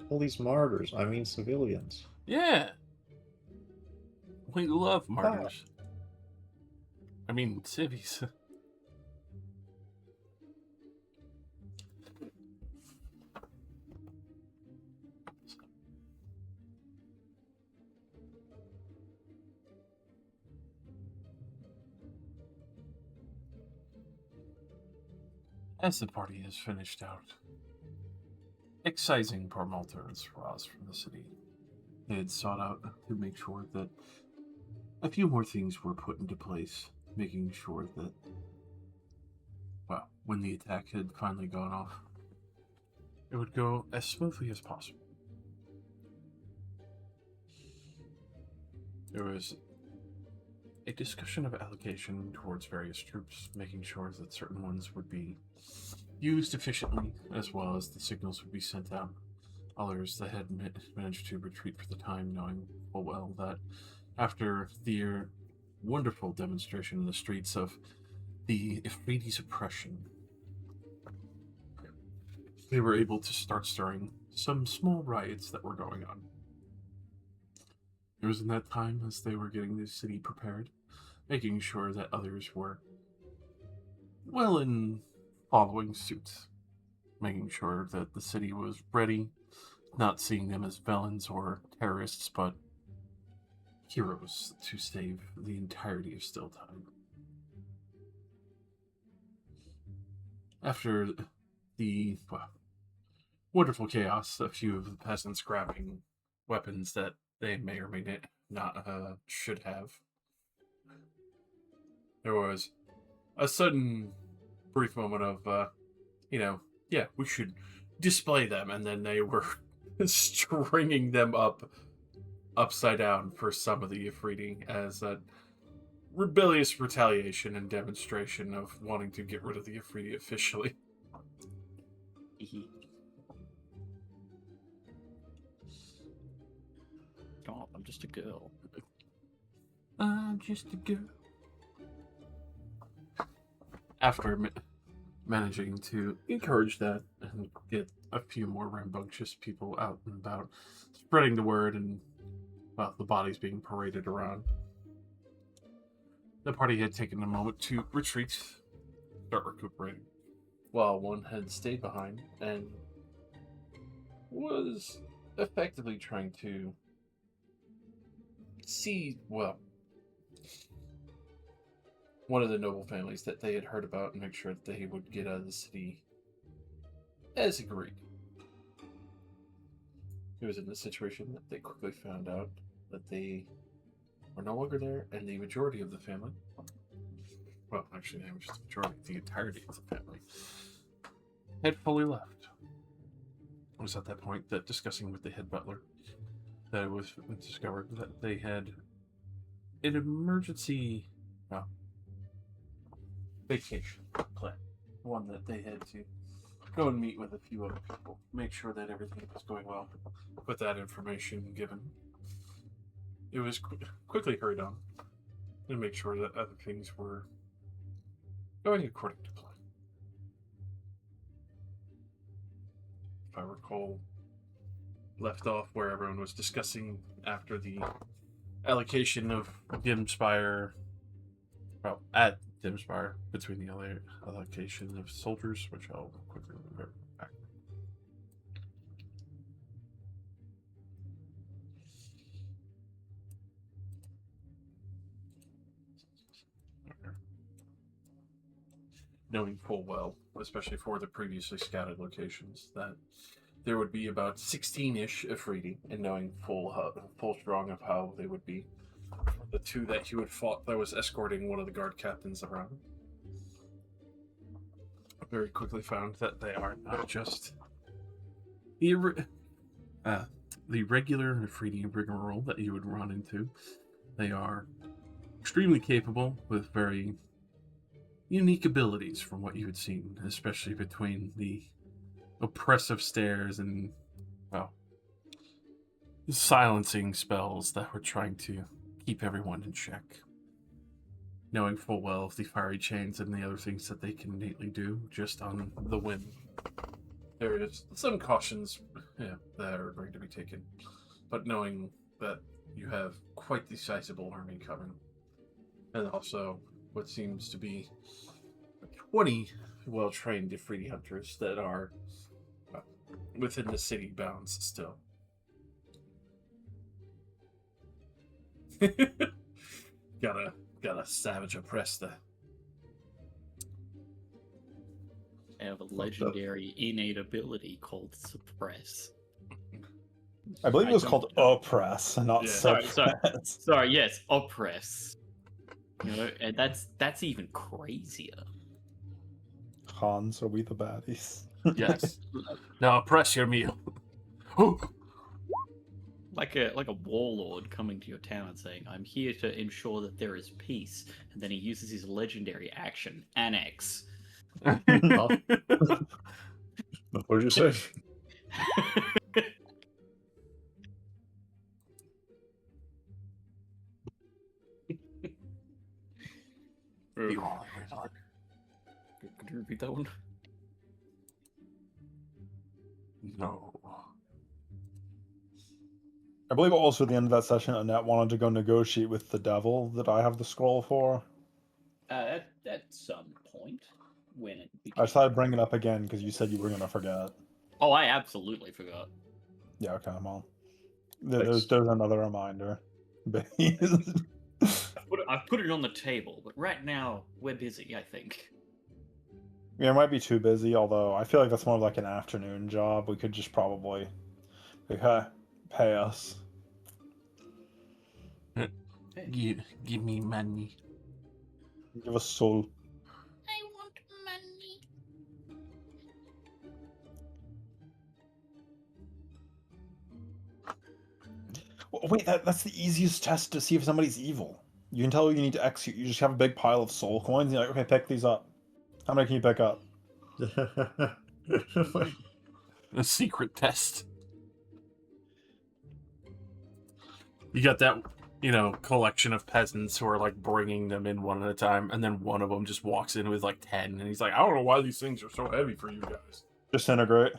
All these martyrs, I mean civilians. Yeah, we love Ah, martyrs. I mean, civvies. As the party has finished out excising poor Malta and Sraz from the city, they had sought out to make sure that a few more things were put into place, making sure that, well, when the attack had finally gone off, it would go as smoothly as possible. There was a discussion of allocation towards various troops, making sure that certain ones would be used efficiently, as well as the signals would be sent out. Others that had managed to retreat for the time, knowing full well that after the wonderful demonstration in the streets of the Ifriti's oppression, they were able to start stirring some small riots that were going on. It was in that time, as they were getting the city prepared, making sure that others were well in following suit, making sure that the city was ready, not seeing them as villains or terrorists, but heroes to save the entirety of Stilltime. After the wonderful chaos, a few of the peasants grabbing weapons that they may or may not should have, there was a sudden brief moment of, yeah, we should display them, and then they were stringing them upside down for some of the Ifriti as a rebellious retaliation and demonstration of wanting to get rid of the Ifriti officially. God, I'm just a girl. I'm just a girl. After managing to encourage that and get a few more rambunctious people out and about, spreading the word and, well, the bodies being paraded around, the party had taken a moment to retreat, start recuperating, while one had stayed behind and was effectively trying to see, well, one of the noble families that they had heard about and make sure that they would get out of the city as agreed. It was in this situation that they quickly found out that they were no longer there, and the majority of the family, well, actually, not just the majority, the entirety of the family, had fully left. It was at that point that, discussing with the head butler, that it was discovered that they had an emergency vacation plan. One that they had to go and meet with a few other people, make sure that everything was going well. With that information given, it was quickly hurried on to make sure that other things were going according to plan. If I recall, left off where everyone was discussing after the allocation of Dimspire, well, at Dimspire, between the allocation of soldiers, which I'll quickly remember back. Knowing full well, especially for the previously scouted locations, that there would be about 16-ish Ifriti, and knowing full strong of how they would be. The two that he would fought that was escorting one of the guard captains around. Very quickly found that they are not just the regular Ifriti rigmarole that you would run into. They are extremely capable with very unique abilities from what you had seen, especially between the oppressive stares and, well, silencing spells that were trying to keep everyone in check. knowing full well of the fiery chains and the other things that they can innately do just on the whim. There is some cautions that are going to be taken, but knowing that you have quite the sizable army coming, and also what seems to be 20 well-trained Ifriti hunters that are within the city bounds still. gotta savage oppress the. I have a legendary innate ability called Suppress. I believe it was don't called know. oppress, and not Yeah. suppress. Sorry, yes, Oppress. You know, and that's even crazier. Hans, are we the baddies? Yes. Now oppress your meal. Like a warlord coming to your town and saying, "I'm here to ensure that there is peace," and then he uses his legendary action, Annex. What did you say? You all are Could you repeat that one? No. I believe also at the end of that session, Annette wanted to go negotiate with the devil that I have the scroll for. At some point, when it I became... decided to bring it up again because you said you were going to forget. Oh, I absolutely forgot. Yeah, okay, well. There's another reminder. I've put it on the table, but right now we're busy, I think. Yeah, it might be too busy, although I feel like that's more of like an afternoon job. We could just probably pay us. Give me money. Give us soul. I want money. Wait, that's the easiest test to see if somebody's evil. You can tell you need to execute. You just have a big pile of soul coins, and you're like, okay, pick these up. How many can you pick up? A secret test. You got that, collection of peasants who are like bringing them in one at a time, and then one of them just walks in with like 10, and he's like, I don't know why these things are so heavy for you guys. Disintegrate.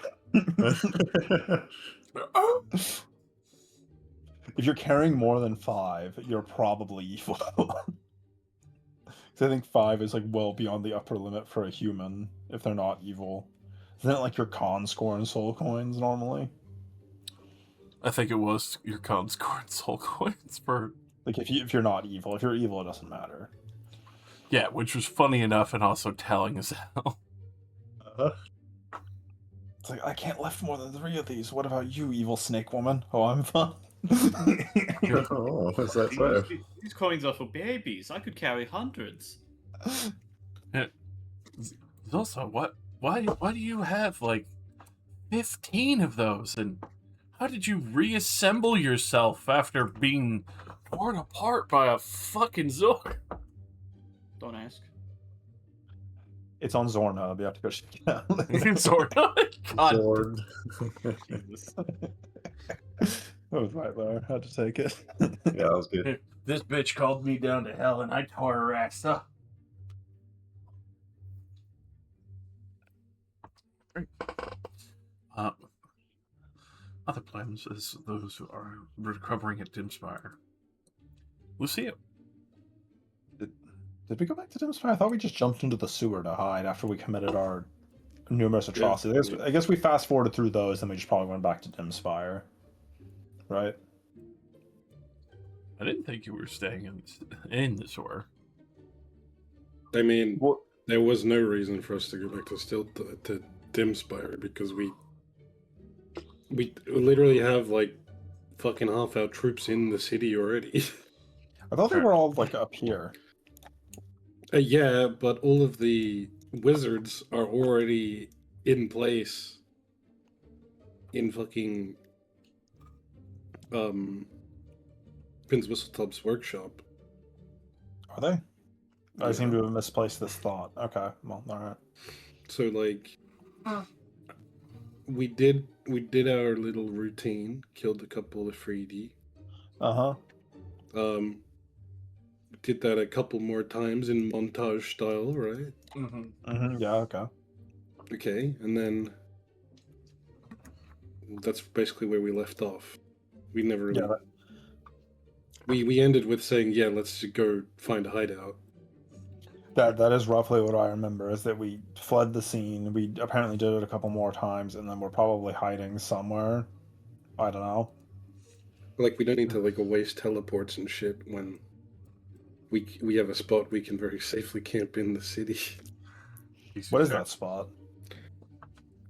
If you're carrying more than 5, you're probably evil. I think 5 is like well beyond the upper limit for a human if they're not evil. Isn't it like your con score and soul coins normally? I think it was your con score and soul coins for... Like if you're not evil. If you're evil, it doesn't matter. Yeah, which was funny enough and also telling as hell. It's like, I can't lift more than 3 of these. What about you, evil snake woman? Oh, I'm fine. Oh, what's that so? These coins are for babies. I could carry hundreds. Also, why do you have like 15 of those? And how did you reassemble yourself after being torn apart by a fucking Zork? Don't ask. It's on Zorna. You have to go check it out. Zorna? God. Zord. That was right there. Had to take it. Yeah, that was good. This bitch called me down to hell and I tore her ass up. Other plans is those who are recovering at Dimspire. Lucia. Did we go back to Dimspire? I thought we just jumped into the sewer to hide after we committed our numerous atrocities. I guess we fast forwarded through those, and we just probably went back to Dimspire. Right? I didn't think you were staying in the sewer. I mean, Well, there was no reason for us to go back to Dimspire because we literally have like fucking half our troops in the city already. I thought they were all like up here. Yeah, but all of the wizards are already in place in fucking Prince Whistletop's workshop. Are they? I Yeah. seem to have misplaced this thought. Okay, well, alright. So like we did our little routine, killed a couple of 3D. Uh-huh. did that a couple more times in montage style, right? Mm-hmm. Yeah, okay. Okay, and then that's basically where we left off. We never really. Yeah, We ended with saying, yeah, let's go find a hideout. that is roughly what I remember, is that we fled the scene, we apparently did it a couple more times, and then we're probably hiding somewhere. I don't know. Like, we don't need to like waste teleports and shit when we have a spot we can very safely camp in the city. What is that spot?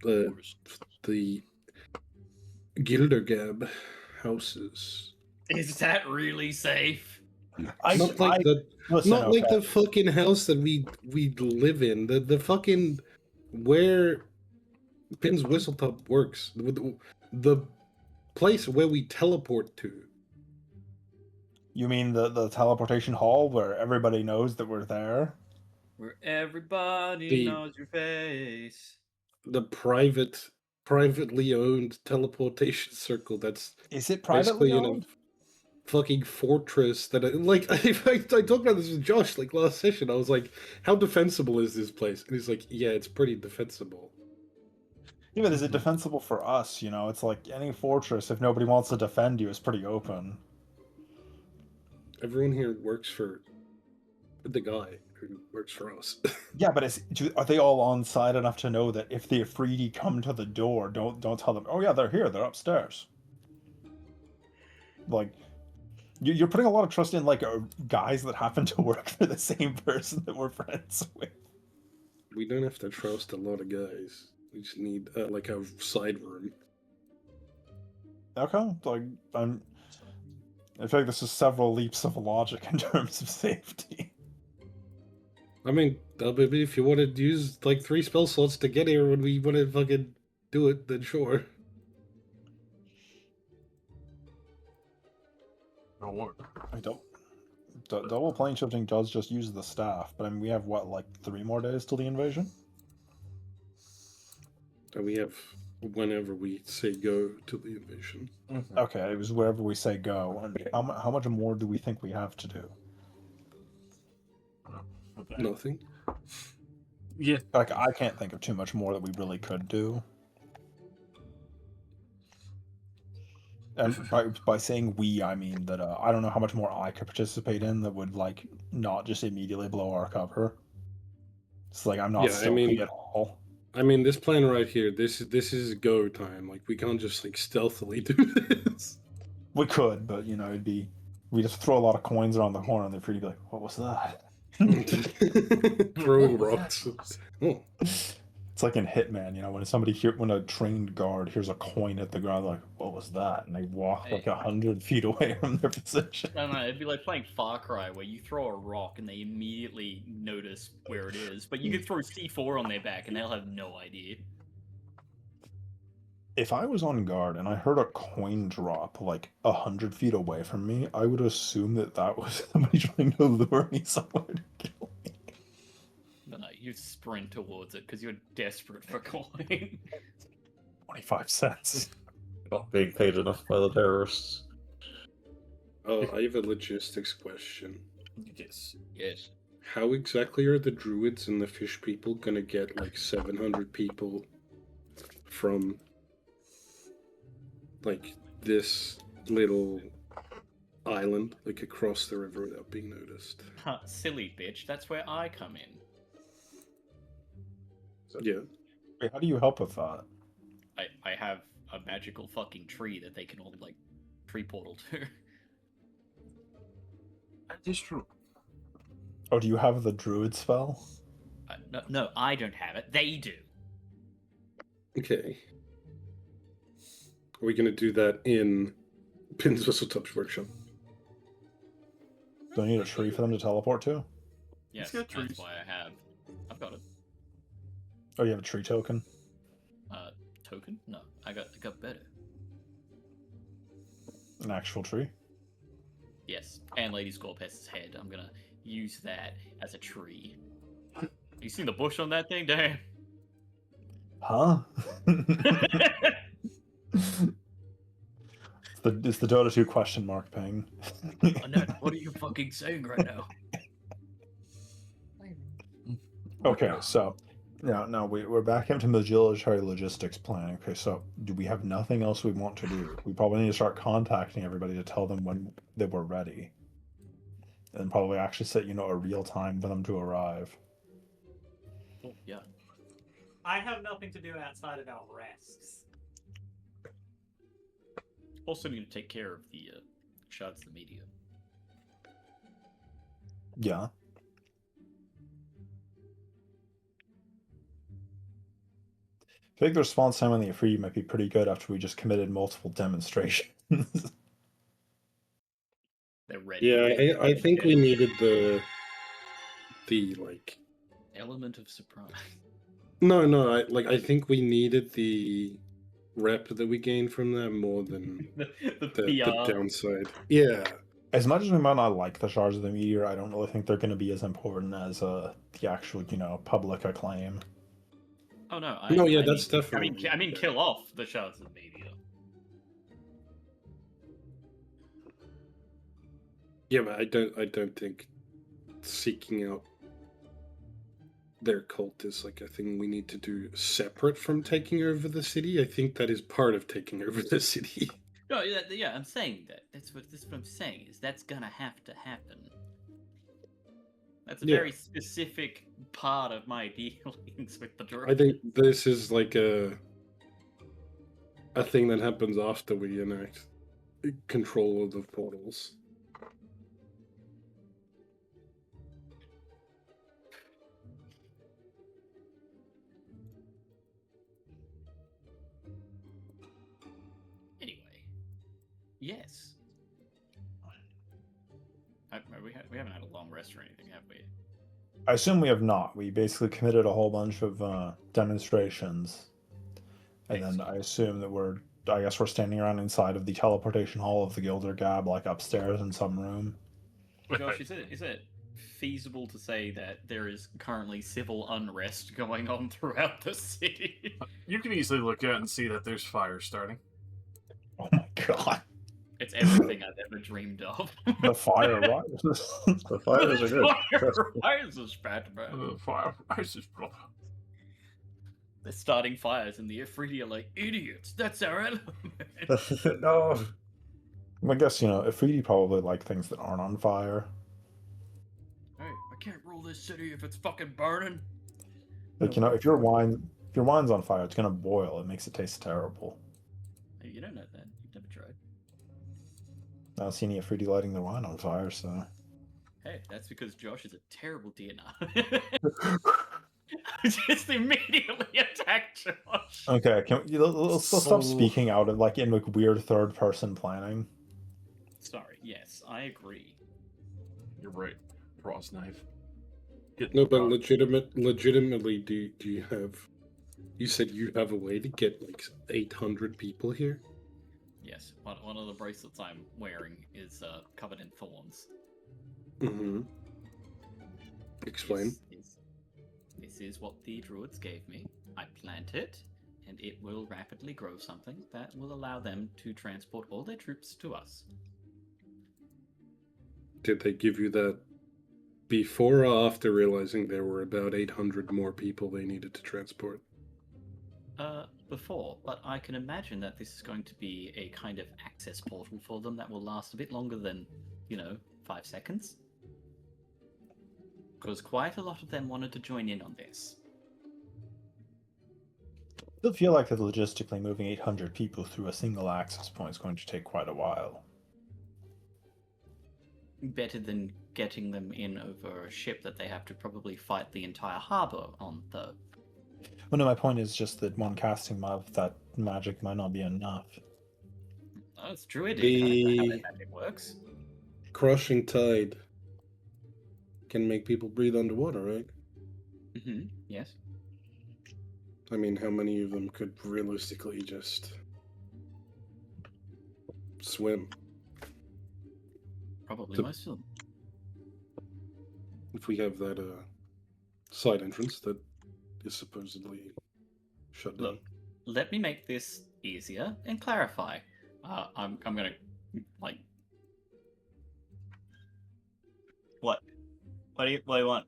The Gildergab houses. Is that really safe? Not like listen, not like okay. the fucking house that we live in. The fucking where Pin's Whistletop works. The place where we teleport to. You mean the teleportation hall where everybody knows that we're there? Where everybody The- knows your face. The privately owned teleportation circle that's Is it basically privately in a owned? fucking fortress that I talked about this with Josh like last session. I was like, how defensible is this place? And he's like, yeah, it's pretty defensible. Yeah, but is it defensible for us? You know, it's like any fortress, if nobody wants to defend you, is pretty open. Everyone here works for the guy who works for us. Yeah, but are they all on side enough to know that if the Afridi come to the door, don't tell them, oh yeah, they're here, they're upstairs. Like, you're putting a lot of trust in like guys that happen to work for the same person that we're friends with. We don't have to trust a lot of guys. We just need like a side room. Okay, like I feel like this is several leaps of logic in terms of safety. I mean, if you want to use like 3 spell slots to get here when we want to fucking do it, then sure. No more. I don't. Double plane shifting does just use the staff, but I mean, we have what, like 3 more days till the invasion? And we have whenever we say go to the invasion. Mm-hmm. Okay, it was wherever we say go. And how much more do we think we have to do? Okay. Nothing. Yeah. Like, I can't think of too much more that we really could do. And by saying we, I mean that I don't know how much more I could participate in that would, like, not just immediately blow our cover. It's like, I'm not Yeah, I stealthy mean- at all. I mean, this plan right here, this is go time. Like, we can't just like stealthily do this. We could, but, you know, we just throw a lot of coins around the horn and they're free to be like, what was that? Throwing rocks. Oh, It's like in Hitman, you know, when a trained guard hears a coin at the ground, like, what was that? And they walk like 100 feet away from their position. No, it'd be like playing Far Cry where you throw a rock and they immediately notice where it is. But you could throw C4 on their back and they'll have no idea. If I was on guard and I heard a coin drop like 100 feet away from me, I would assume that was somebody trying to lure me somewhere to kill me. No, you sprint towards it because you're desperate for coin. 25 cents. Not being paid enough by the terrorists. oh, I have a logistics question. Yes. Yes. How exactly are the druids and the fish people gonna get like 700 people from like this little island, like across the river without being noticed? Huh, silly bitch, that's where I come in. Yeah. Wait, how do you help with that? I have a magical fucking tree that they can all, like, tree portal to. That is true. Oh, do you have the druid spell? No, I don't have it. They do. Okay. Are we gonna do that in Pin's Whistletop's workshop? Do I need a tree for them to teleport to? Yes, got that's trees. why I've got it. Oh, you have a tree token? Token? No, I got better. An actual tree? Yes, and Lady Scorpest's head. I'm gonna use that as a tree. You seen the bush on that thing? Damn. Huh? It's It's the Dota 2 question mark ping. Annette, what are you fucking saying right now? Okay, so now we're back into military logistics planning. Okay, so do we have nothing else we want to do? We probably need to start contacting everybody to tell them when they were ready, and probably actually set a real time for them to arrive. Oh, yeah. I have nothing to do outside of our rests. Also need to take care of the shards of the media. Yeah. I think the response time on the Afridi might be pretty good after we just committed multiple demonstrations. They're ready. Yeah, I think we needed the like. Element of surprise. No, I think we needed the rep that we gained from that more than the the PR. downside. Yeah. As much as we might not like the shards of the meteor, I don't really think they're going to be as important as the actual, public acclaim. Oh no! That's definitely. I mean, kill off the shards of the media. Yeah, but I don't think seeking out their cult is like a thing we need to do separate from taking over the city. I think that is part of taking over the city. No, yeah, I'm saying that. That's what I'm saying is that's gonna have to happen. That's a very specific part of my dealings with the drone. I think this is like a thing that happens after we enact control of the portals. Anyway, yes. We haven't had a long rest or anything, have we? I assume we have not. We basically committed a whole bunch of demonstrations. And then I assume that I guess we're standing around inside of the teleportation hall of the Gilder Gab, like upstairs in some room. Josh, is it feasible to say that there is currently civil unrest going on throughout the city? You can easily look out and see that there's fire starting. Oh my god. It's everything I've ever dreamed of. The fire rises. The fires are good. Trust me. Rises, Batman. Fire rises, brother. They're starting fires, and the Afridi are like, idiots, that's our element. No. I guess, Afridi probably like things that aren't on fire. Hey, I can't rule this city if it's fucking burning. Like, if your wine's on fire, it's gonna boil. It makes it taste terrible. Hey, you don't know that. You've never tried. I don't see any Afridi lighting their wine on fire, so... Hey, that's because Josh is a terrible DNR. I just immediately attacked Josh. Okay, let's stop speaking out of, in weird third-person planning. Sorry, yes, I agree. You're right. Ross knife. No, but legitimately, do you have... You said you have a way to get, 800 people here? Yes, one of the bracelets I'm wearing is covered in thorns. Mm-hmm. Explain. This is what the druids gave me. I plant it, and it will rapidly grow something that will allow them to transport all their troops to us. Did they give you that before or after realizing there were about 800 more people they needed to transport? Before, but I can imagine that this is going to be a kind of access portal for them that will last a bit longer than, 5 seconds. Because quite a lot of them wanted to join in on this. I still feel like that logistically moving 800 people through a single access point is going to take quite a while. Better than getting them in over a ship that they have to probably fight the entire harbor on, though. Well, no, my point is just that one casting of that magic might not be enough. Oh, it's druidic. I know how that magic works. Crushing tide can make people breathe underwater, right? Mm-hmm. Yes. I mean, how many of them could realistically just swim? Probably most of them. If we have that side entrance that is supposedly shut down. Look, let me make this easier and clarify. I'm gonna like. What? What do you want?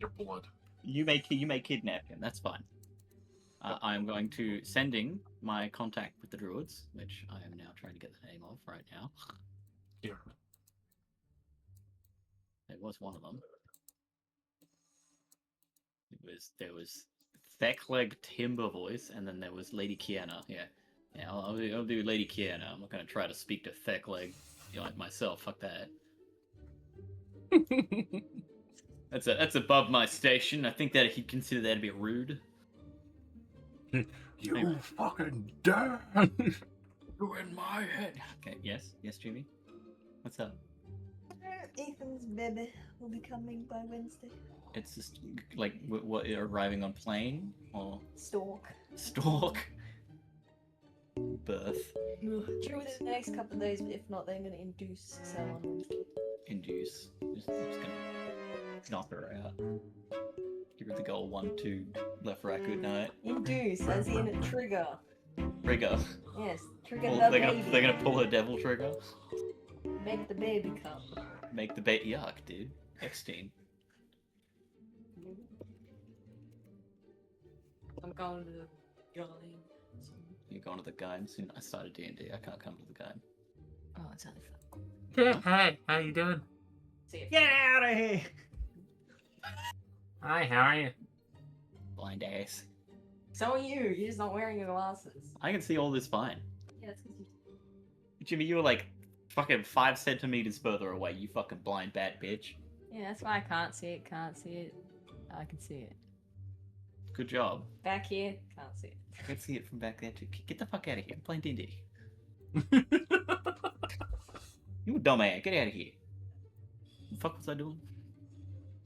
Your blood. You may kidnap him. That's fine. I'm going to sending my contact with the druids, which I am now trying to get the name of right now. Here. It was one of them. There was Thickleg Timber Voice, and then there was Lady Kiana. Yeah, I'll do Lady Kiana. I'm not gonna try to speak to Thickleg, like myself. Fuck that. That's above my station. I think that he'd consider that a bit rude. You Anyway. fucking dad! You're in my head. Okay. Yes, Jimmy. What's up? Ethan's baby will be coming by Wednesday. It's just like what arriving on plane or Stalk. birth. Due within the next couple of days, but if not, they're going to induce cell on Wednesday. Induce. Just gonna knock her out. Give her the goal 1-2 left right good night. Induce, as in a trigger. Trigger. Yes, trigger Pull, the they're baby. gonna pull her devil trigger. Make the baby come. Make the bait yuck, dude. X-Team. I'm going to the Jolly. You're going to the game soon. I started D&D. I can't come to the game. Oh, it's only fun. Hey, how you doing? See you. Get out of here! Hi, how are you? Blind ass. So are you. You're just not wearing your glasses. I can see all this fine. Yeah, that's because you. Jimmy, you were like fucking 5 centimeters further away. You fucking blind bat bitch. Yeah, that's why I can't see it. Can't see it. I can see it. Good job. Back here, can't see it. I can see it from back there too. Get the fuck out of here. I'm playing D&D. You a dumbass. Get out of here. What the fuck was I doing?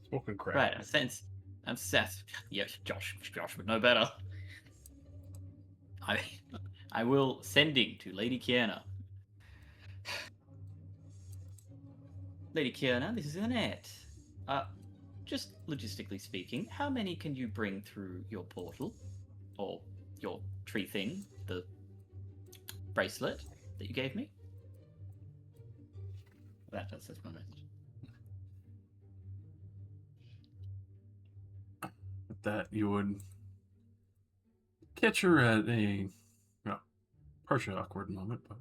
Smoking crack. Right, I'm Seth. Yes, Josh would know better. I will sending to Lady Kiana. Lady Kiana, this is Annette. Just logistically speaking, how many can you bring through your portal? Or your tree thing, the bracelet that you gave me? That's my message. With that, you would catch her at a partially awkward moment, but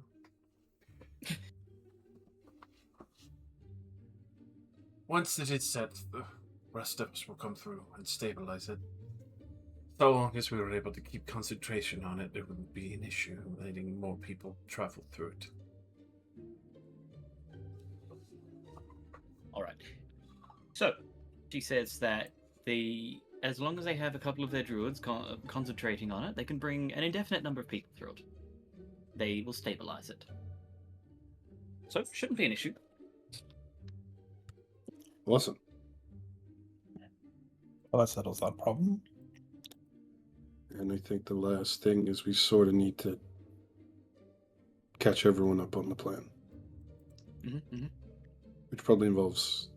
once it is set, the rest of us will come through and stabilize it. So long as we were able to keep concentration on it, there wouldn't be an issue letting more people travel through it. All right. So, she says that as long as they have a couple of their druids concentrating on it, they can bring an indefinite number of people through it. They will stabilize it. So, shouldn't be an issue. Awesome. Well, that settles that problem. And I think the last thing is we sort of need to catch everyone up on the plan, which probably involves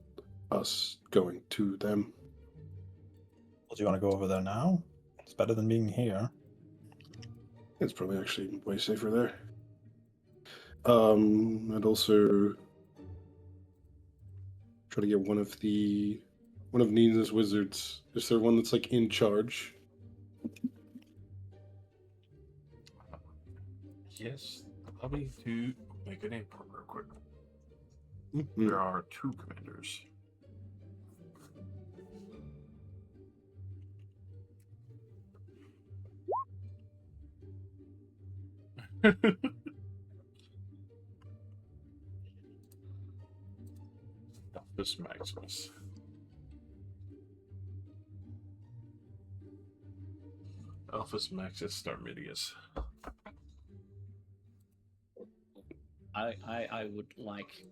us going to them. Well, do you want to go over there now? It's better than being here. It's probably actually way safer there. I'd also try to get one of Nina's wizards. Is there one that's like in charge? Yes. Allow me to make a name for real quick. Mhm. There are 2 commanders. Alphus Maximus. Alphus Maxis Starmidius. I would like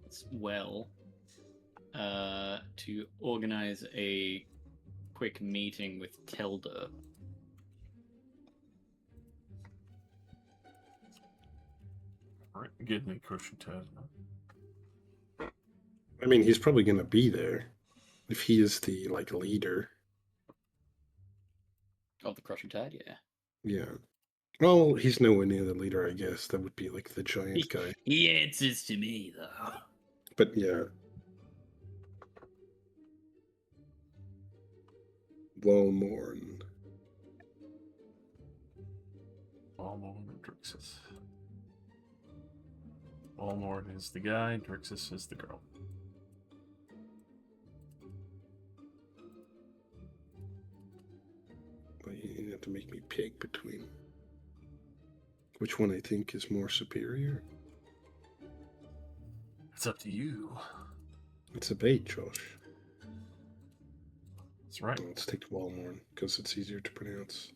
as well to organize a quick meeting with Telda. Alright, give me Cruciataz. I mean, he's probably going to be there if he is the leader. Oh, the Crushing Tide, yeah. Yeah. Well, he's nowhere near the leader, I guess. That would be like the giant guy. He answers to me, though. But yeah. Lowmorn. Walmorn and Drixus. Walmorn is the guy, Drixus is the girl. But you have to make me pick between which one I think is more superior. It's up to you. It's a bait, Josh. That's right. Let's take Walmorn because it's easier to pronounce.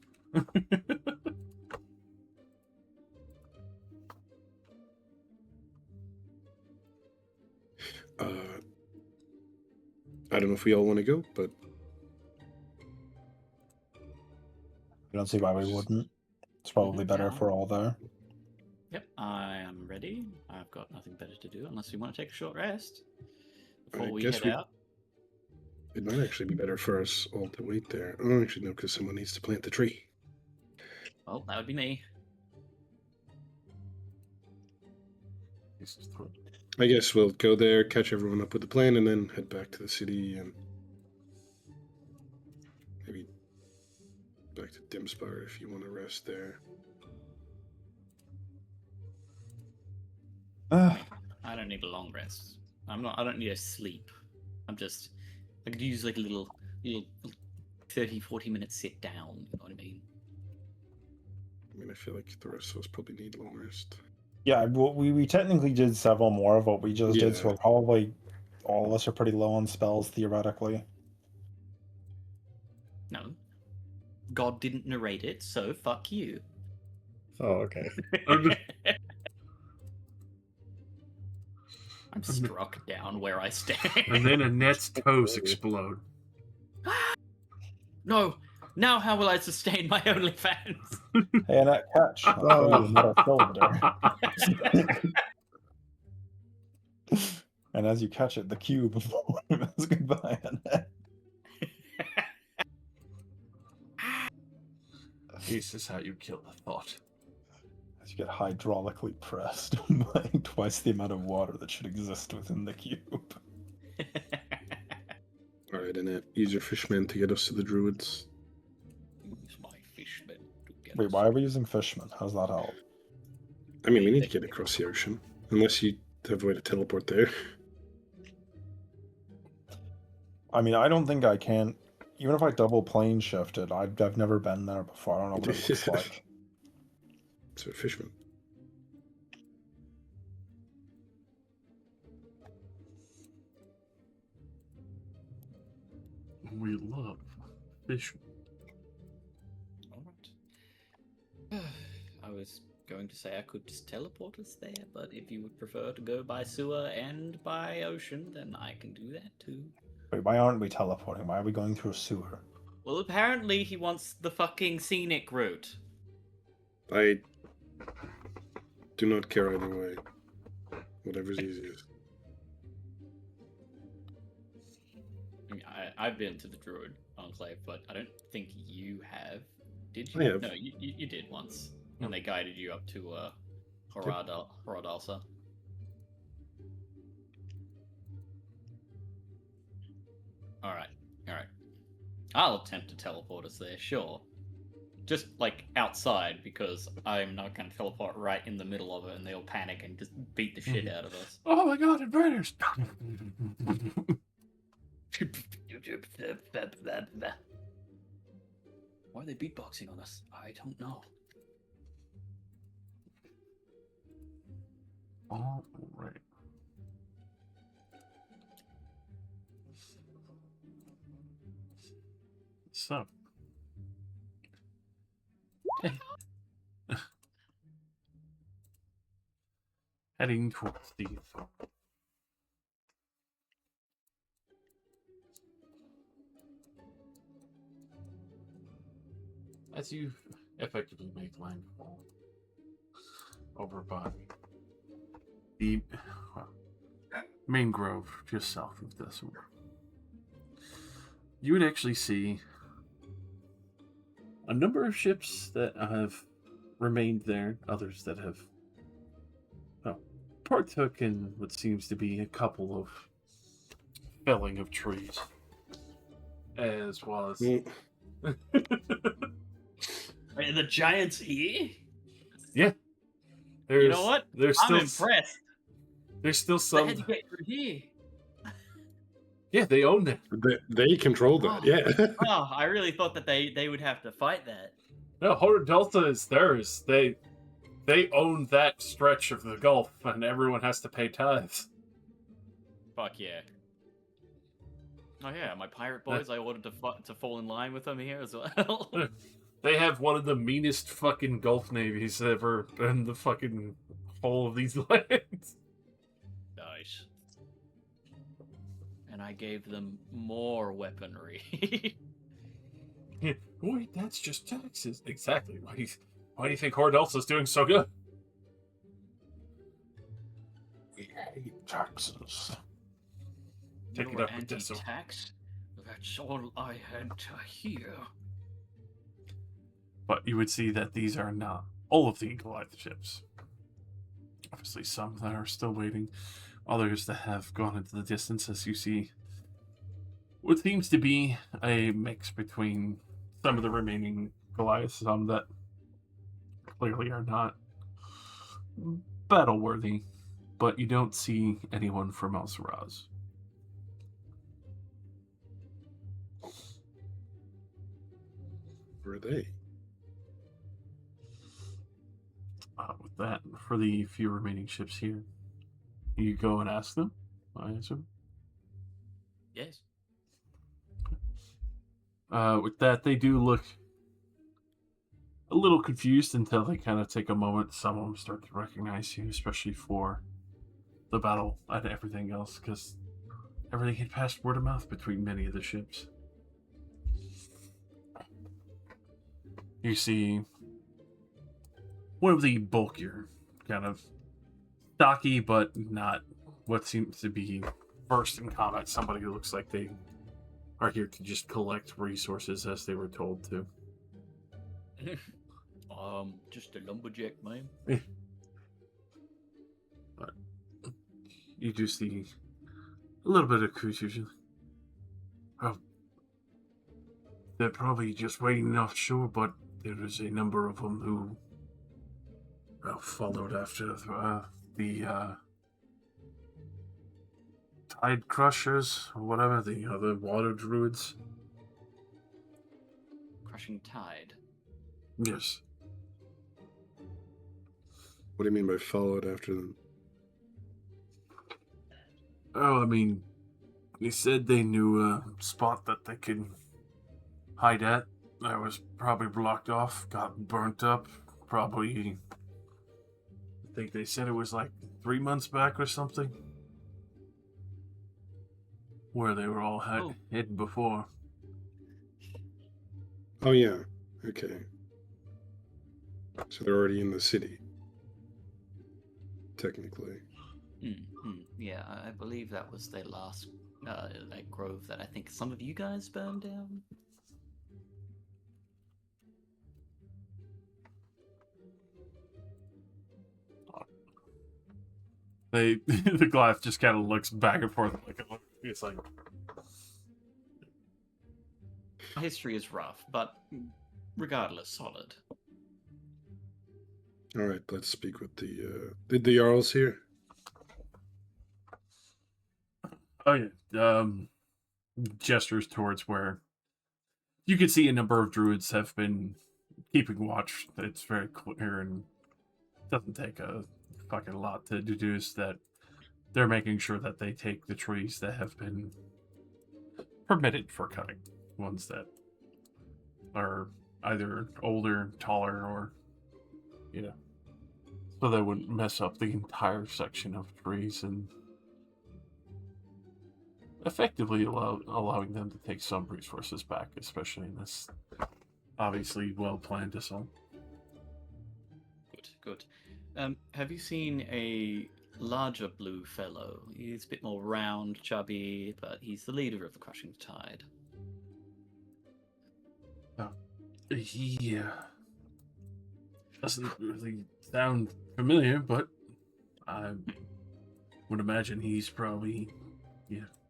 I don't know if we all want to go, but I don't see why we wouldn't. It's probably better if we're all there. Yep, I am ready. I've got nothing better to do unless you want to take a short rest before I we guess head out. it might actually be better for us all to wait there. Oh, actually, no, because someone needs to plant the tree. Well, that would be me. I guess we'll go there, catch everyone up with the plan, and then head back to the city and maybe back to Dimspire if you want to rest there. I don't need a long rest. I don't need a sleep. I could use like a little 30, 40 minute sit down, you know what I mean? I mean, I feel like the rest of us probably need a long rest. Yeah, well, we technically did several more of what we just did, so Yeah. we're probably all of us are pretty low on spells theoretically. No. God didn't narrate it, so fuck you. Oh, okay. I'm struck down where I stand. And then Annette's toes explode. No! Now how will I sustain my OnlyFans? Hey, and that catch. I'll throw you another cylinder. And as you catch it, the cube says goodbye, Annette. This is how you kill a thought. As you get hydraulically pressed by twice the amount of water that should exist within the cube. Alright, Annette, use your fishman to get us to the druids. Use my fishman to get Wait, us- why are we using fishmen? How's that help? I mean, we need to get across the ocean. Unless you have a way to teleport there. I I mean, I don't think I can. Even if I double plane shifted, I've never been there before. I don't know what it looks like. So, fishman. We love fish. Alright. I was going to say I could just teleport us there, but if you would prefer to go by sewer and by ocean, then I can do that too. Wait, why aren't we teleporting? Why are we going through a sewer? Well, apparently he wants the fucking scenic route. I do not care either way. Whatever's easiest. I mean, I've been to the Druid Enclave, but I don't think you have. Did you? I have. No, you did once. When they guided you up to Horadalsa. Alright. I'll attempt to teleport us there, sure. Just, like, outside, because I'm not going to teleport right in the middle of it and they'll panic and just beat the shit out of us. Oh my god, invaders! Why are they beatboxing on us? I don't know. All right. So. Heading towards the as you effectively make landfall over by the main grove just south of the sewer, you would actually see a number of ships that have remained there, others that have partook in what seems to be a couple of felling of trees, as well as Mm, Are the giants here? yeah. You know what? There's I'm still impressed. there's still They had some. to get through here. Yeah, they own it. they control that, Oh. yeah. Oh, I really thought that they would have to fight that. No, Horror Delta is theirs. They own that stretch of the Gulf, and everyone has to pay tithes. Fuck yeah. Oh yeah, my pirate boys. I ordered to fall in line with them here as well. They have one of the meanest fucking Gulf navies ever in the fucking whole of these lands. Nice. And I gave them more weaponry. Yeah. Wait, that's just taxes. Exactly. Why do you think Horror Delta's doing so good? We hate taxes. Take it You're up with Deso. anti-tax? That's all I had to hear. But you would see that these are not all of the Goliath ships. Obviously, some that are still waiting, others that have gone into the distance, as you see what seems to be a mix between some of the remaining Goliaths, some that clearly are not battle worthy, but you don't see anyone from El Saraz. Where are they? With that, for the few remaining ships here, you go and ask them, I assume. Yes. With that, they do look a little confused until they kind of take a moment. Some of them start to recognize you, especially for the battle and everything else, because everything had passed word of mouth between many of the ships. You see one of the bulkier, kind of stocky, but not what seems to be first in combat. Somebody who looks like they are here to just collect resources as they were told to. Just a lumberjack, man. But you do see a little bit of confusion. They're probably just waiting offshore, but there is a number of them who followed after the Tide Crushers, or whatever, the other water druids. Crushing tide. Yes. What do you mean by followed after them? Oh, I mean, they said they knew a spot that they could hide at. That was probably blocked off, got burnt up. Probably, I think they said it was like 3 months back or something. Where they were all hidden before. Oh, yeah. Okay. So they're already in the city. Technically. Yeah, I believe that was their last like grove that I think some of you guys burned down. The Goliath just kind of looks back and forth like it's like. History is rough, but regardless, solid. All right, let's speak with the Jarls here. Oh yeah, gestures towards where you can see a number of druids have been keeping watch. It's very clear and doesn't take a fucking lot to deduce that they're making sure that they take the trees that have been permitted for cutting, ones that are either older, taller, or so they wouldn't mess up the entire section of trees and effectively allowing them to take some resources back, especially in this obviously well-planned assault. Good. Have you seen a larger blue fellow? He's a bit more round, chubby, but he's the leader of the Crushing Tide. Doesn't really sound familiar, but I would imagine he's probably,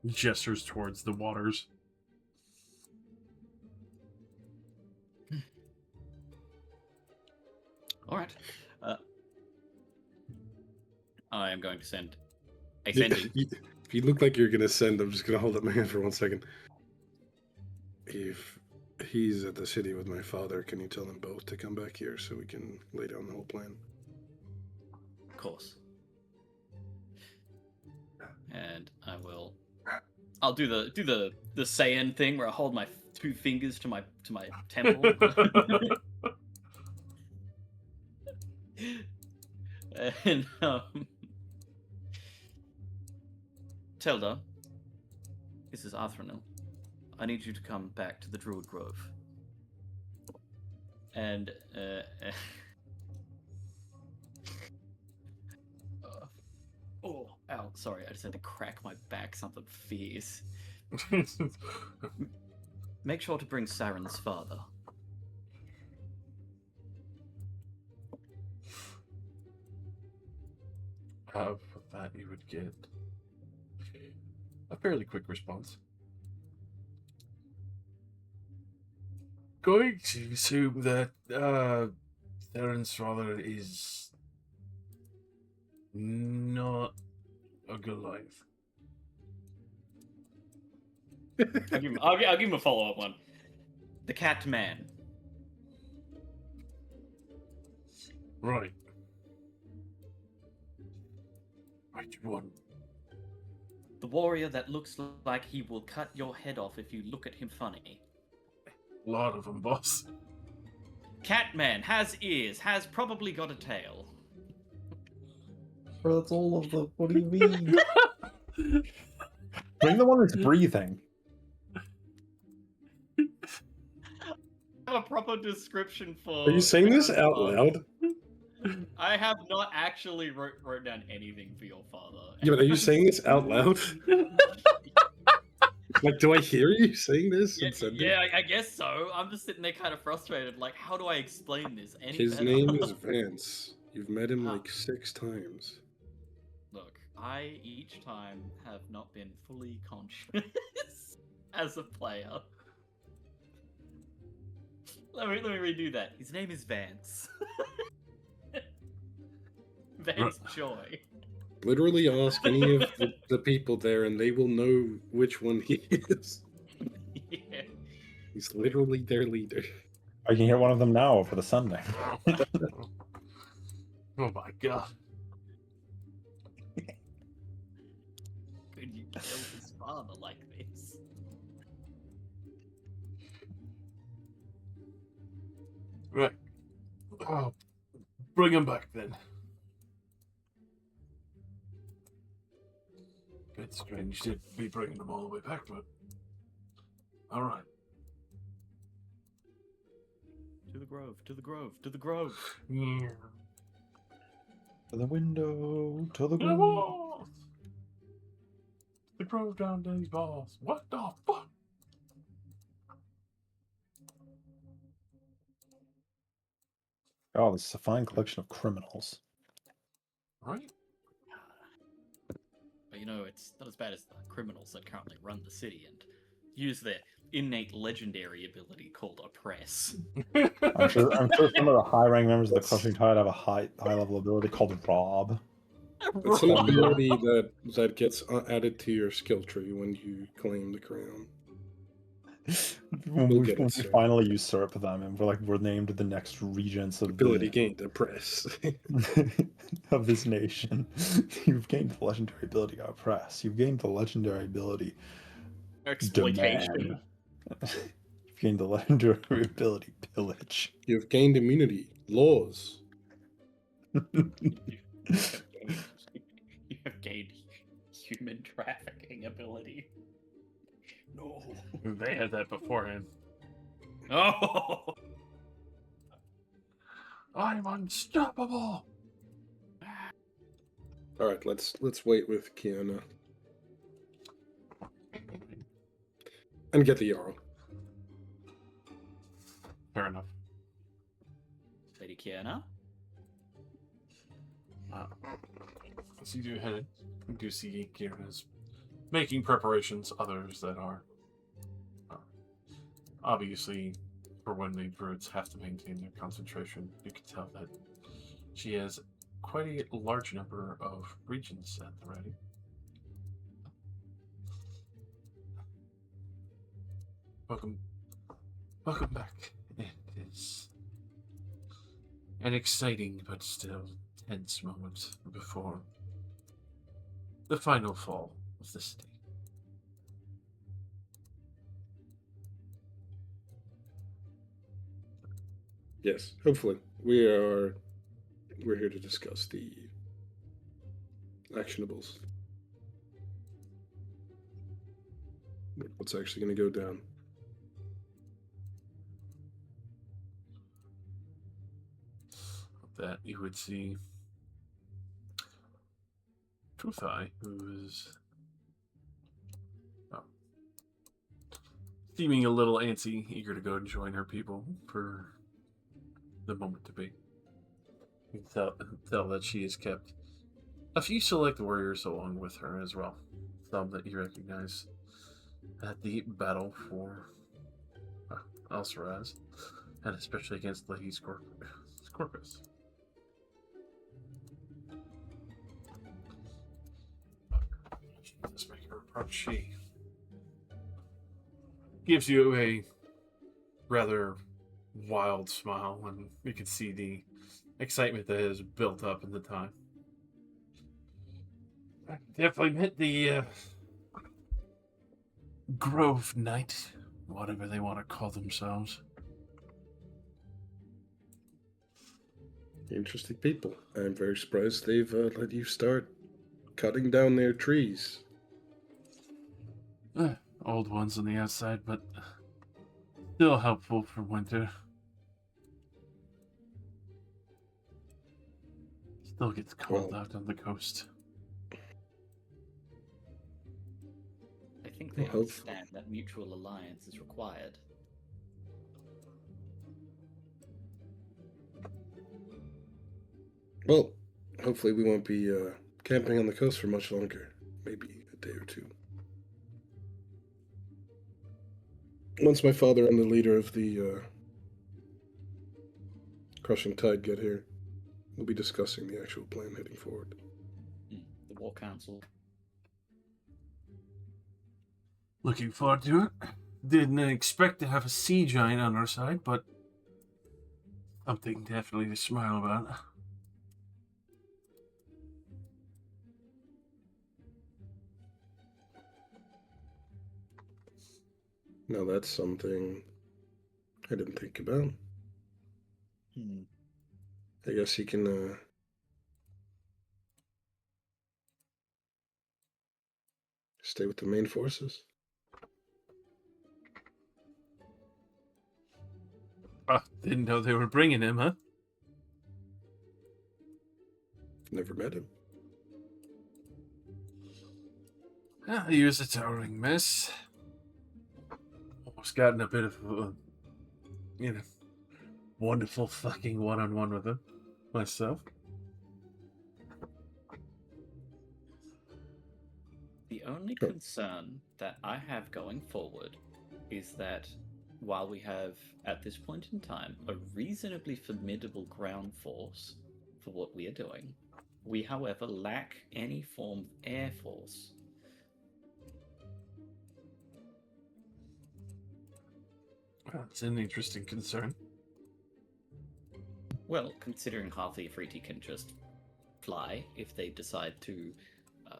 gestures towards the waters. All right. I am going to send a sending. If you look like you're gonna send, I'm just gonna hold up my hand for 1 second. If he's at the city with my father, can you tell them both to come back here so we can lay down the whole plan? Of course. And I'll do the Saiyan thing where I hold my 2 fingers to my temple. And Telda, this is Athranil. I need you to come back to the Druid Grove. And oh, ow, sorry, I just had to crack my back, something fierce. Make sure to bring Saren's father. For that, you would get a fairly quick response. Going to assume that Theron's father is not a Goliath. I'll give him a follow-up one. The Cat Man. Right. Which one? The warrior that looks like he will cut your head off if you look at him funny. A lot of them, boss. Catman has ears, has probably got a tail. Bro, that's all of them. What do you mean? Bring the one that's breathing. I have a proper description for. Are you saying this Saren's out father. loud? I have not actually wrote down anything for your father. Yeah, but are you saying this out loud? Like, do I hear you saying this? Yeah, and send it? yeah, I guess so. I'm just sitting there kind of frustrated. Like, how do I explain this any His better? name is Vance. You've met him Ah. like 6 times. Look, I each time have not been fully conscious as a player. Let me redo that. His name is Vance. Vance Joy. Literally ask any of the people there and they will know which one he is. Yeah. He's literally their leader. I can hear one of them now over the sending. Oh my god. Could you kill his father like this? Right. Oh, bring him back then. Bit strange to be bringing them all the way back, but all right. To the grove, to the grove, to the grove. Yeah. To the window, to the The grove. walls. The grove down these balls. What the fuck? Oh, this is a fine collection of criminals. Right? But you know, it's not as bad as the criminals that currently run the city and use their innate legendary ability called oppress. I'm sure some of the high-rank members of the Crushing Tide have a high-level ability called Rob. It's an ability that gets added to your skill tree when you claim the crown. When We'll we get it soon. finally usurp them, and we're named the next regents of Ability gained, oppress. of this nation. You've gained the legendary ability oppress. You've gained the legendary ability Exploitation. demand. You've gained the legendary ability pillage. You've gained immunity. Laws. You have gained human trafficking ability. No. They had that beforehand. Oh. I'm unstoppable. All right, let's wait with Kiana and get the Jarl. Fair enough. Lady Kiana, As you do head, you do see Kieran is making preparations. Others that are obviously, for when the brutes have to maintain their concentration, you can tell that she has quite a large number of regions at the ready. Welcome back. It is an exciting but still tense moment before the final fall of the city. Yes, hopefully. We're here to discuss the actionables. What's actually going to go down? That you would see Trutheye, who is seeming a little antsy, eager to go and join her people for the moment to be. You can tell that she has kept a few select warriors along with her as well. Some that you recognize at the battle for Alcaraz, and especially against Lady Scorpus. Let's make her approach. She gives you a rather wild smile, and you can see the excitement that has built up in the time. I definitely met the Grove Knight, whatever they want to call themselves. Interesting people. I'm very surprised they've let you start cutting down their trees. Old ones on the outside, but still helpful for winter. Still gets cold out on the coast. I think they understand that mutual alliance is required. Well, hopefully we won't be camping on the coast for much longer. Maybe a day or two. Once my father and the leader of the Crushing Tide get here, we'll be discussing the actual plan heading forward. The War Council. Looking forward to it. Didn't expect to have a sea giant on our side, but something definitely to smile about. Now that's something I didn't think about. I guess he can stay with the main forces. Didn't know they were bringing him, huh? Never met him. He was a towering mess. Almost gotten a bit of a, wonderful fucking one-on-one with him myself. The only concern that I have going forward is that while we have, at this point in time, a reasonably formidable ground force for what we are doing, we, however, lack any form of air force. That's an interesting concern. Well, considering half the Afriti can just fly, if they decide to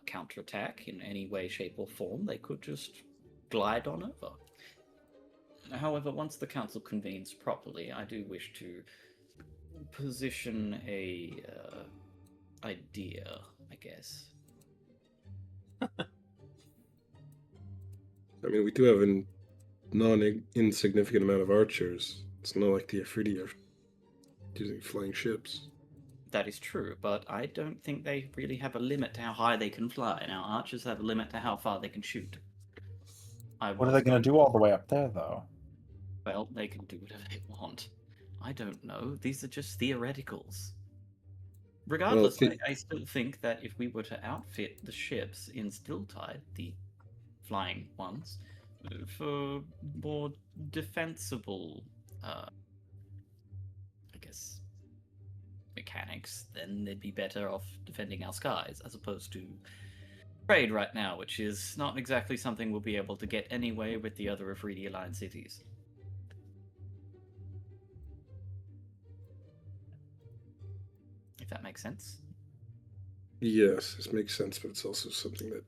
counterattack in any way, shape, or form, they could just glide on over. However, once the council convenes properly, I do wish to position a idea, I guess. I mean, we do have a non-insignificant amount of archers. It's not like the Afridi are using flying ships. That is true, but I don't think they really have a limit to how high they can fly. Now, archers have a limit to how far they can shoot. What are they going to do all the way up there, though? Well, they can do whatever they want. I don't know. These are just theoreticals. Regardless, Well, I still think that if we were to outfit the ships in Stilltide, the flying ones, for more defensible, I guess, mechanics, then they'd be better off defending our skies as opposed to trade right now, which is not exactly something we'll be able to get anyway with the other Afridi aligned cities. If that makes sense. yes, this makes sense, but it's also something that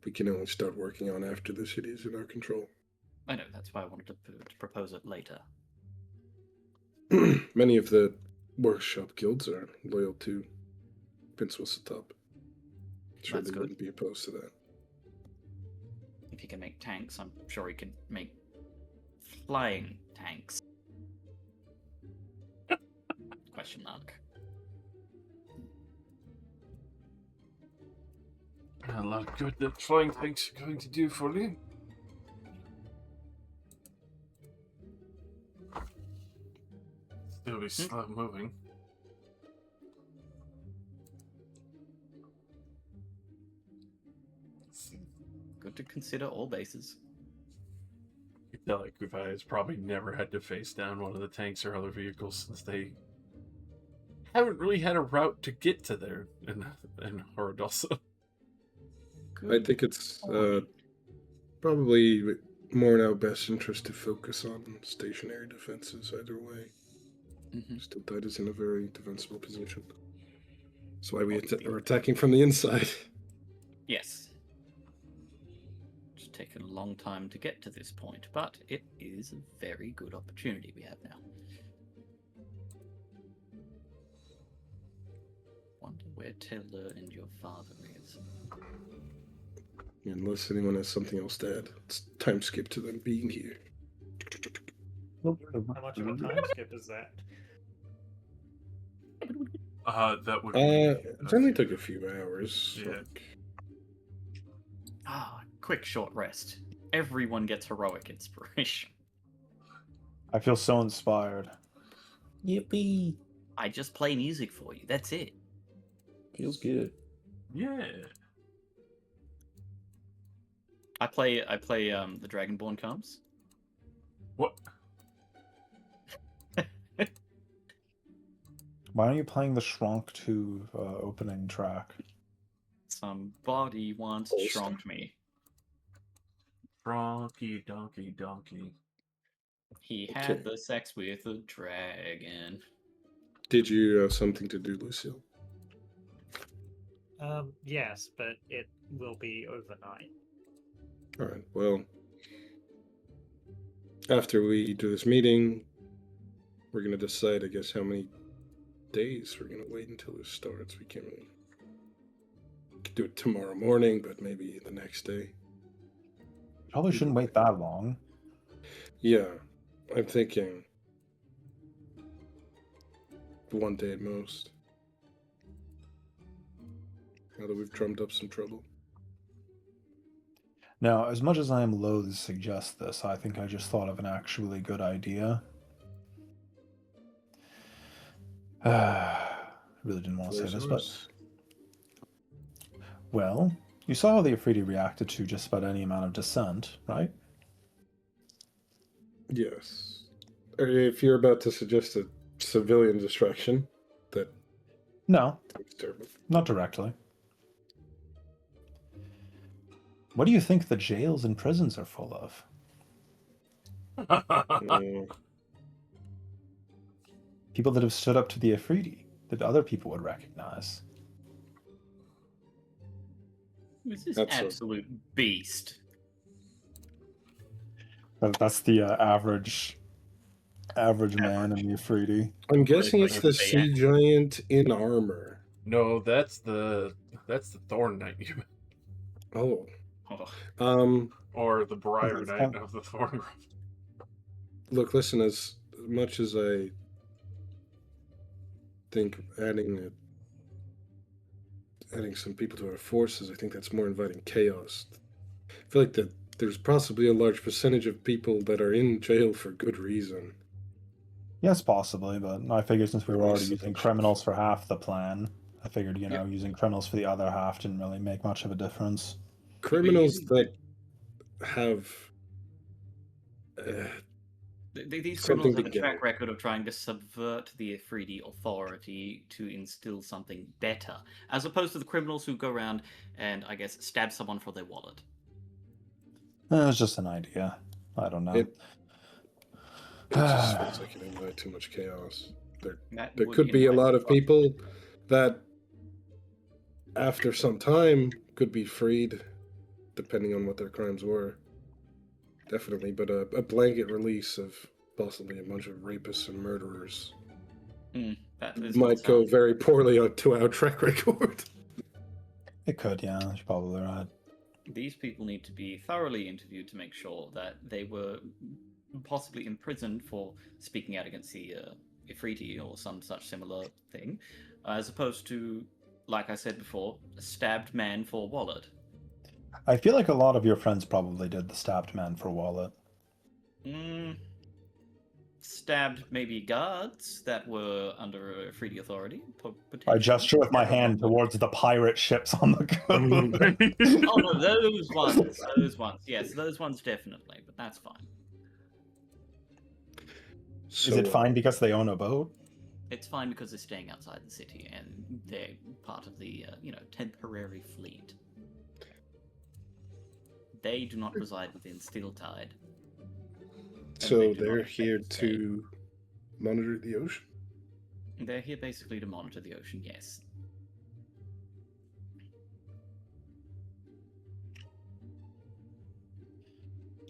we can only start working on after the city is in our control. I know, that's why I wanted to propose it later. Many of the workshop guilds are loyal to Prince Wasatop. Sure, That's they good. wouldn't be opposed to that. If he can make tanks, I'm sure he can make flying tanks. Question mark. A lot of good that flying tanks are going to do for you. Still be slow moving. Good to consider all bases. I feel like Gufai probably never had to face down one of the tanks or other vehicles since they haven't really had a route to get to there in Horadolsa. I think it's probably more in our best interest to focus on stationary defenses either way. Stilltide is in a very defensible position. That's why we are attacking from the inside. Yes. It's taken a long time to get to this point, but it is a very good opportunity we have now. Wonder where Taylor and your father is. Unless anyone has something else to add, it's time skip to them being here. How much of a time skip is that? That would be. It only took a few hours. Yeah. Quick short rest. Everyone gets heroic inspiration. I feel so inspired. Yippee! I just play music for you. That's it. Feels good. Yeah. I play the Dragonborn comes. What? Why aren't you playing the Shrunk 2 opening track? Somebody once shrunk me. Donkey, donkey, donkey. He had the sex with a dragon. Did you have something to do, Lucille? Yes, but it will be overnight. All right. Well, after we do this meeting, we're gonna decide, I guess, how many days we're gonna wait until it starts. We can't really do it tomorrow morning, but maybe the next day. Probably shouldn't wait that long. Yeah, I'm thinking 1 day at most. Now that we've drummed up some trouble. Now, as much as I am loath to suggest this, I think I just thought of an actually good idea. Really didn't want to say this, but... Well, you saw how the Afridi reacted to just about any amount of dissent, right? Yes. If you're about to suggest a civilian destruction, that... No, seems terrible. not directly. What do you think the jails and prisons are full of? People that have stood up to the Afridi, that other people would recognize. Who's this That's absolute beast? That's the average man in the Afridi. I'm guessing Like it's a the bad- sea giant in armor. No, that's the Thorn Knight, Oh. Oh, or the Briar It's Knight kind of the Thorn. Look, listen, as much as I think adding some people to our forces, I think that's more inviting chaos. I feel like that there's possibly a large percentage of people that are in jail for good reason. Yes, possibly, but I figured since we were already Release using the criminals ships. for half the plan, I figured, Yep. using criminals for the other half didn't really make much of a difference. Criminals that have These something criminals to have a track gain. record of trying to subvert the Afridi authority to instill something better, as opposed to the criminals who go around and, I guess, stab someone for their wallet. It was just an idea. I don't know. It just feels like it invite too much chaos. That There would could be a invite lot of trust. people that, after some time, could be freed, depending on what their crimes were. Definitely, but a blanket release of possibly a bunch of rapists and murderers That is might go very poorly to our track record. It could, yeah, you're probably right. These people need to be thoroughly interviewed to make sure that they were possibly imprisoned for speaking out against the Ifriti or some such similar thing, as opposed to, like I said before, a stabbed man for wallet. I feel like a lot of your friends probably did the stabbed man for wallet. Stabbed maybe guards that were under Ifriti authority. I gesture with my hand towards the pirate ships on the coast. Oh no, those ones. Yes, those ones definitely, but that's fine. Is it fine because they own a boat? It's fine because they're staying outside the city and they're part of the, temporary fleet. They do not reside within Steeltide. So they're here to monitor the ocean? They're here basically to monitor the ocean, yes.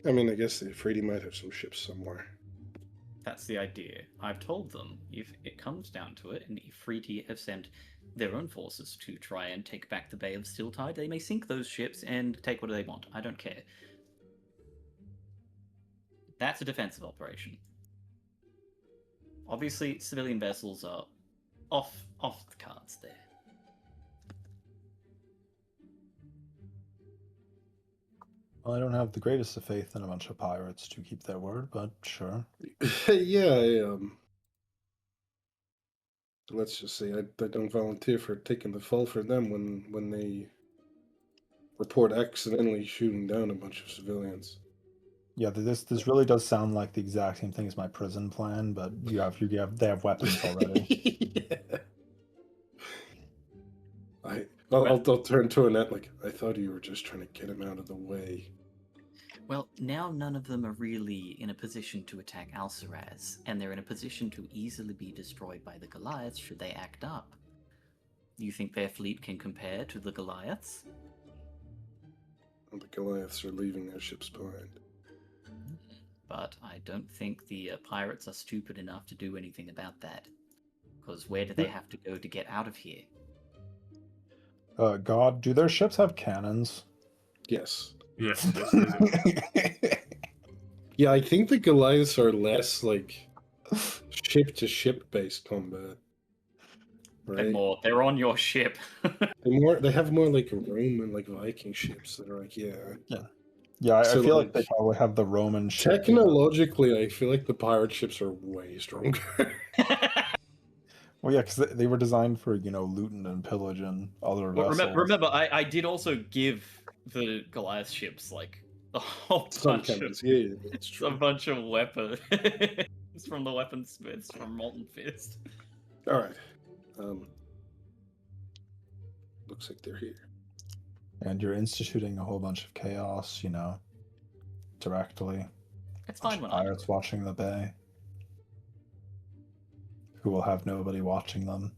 I mean, I guess the Afridi might have some ships somewhere. That's the idea. I've told them if it comes down to it, and the Ifriti have sent their own forces to try and take back the Bay of Steeltide, they may sink those ships and take what they want. I don't care. That's a defensive operation. Obviously, civilian vessels are off the cards there. Well, I don't have the greatest of faith in a bunch of pirates to keep their word, but sure. Yeah, let's just say I don't volunteer for taking the fall for them when they report accidentally shooting down a bunch of civilians. Yeah, this really does sound like the exact same thing as my prison plan, but they have weapons already. Yeah. I'll turn to Annette like, I thought you were just trying to get him out of the way. Well, now none of them are really in a position to attack Alceraz, and they're in a position to easily be destroyed by the Goliaths should they act up. You think their fleet can compare to the Goliaths? And the Goliaths are leaving their ships behind. But I don't think the pirates are stupid enough to do anything about that. Because where do they have to go to get out of here? God, do their ships have cannons? Yes. Yes. Yeah, I think the Goliaths are less like ship-to-ship based combat. Right? They're on your ship. They have more like Roman, like Viking ships that are like, yeah. Yeah, I So, feel like they probably have the Roman ship. Technologically, I feel like the pirate ships are way stronger. Well, yeah, because they were designed for, looting and pillaging other Well, vessels. remember, I did also give the Goliath ships like a whole bunch a bunch of weapons from the weaponsmiths from Molten Fist. All right. Looks like they're here. And you're instituting a whole bunch of chaos, directly. It's fine when I'm pirates watching the bay, who will have nobody watching them.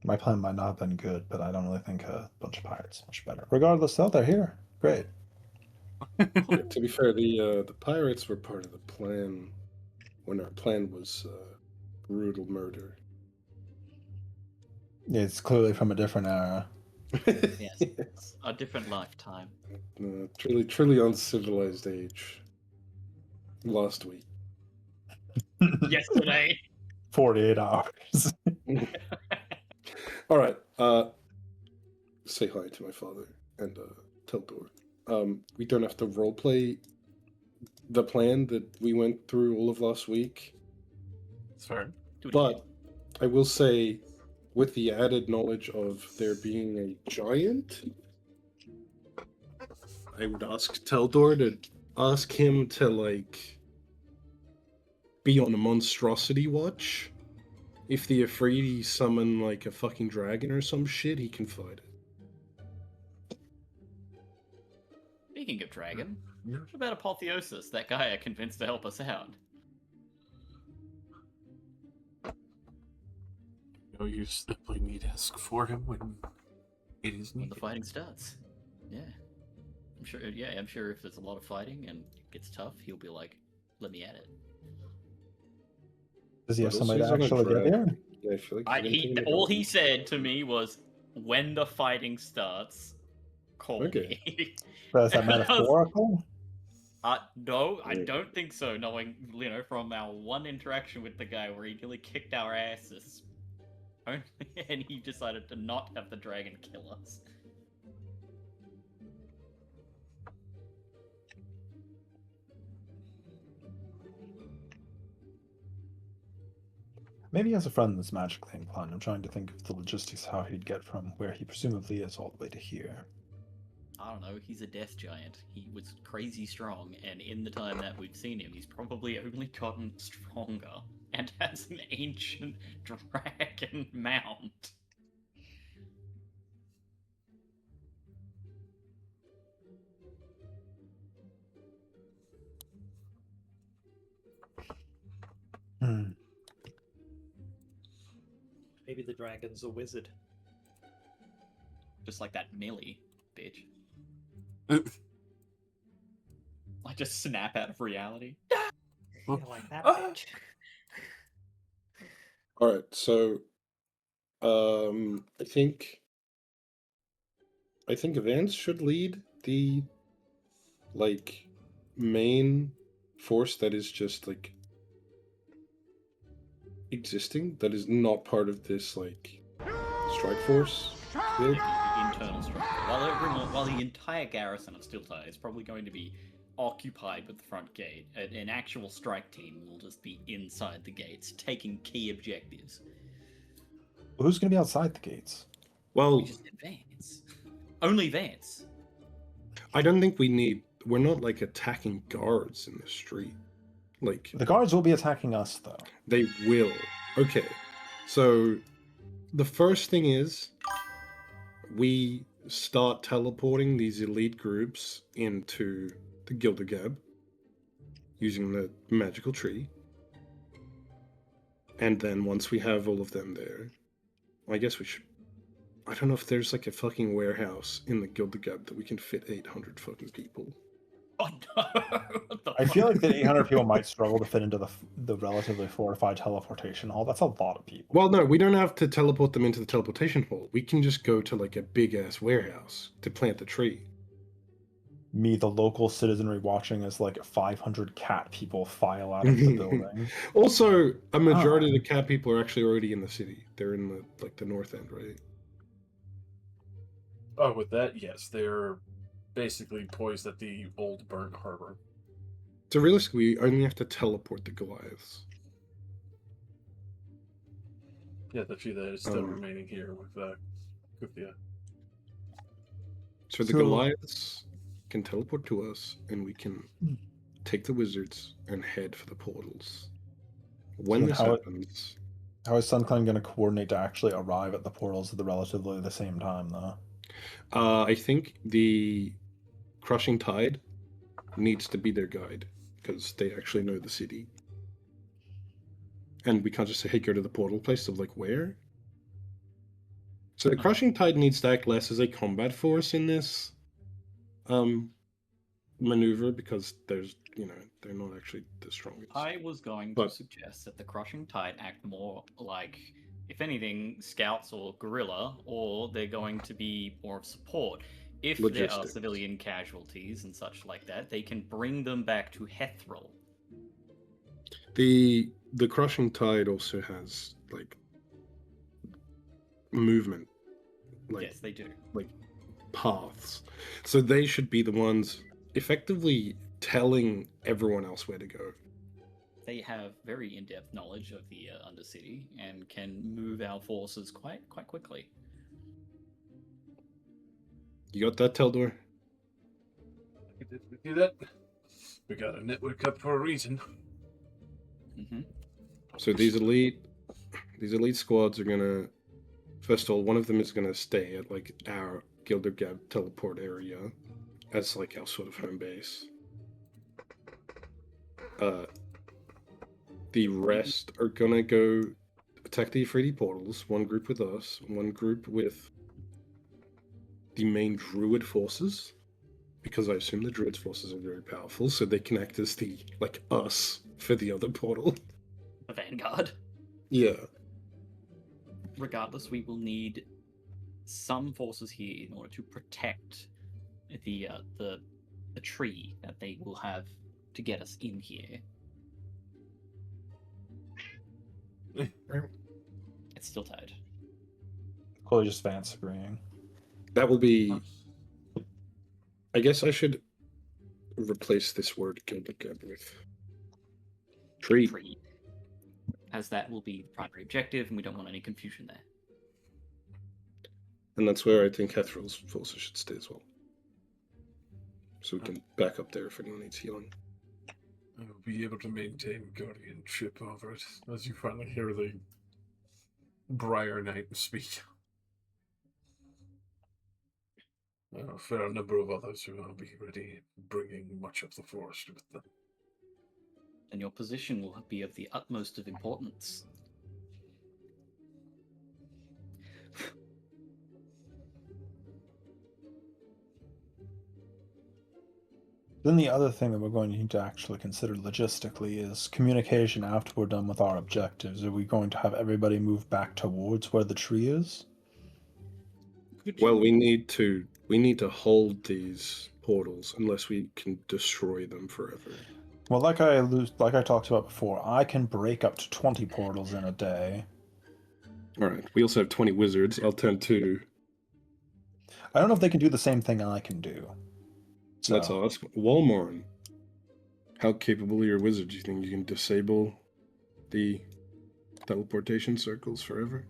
My plan might not have been good, but I don't really think a bunch of pirates is much better. Regardless, though, they're here. Great. To be fair, the pirates were part of the plan when our plan was brutal murder. It's clearly from a different era. Yes. A different lifetime. Truly uncivilized age. Last week. Yesterday. 48 hours. All right. Say hi to my father and tell Dor. We don't have to roleplay the plan that we went through all of last week. It's fair. Do it But again. I will say, with the added knowledge of there being a giant, I would ask Teldor to ask him to, like, be on a monstrosity watch. If the Afridi summon, like, a fucking dragon or some shit, he can fight it. Speaking of dragon, what about Apotheosis, that guy I convinced to help us out? No, you simply need to ask for him when it is When needed. the fighting starts. Yeah. I'm sure I'm sure if there's a lot of fighting and it gets tough, he'll be like, let me at it. Does he have But somebody to also he's on a actually get dragon. here? Yeah, I feel like he's gonna take him All to he said to me was, when the fighting starts, call Okay. me. But is that And I was- metaphorical? No, I Yeah. don't think so, knowing, from our one interaction with the guy where he nearly kicked our asses. Only, and he decided to not have the dragon kill us. Maybe he has a friend that's magically inclined. I'm trying to think of the logistics, how he'd get from where he presumably is all the way to here. I don't know, he's a death giant. He was crazy strong, and in the time that we've seen him, he's probably only gotten stronger and has an ancient dragon mount. Hmm. Maybe the dragon's a wizard. Just like that Millie, bitch. I just snap out of reality. Yeah, like that Ah. bitch. All right, so I think Vance should lead the, like, main force that is just, like, existing, that is not part of this, like, strike force build. The internal structure. While the entire garrison of Stiltar is probably going to be occupied with the front gate, an actual strike team will just be inside the gates, taking key objectives. Who's going to be outside the gates? Well, We just advance. Only Vance. I don't think we're not, like, attacking guards in the street. Like, The guards will be attacking us, though. they will. Okay, so the first thing is we start teleporting these elite groups into the Gildegab using the magical tree. And then once we have all of them there, I guess we should... I don't know if there's, like, a fucking warehouse in the Gildegab that we can fit 800 fucking people. Oh no! What the I feel fuck? like that 800 people might struggle to fit into the relatively fortified teleportation hall. That's a lot of people. Well, no, we don't have to teleport them into the teleportation hall. We can just go to, like, a big-ass warehouse to plant the tree. Me, the local citizenry, watching as like 500 cat people file out of the building. Also, a majority of the cat people are actually already in the city. They're in the, like, the north end, right? Oh, with that, yes, they're basically poised at the old burnt harbor. So realistically, we only have to teleport the Goliaths. Yeah, the few that is still Um, remaining here with Kuthia. So the So- Goliaths can teleport to us, and we can take the wizards and head for the portals. When So this how- happens, How is SunClan going to coordinate to actually arrive at the portals at the relatively the same time, though? I think the Crushing Tide needs to be their guide, because they actually know the city. And we can't just say, hey, go to the portal place of, like, where? So the Crushing Tide needs to act less as a combat force in this maneuver, because there's, they're not actually the strongest. I was going to But- suggest that the Crushing Tide act more like, if anything, scouts or guerrilla, or they're going to be more of support. If there are Logistics. civilian casualties and such like that, they can bring them back to Hethril. The Crushing Tide also has, like, movement, like, Yes, they do. paths. So they should be the ones effectively telling everyone else where to go. They have very in-depth knowledge of the Undercity and can move our forces quite quickly. You got that, Teldor? We do that. We got a network up for a reason. Mm-hmm. So these elite squads are gonna. First of all, one of them is gonna stay at like our Gildergab teleport area as like our sort of home base. The rest are gonna go attack the Ifriti portals. One group with us, one group with the main Druid forces, because I assume the Druid's forces are very powerful, so they can act as the like us for the other portal. The Vanguard. Yeah. Regardless, we will need some forces here in order to protect the tree that they will have to get us in here. It's still tied. Clearly just Vance agreeing. That will be. I guess I should replace this word Gildergab with tree. Tree. As that will be the primary objective, and we don't want any confusion there. And that's where I think Hethral's forces should stay as well. So we can back up there if anyone needs healing. I will be able to maintain guardianship over it as you finally hear the Briar Knight speak. A fair number of others who will be ready, bringing much of the forest with them. And your position will be of the utmost of importance. Then the other thing that we're going to need to actually consider logistically is communication after we're done with our objectives. Are we going to have everybody move back towards where the tree is? Well, we need to hold these portals unless we can destroy them forever. Well, like I talked about before, I can break up to 20 portals in a day. All right. We also have 20 wizards. I'll turn 2. I don't know if they can do the same thing I can do. So, Let's ask Walmorn. How capable are your wizards? Do you think you can disable the teleportation circles forever?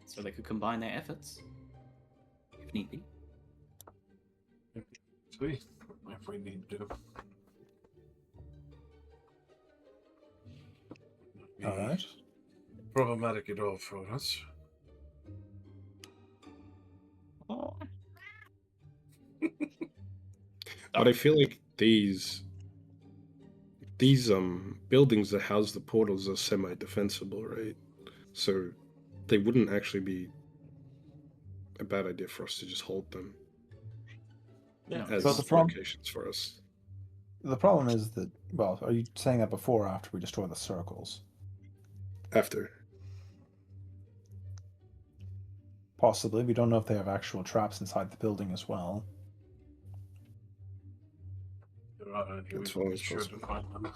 So they could combine their efforts, if need be. Sweet. If we need to. all right. Problematic at all for us. Oh. But I feel like these buildings that house the portals are semi-defensible, right? So they wouldn't actually be a bad idea for us to just hold them as So the locations for us. The problem is that, well, are you saying that before or after we destroy the circles? After. Possibly. We don't know if they have actual traps inside the building as well. There are any, That's we will be always sure to possible. find them.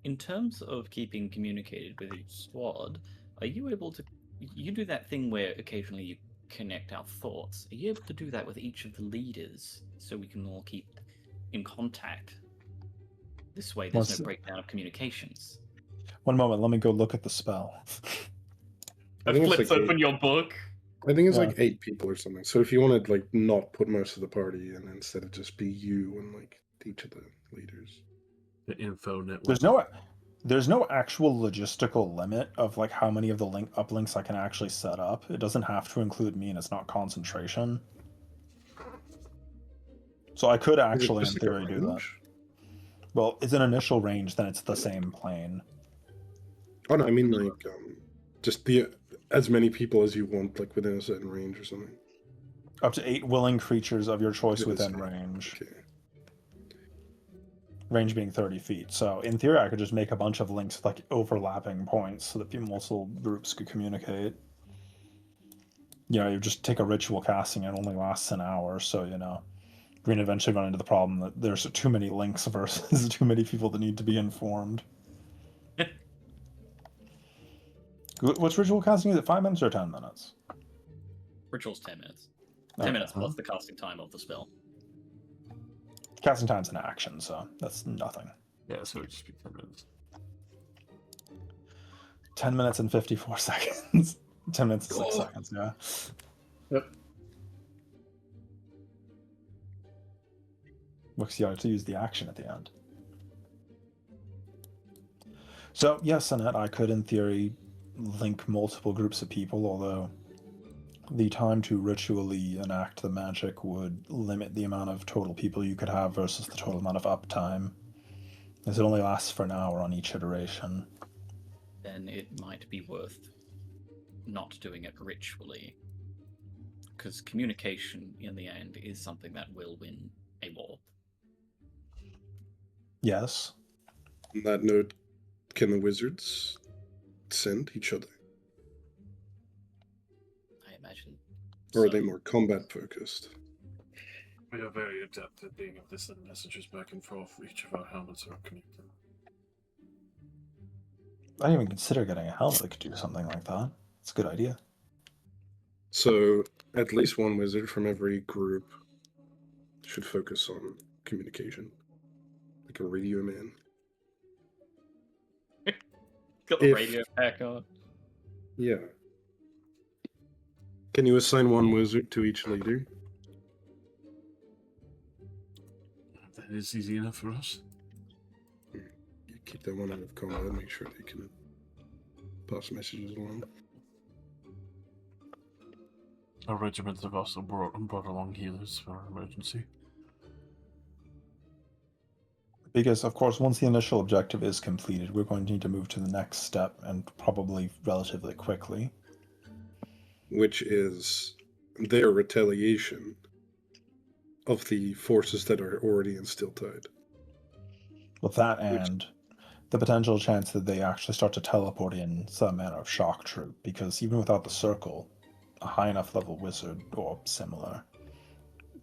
In terms of keeping communicated with each squad, are you able to? You do that thing where occasionally you connect our thoughts. Are you able to do that with each of the leaders so we can all keep in contact? This way, there's What's no it- breakdown of communications. One moment, let me go look at the spell. I think it's Flips like open your book. I think it's Yeah. like 8 people or something. So if you want to like not put most of the party in, instead of just be you and like each of the leaders. The info network. There's no actual logistical limit of like how many of the uplinks I can actually set up. It doesn't have to include me, and it's not concentration. So I could Is it actually, in just like a theory, do that. range? Well, it's an initial range, then it's the same plane. Oh no, I mean like just the as many people as you want, like within a certain range or something. Up to 8 willing creatures of your choice It is within 8. range. Okay. Range being 30 feet. So in theory, I could just make a bunch of links with like overlapping points so that multiple groups could communicate. You know, you just take a ritual casting, it only lasts an hour, so you know, we're gonna eventually run into the problem that there's too many links versus too many people that need to be informed. What's ritual casting? Is it 5 minutes or 10 minutes? Ritual's 10 minutes. 10 minutes Okay. plus the casting time of the spell. Casting time's an action, so that's nothing. Yeah, so it would just be 10 minutes. 10 minutes and 54 seconds. 10 minutes and 6 Oh. seconds, yeah. Yep. Looks you have to use the action at the end. So, yes, Annette, I could, in theory, link multiple groups of people, although the time to ritually enact the magic would limit the amount of total people you could have versus the total amount of uptime, as it only lasts for an hour on each iteration. Then it might be worth not doing it ritually. Because communication, in the end, is something that will win a war. Yes. On that note, can the wizards send each other? I imagine. Or are so. they more combat focused? We are very adept at being able to send messages back and forth. Each of our helmets are connected. I didn't even consider getting a helmet that could do something like that. It's a good idea. So at least one wizard from every group should focus on communication. Like a radio man. Got the If- radio pack on. Yeah. Can you assign one wizard to each leader? That is easy enough for us. You keep that one out of combat, make sure they can pass messages along. Our regiments have also brought along healers for our emergency. Because, of course, once the initial objective is completed, we're going to need to move to the next step, and probably relatively quickly. Which is their retaliation of the forces that are already in Stilltide. With that and the potential chance that they actually start to teleport in some manner of shock troop, because even without the circle, a high enough level wizard, or similar,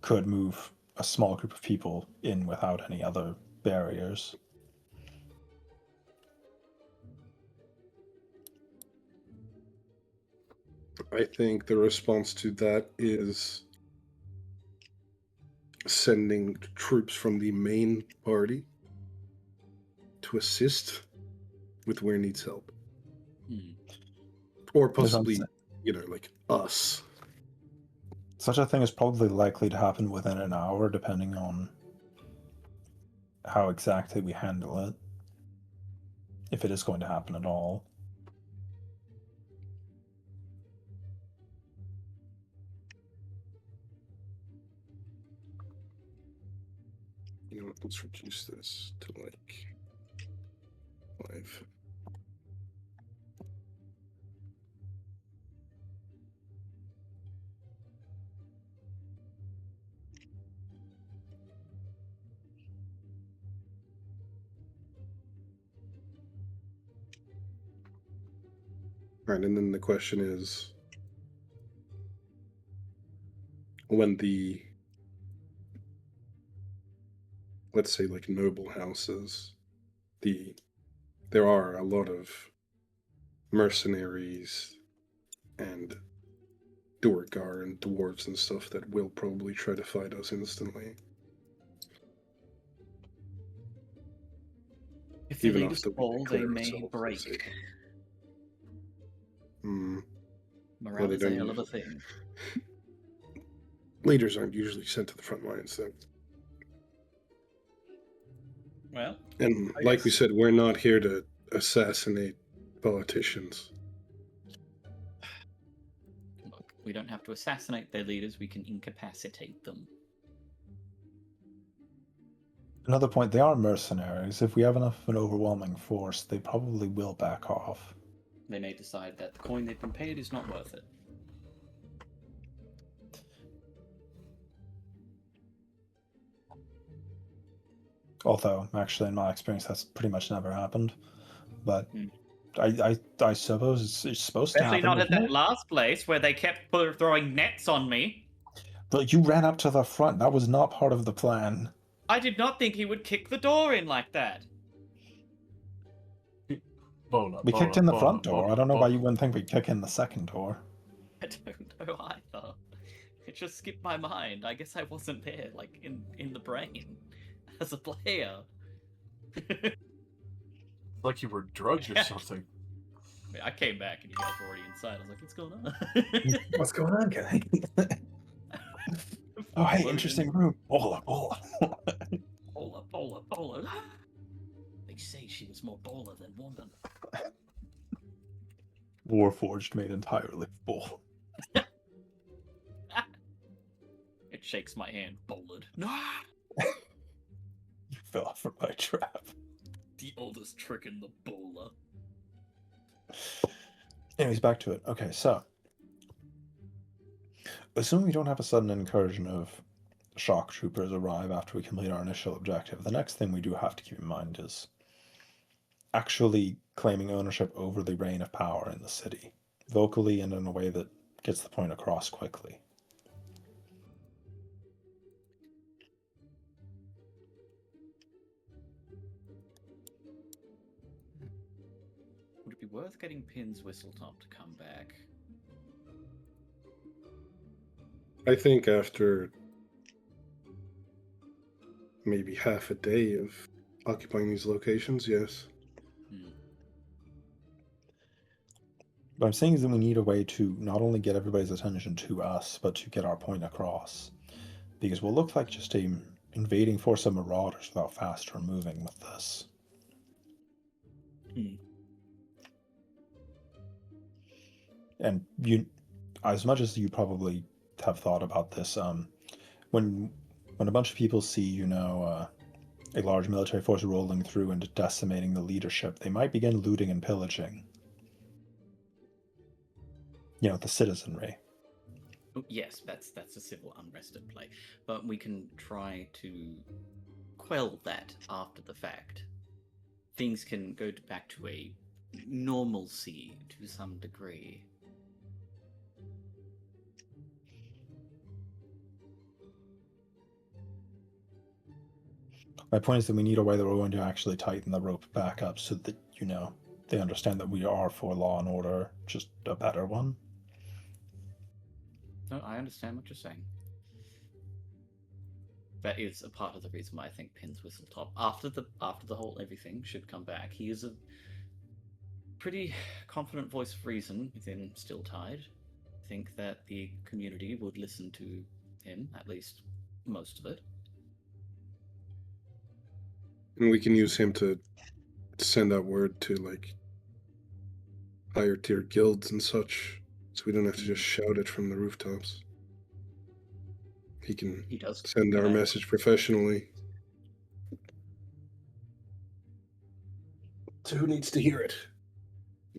could move a small group of people in without any other barriers. I think the response to that is sending troops from the main party to assist with where needs help. Or possibly, like us. Such a thing is probably likely to happen within an hour, depending on how exactly we handle it. If it is going to happen at all. You know what, let's reduce this to like 5. Right, and then the question is, when the, let's say, like noble houses, there are a lot of mercenaries and Duergar and dwarves and stuff that will probably try to fight us instantly. If the Even leaders after we fall, they declare may ourselves as break. Well, Morale they is a don't hell of a usually- thing. Leaders aren't usually sent to the front lines, though. Well, And I like we guess- said, we're not here to assassinate politicians. look, we don't have to assassinate their leaders, we can incapacitate them. Another point, they are mercenaries. If we have enough of an overwhelming force, they probably will back off. They may decide that the coin they've been paid is not worth it. Although, actually, in my experience, that's pretty much never happened. But Hmm. I suppose it's supposed to Especially happen. not at isn't that it? last place where they kept throwing nets on me. But you ran up to the front. That was not part of the plan. I did not think he would kick the door in like that. Bola, We bola, kicked in the bola, front door. bola, I don't know why bola. you wouldn't think we'd kick in the second door. I don't know either. It just skipped my mind. I guess I wasn't there, like in the brain, as a player. Like you were drugged or something. I mean, I came back and you guys were already inside. I was like, "What's going on?" What's going on, guy? Oh, hey, interesting room. Bola. Bola. They say she was more Bola than woman. Warforged made entirely of Bola. It shakes my hand, Bolard. No! You fell for my trap. The oldest trick in the Bola. Anyways, back to it. Okay, so assuming we don't have a sudden incursion of shock troopers arrive after we complete our initial objective, the next thing we do have to keep in mind is actually claiming ownership over the reign of power in the city, vocally and in a way that gets the point across quickly. Would it be worth getting Pin's Whistletop to come back? I think after maybe half a day of occupying these locations, yes. What I'm saying is that we need a way to not only get everybody's attention to us, but to get our point across. Because we'll look like just a invading force of marauders without faster moving with this. And you, as much as you probably have thought about this, when a bunch of people see, a large military force rolling through and decimating the leadership, they might begin looting and pillaging. The citizenry. Oh, yes, that's a civil unrest at play. But we can try to quell that after the fact. Things can go back to a normalcy to some degree. My point is that we need a way that we're going to actually tighten the rope back up so that, they understand that we are for law and order, just a better one. No, I understand what you're saying. That is a part of the reason why I think Pin's Whistletop, after the whole everything, should come back. He is a pretty confident voice of reason within Stilltide. I think that the community would listen to him, at least most of it. And we can use him to send out word to, higher tier guilds and such, so we don't have to just shout it from the rooftops. He does send our message professionally. So who needs to hear it?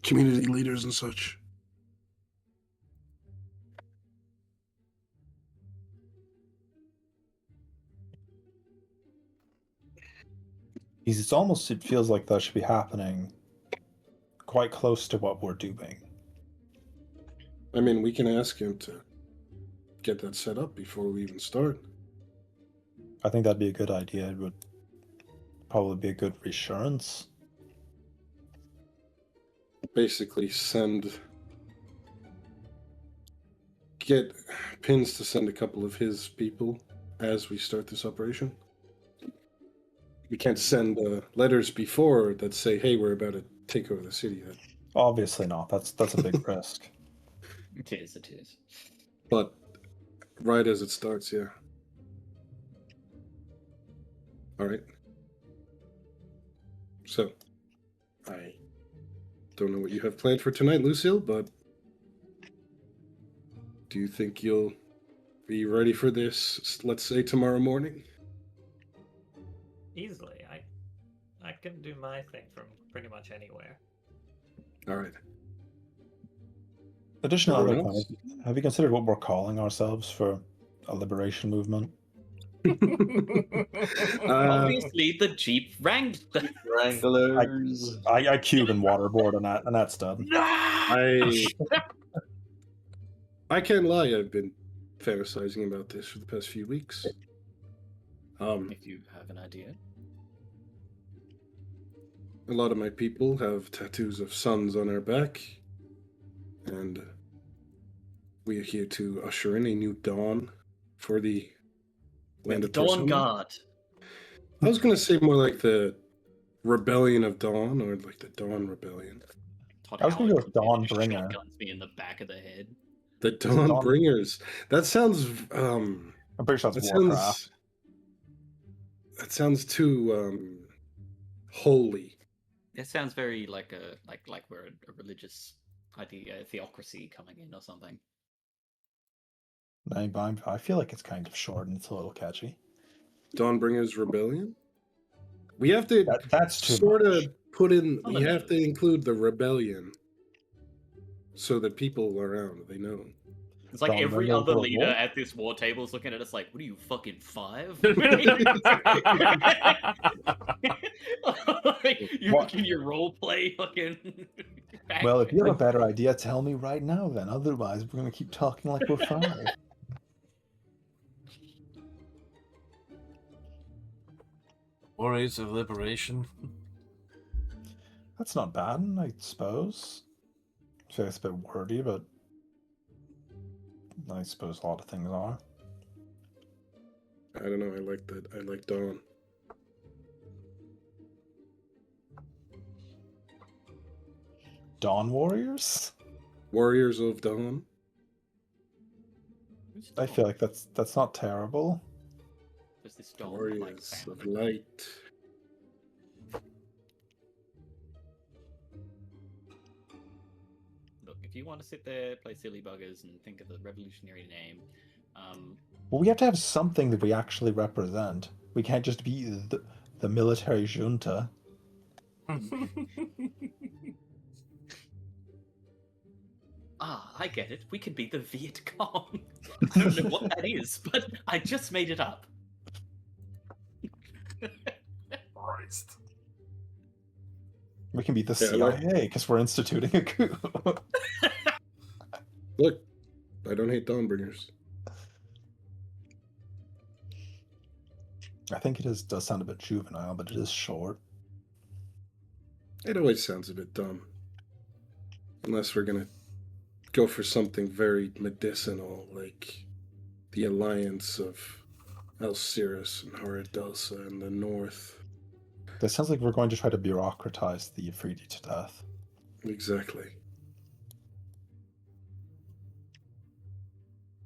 Community leaders and such. It feels like that should be happening quite close to what we're doing. I mean, we can ask him to get that set up before we even start. I think that'd be a good idea. It would probably be a good reassurance. Basically, get Pins to send a couple of his people as we start this operation. We can't send letters before that say, hey, we're about to take over the city. Obviously not. That's a big risk. It is. But right as it starts, yeah. All right. So, I don't know what you have planned for tonight, Lucille, but do you think you'll be ready for this, let's say, tomorrow morning? Easily. I can do my thing from pretty much anywhere. All right. Additional other Everyone point, else? have you considered what we're calling ourselves for a liberation movement? Obviously, the Jeep Wrangler. Wranglers. I cube and waterboard and that's done. I can't lie, I've been fantasizing about this for the past few weeks. If you have an idea. A lot of my people have tattoos of suns on our back, and We are here to usher in a new dawn for the land of Dawn Torsilna. Guard. I was going to say more like the Rebellion of Dawn, or like the Dawn Rebellion. Todd I was gonna Howard go with comes in and Dawn just Bringer. shotguns me in the back of the head. The it Dawn Dawn- Bringers. That sounds I'm pretty sure that it's Warcraft. sounds too holy. It sounds very like we're a religious idea, a theocracy coming in or something. I feel like it's kind of short and it's a little catchy. Dawnbringers Rebellion? We have to That's too sort much. of put in, On we the have to nose. include the rebellion so that people around, they know. It's like Dawn every Bringer other Revolt? leader at this war table is looking at us like, what are you, fucking 5? You What? can your role play fucking. Well, if you have a better idea, tell me right now then. Otherwise, we're gonna keep talking like we're 5. Warriors of Liberation. That's not bad, I suppose. I feel like it's a bit wordy, but I suppose a lot of things are. I don't know, I like that. I like Dawn. Dawn Warriors? Warriors of Dawn. I feel like that's not terrible. There's this dog like Warriors of family. Light. Look, if you want to sit there, play silly buggers, and think of the revolutionary name, Well, we have to have something that we actually represent. We can't just be the military junta. I get it. We could be the Viet Cong. I don't know what that is, but I just made it up. Christ. We can be the Yeah, I like- CIA because we're instituting a coup. Look, I don't hate Dawnbringers. I think does sound a bit juvenile, but it is short. It always sounds a bit dumb. Unless we're gonna go for something very medicinal, like the alliance of Alcirus and Haradelsa in the north. That sounds like we're going to try to bureaucratize the Afridi to death. Exactly.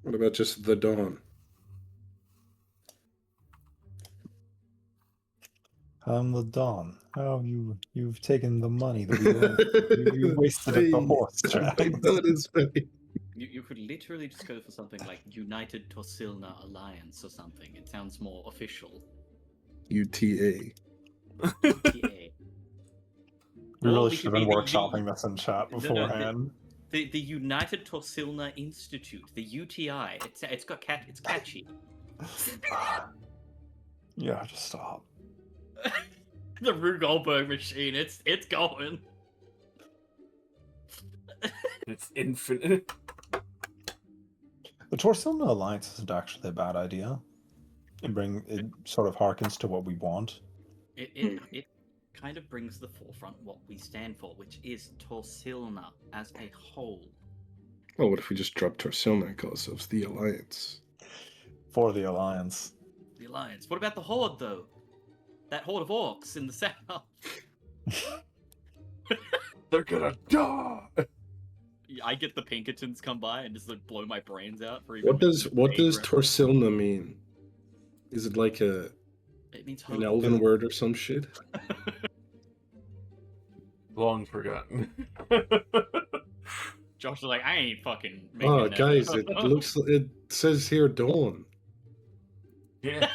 What about just the Dawn? The Dawn. Oh, you've taken the money that we earned. You wasted it at the horse track. That is funny. You could literally just go for something like United Torsilna Alliance or something. It sounds more official. UTA. Yeah. We Or really we should have could been be the workshopping this in chat No, no, beforehand. The United Torsilna Institute, the UTI. It's catchy. Yeah, just stop. The Rue Goldberg machine. It's going. It's infinite. The Torsilna Alliance isn't actually a bad idea. It sort of harkens to what we want. It kind of brings to the forefront what we stand for, which is Torsilna as a whole. Well, what if we just drop Torsilna and call ourselves the Alliance? For the Alliance. The Alliance. What about the Horde, though? That horde of orcs in the south. They're gonna die. I get the Pinkertons come by and just like blow my brains out for even. What does Torsilna? Torsilna mean? Is it like It means an hope. elven word or some shit? Long forgotten. Josh is like, I ain't fucking making Oh, that guys, up." it says here Dawn. Yeah.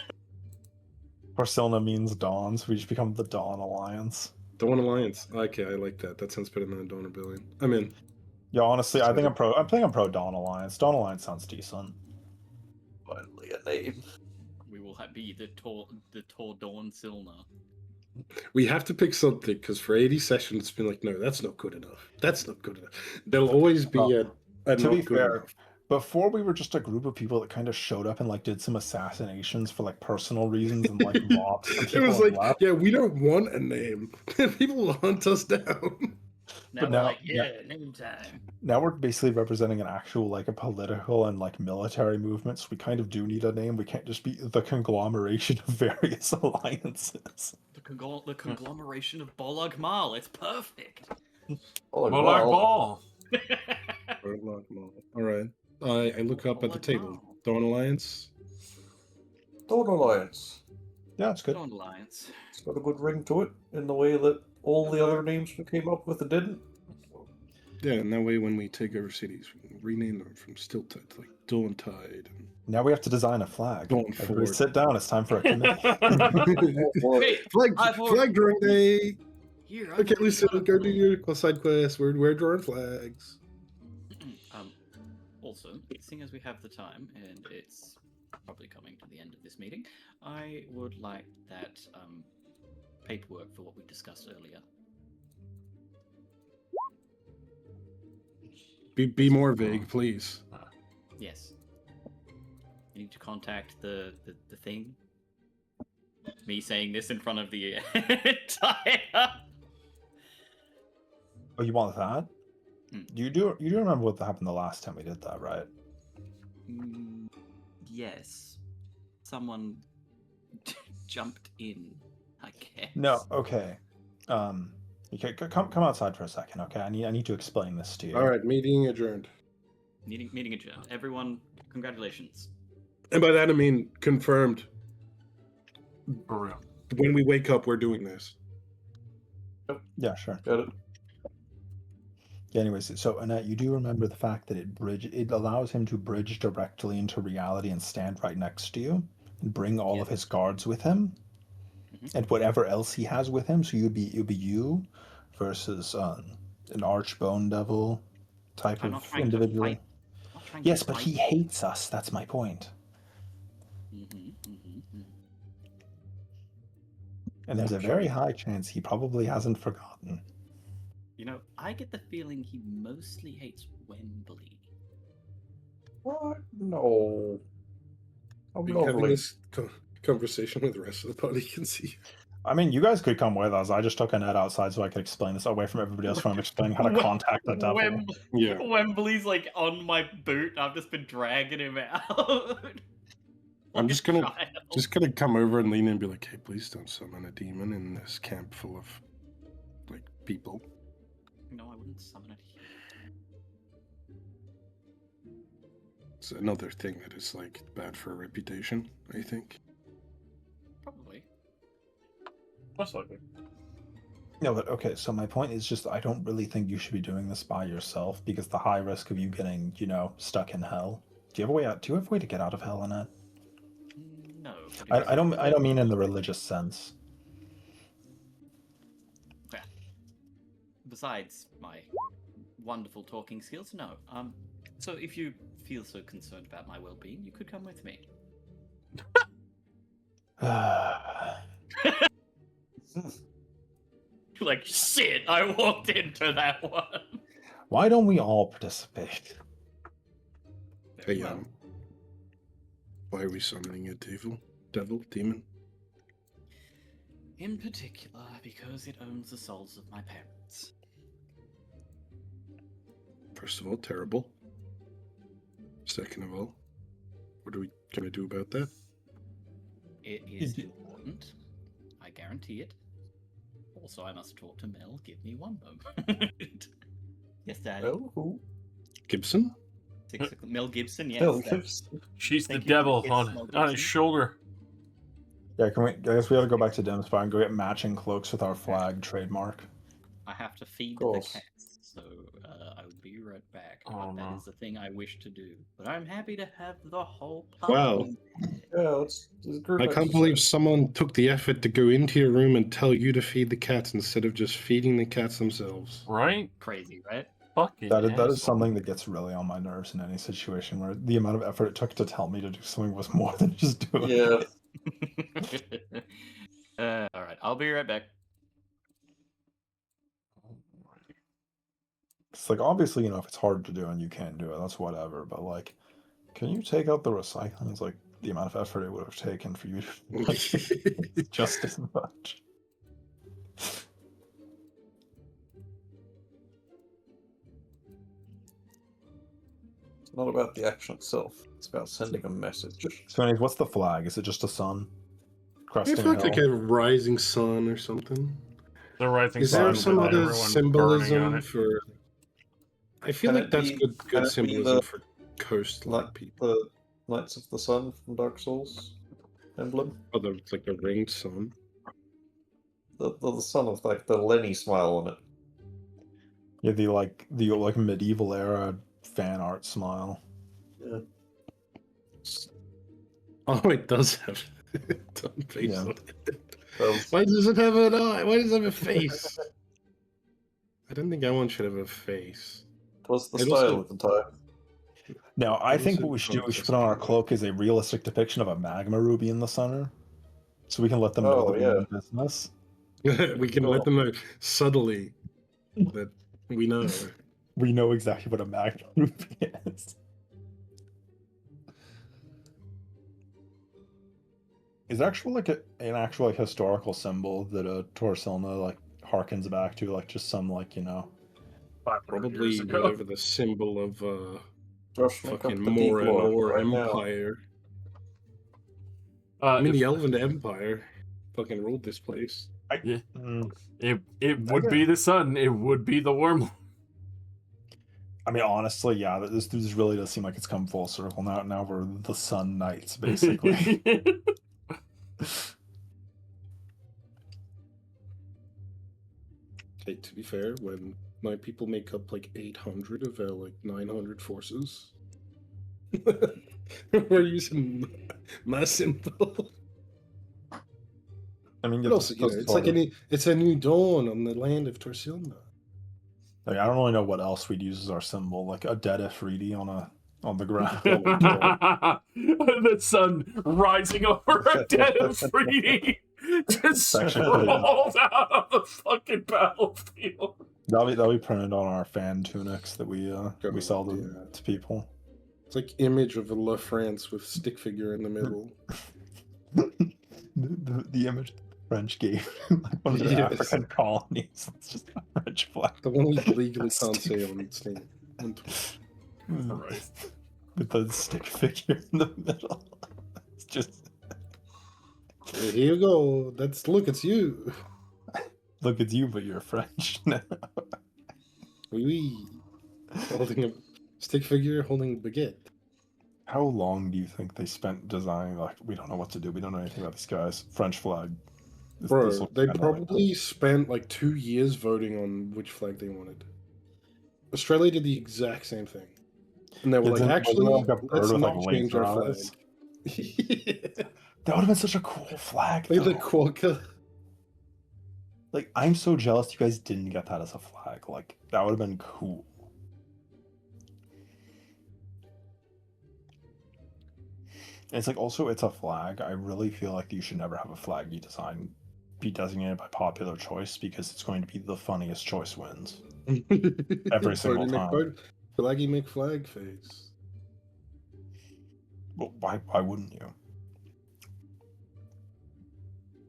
Torsilna means dawn, so we just become the Dawn Alliance. Dawn Alliance. Okay, I like that. That sounds better than a Dawn Rebellion. I'm in. Yeah, honestly, I think I'm pro Dawn Alliance. Dawn Alliance sounds decent. Finally a name. We will be the Tor Dawn Silna. We have to pick something because for 80 sessions it's been like, no, that's not good enough. That's not good enough. There'll always be Well, a to not be good fair, enough. before we were just a group of people that kind of showed up and like did some assassinations for like personal reasons and like mobbed some It people was and like, left. yeah, we don't want a name. People will hunt us down. Now But we're now- like, yeah, noon time. Now we're basically representing an actual, like, a political and, like, military movement, so we kind of do need a name. We can't just be the conglomeration of various alliances. The conglomeration of Bolog Mal. It's perfect. Oh, Well, like well. ball. All right. I look up at the Bolog table. Mal. Dawn Alliance. Dawn Alliance. Yeah, it's good. Dawn Alliance. It's got a good ring to it, in the way that all the other names we came up with didn't. Yeah, and that way when we take over cities, we can rename them from Stiltide to like Dawn Tide. Now we have to design a flag. Dawn Everybody Ford. sit down. It's time for a committee. Hey, I thought- flag drawing day. Here, Okay, listen, go do your side quest. We're drawing flags. Also, seeing as we have the time, and it's probably coming to the end of this meeting, I would like that paperwork for what we discussed earlier. Be more vague, please. Yes. You need to contact the thing. Me saying this in front of the entire. Oh, you want that? You do remember what happened the last time we did that, right? Yes. Someone jumped in, I guess. No. Okay. Okay, come outside for a second. Okay, I need to explain this to you. All right, meeting adjourned. Meeting adjourned. Everyone, congratulations. And by that I mean confirmed. For real. When we wake up, we're doing this. Yeah, sure. Got it. Yeah, anyways, so Annette, you do remember the fact that it allows him to bridge directly into reality and stand right next to you and bring all of his guards with him and whatever else he has with him. So you'd be you versus an arch bone devil type I'm not of trying to individual. fight. I'm not trying to Yes, but fight. he hates us. That's my point. And there's a very high chance he probably hasn't forgotten. You know, I get the feeling he mostly hates Wembley. What? No. I'm Are you having lovely. this conversation with the rest of the party? Can see. I mean, you guys could come with us. I just took Annette outside so I could explain this away from everybody else when I'm explaining how to contact the devil. Yeah. Wembley's like on my boot. I've just been dragging him out. I'm just gonna Child. come over and lean in and be like, hey, please don't summon a demon in this camp full of like people. No, I wouldn't summon it here. It's another thing that is like bad for a reputation, I think. Probably. Most likely. No, but okay, so my point is just I don't really think you should be doing this by yourself because the high risk of you getting, stuck in hell. Do you have a way to get out of hell, Annette? No. but I don't mean in the religious sense. Besides my wonderful talking skills, no. So if you feel so concerned about my well-being, you could come with me. Like, shit, I walked into that one. Why don't we all participate? Hey, why are we summoning a demon? In particular, because it owns the souls of my parents. First of all, terrible. Second of all, what are we gonna do about that? It is important. I guarantee it. Also, I must talk to Mel. Give me one moment. Yes, Daddy. Well, who? Gibson? Mel Gibson, yes. Hell, that's- She's the Thank you for devil the kiss, on Mel his Gibson. shoulder. Yeah, I guess we gotta go back to Dim's Bar and go get matching cloaks with our flag trademark. I have to feed the course. cats, so I will be right back. Oh, but that no. is the thing I wish to do. But I'm happy to have the whole Wow. party. Yeah, it's group I can't believe someone took the effort to go into your room and tell you to feed the cats instead of just feeding the cats themselves. Right? Crazy, right? Fucking That is asshole. something that gets really on my nerves in any situation where the amount of effort it took to tell me to do something was more than just doing Yeah. it. All right, I'll be right back. It's like obviously, if it's hard to do and you can't do it, that's whatever. But like, can you take out the recycling? It's like the amount of effort it would have taken for you to, like, Oh, yeah, 'cause, just as much. like, I can't believe someone took the effort to go into your room and tell you to feed the cats instead of just feeding the cats themselves. Just as much. not about the action itself. It's about sending a message. So, anyways, what's the flag? Is it just a sun It cresting a looked hill? like a rising sun or something. The rising Is there sun some with other everyone burning on symbolism it. for? I feel Can like it that's be- good can good it be symbolism the- for coastline Like people. the Knights of the Sun from Dark Souls emblem. Oh, it's like the ringed sun. The sun with like the Lenny smile on it. Yeah, the medieval era fan art smile. Oh, it does have a dumb face Yeah. on it. Those- Why does it have an eye? Why does it have a face? I don't think anyone should have a face. It was the It style also- at the time. Now, I It think also what we should do, we should comes put on our as a- cloak is a realistic depiction of a magma ruby in the center, so we can let them know Oh, that we yeah. mean business. We can let them know subtly that we know. We know exactly what a magma ruby is. Is actually like an actual like historical symbol that a Torsilna like harkens back to, like just some like 500 Probably years ago. whatever the symbol of Josh, make fucking up the more and deep lore more right now. empire. I mean, If- the Elven Empire fucking ruled this place. Mm, it would be the sun. It would be the worm. I mean, honestly, yeah, this really does seem like it's come full circle. Now we're the Sun Knights, basically. Hey, to be fair, when my people make up like 800 of our like 900 forces, we're using my symbol. I mean, But also, it's like it's a new dawn on the land of Torsilna. like, I don't really know what else we'd use as our symbol, like a dead Ifriti on the ground. The sun rising over a dead Afridi just Actually, rolled out of the fucking battlefield. That'll be printed on our fan tunics that we sell to, Yeah. to people. It's like image of a La France with stick figure in the middle. the image the French gave like one of their Yes. African colonies. It's just a French flag. The one we legally can't Stick say on Steam. On Twitch. Christ. With the stick figure in the middle. It's just Here you go. Look, it's you. look, it's you, but you're French now. Wee wee. Holding a stick figure, holding a baguette. How long do you think they spent designing? Like, we don't know what to do. We don't know anything about these guys. French flag. This Bro, looks they kinda probably spent like 2 years voting on which flag they wanted. Australia did the exact same thing. And they were Isn't- like, wasn't actually, it like a bird let's with, not like, change our laser flag. eyes? Yeah. That would have been such a cool flag. Like the though. quokka. Like, I'm so jealous you guys didn't get that as a flag. Like, that would have been cool. And it's like, also, it's a flag. I really feel like you should never have a flag be designated by popular choice, because it's going to be the funniest choice wins. Every single time. Flaggy McFlag face. But why wouldn't you?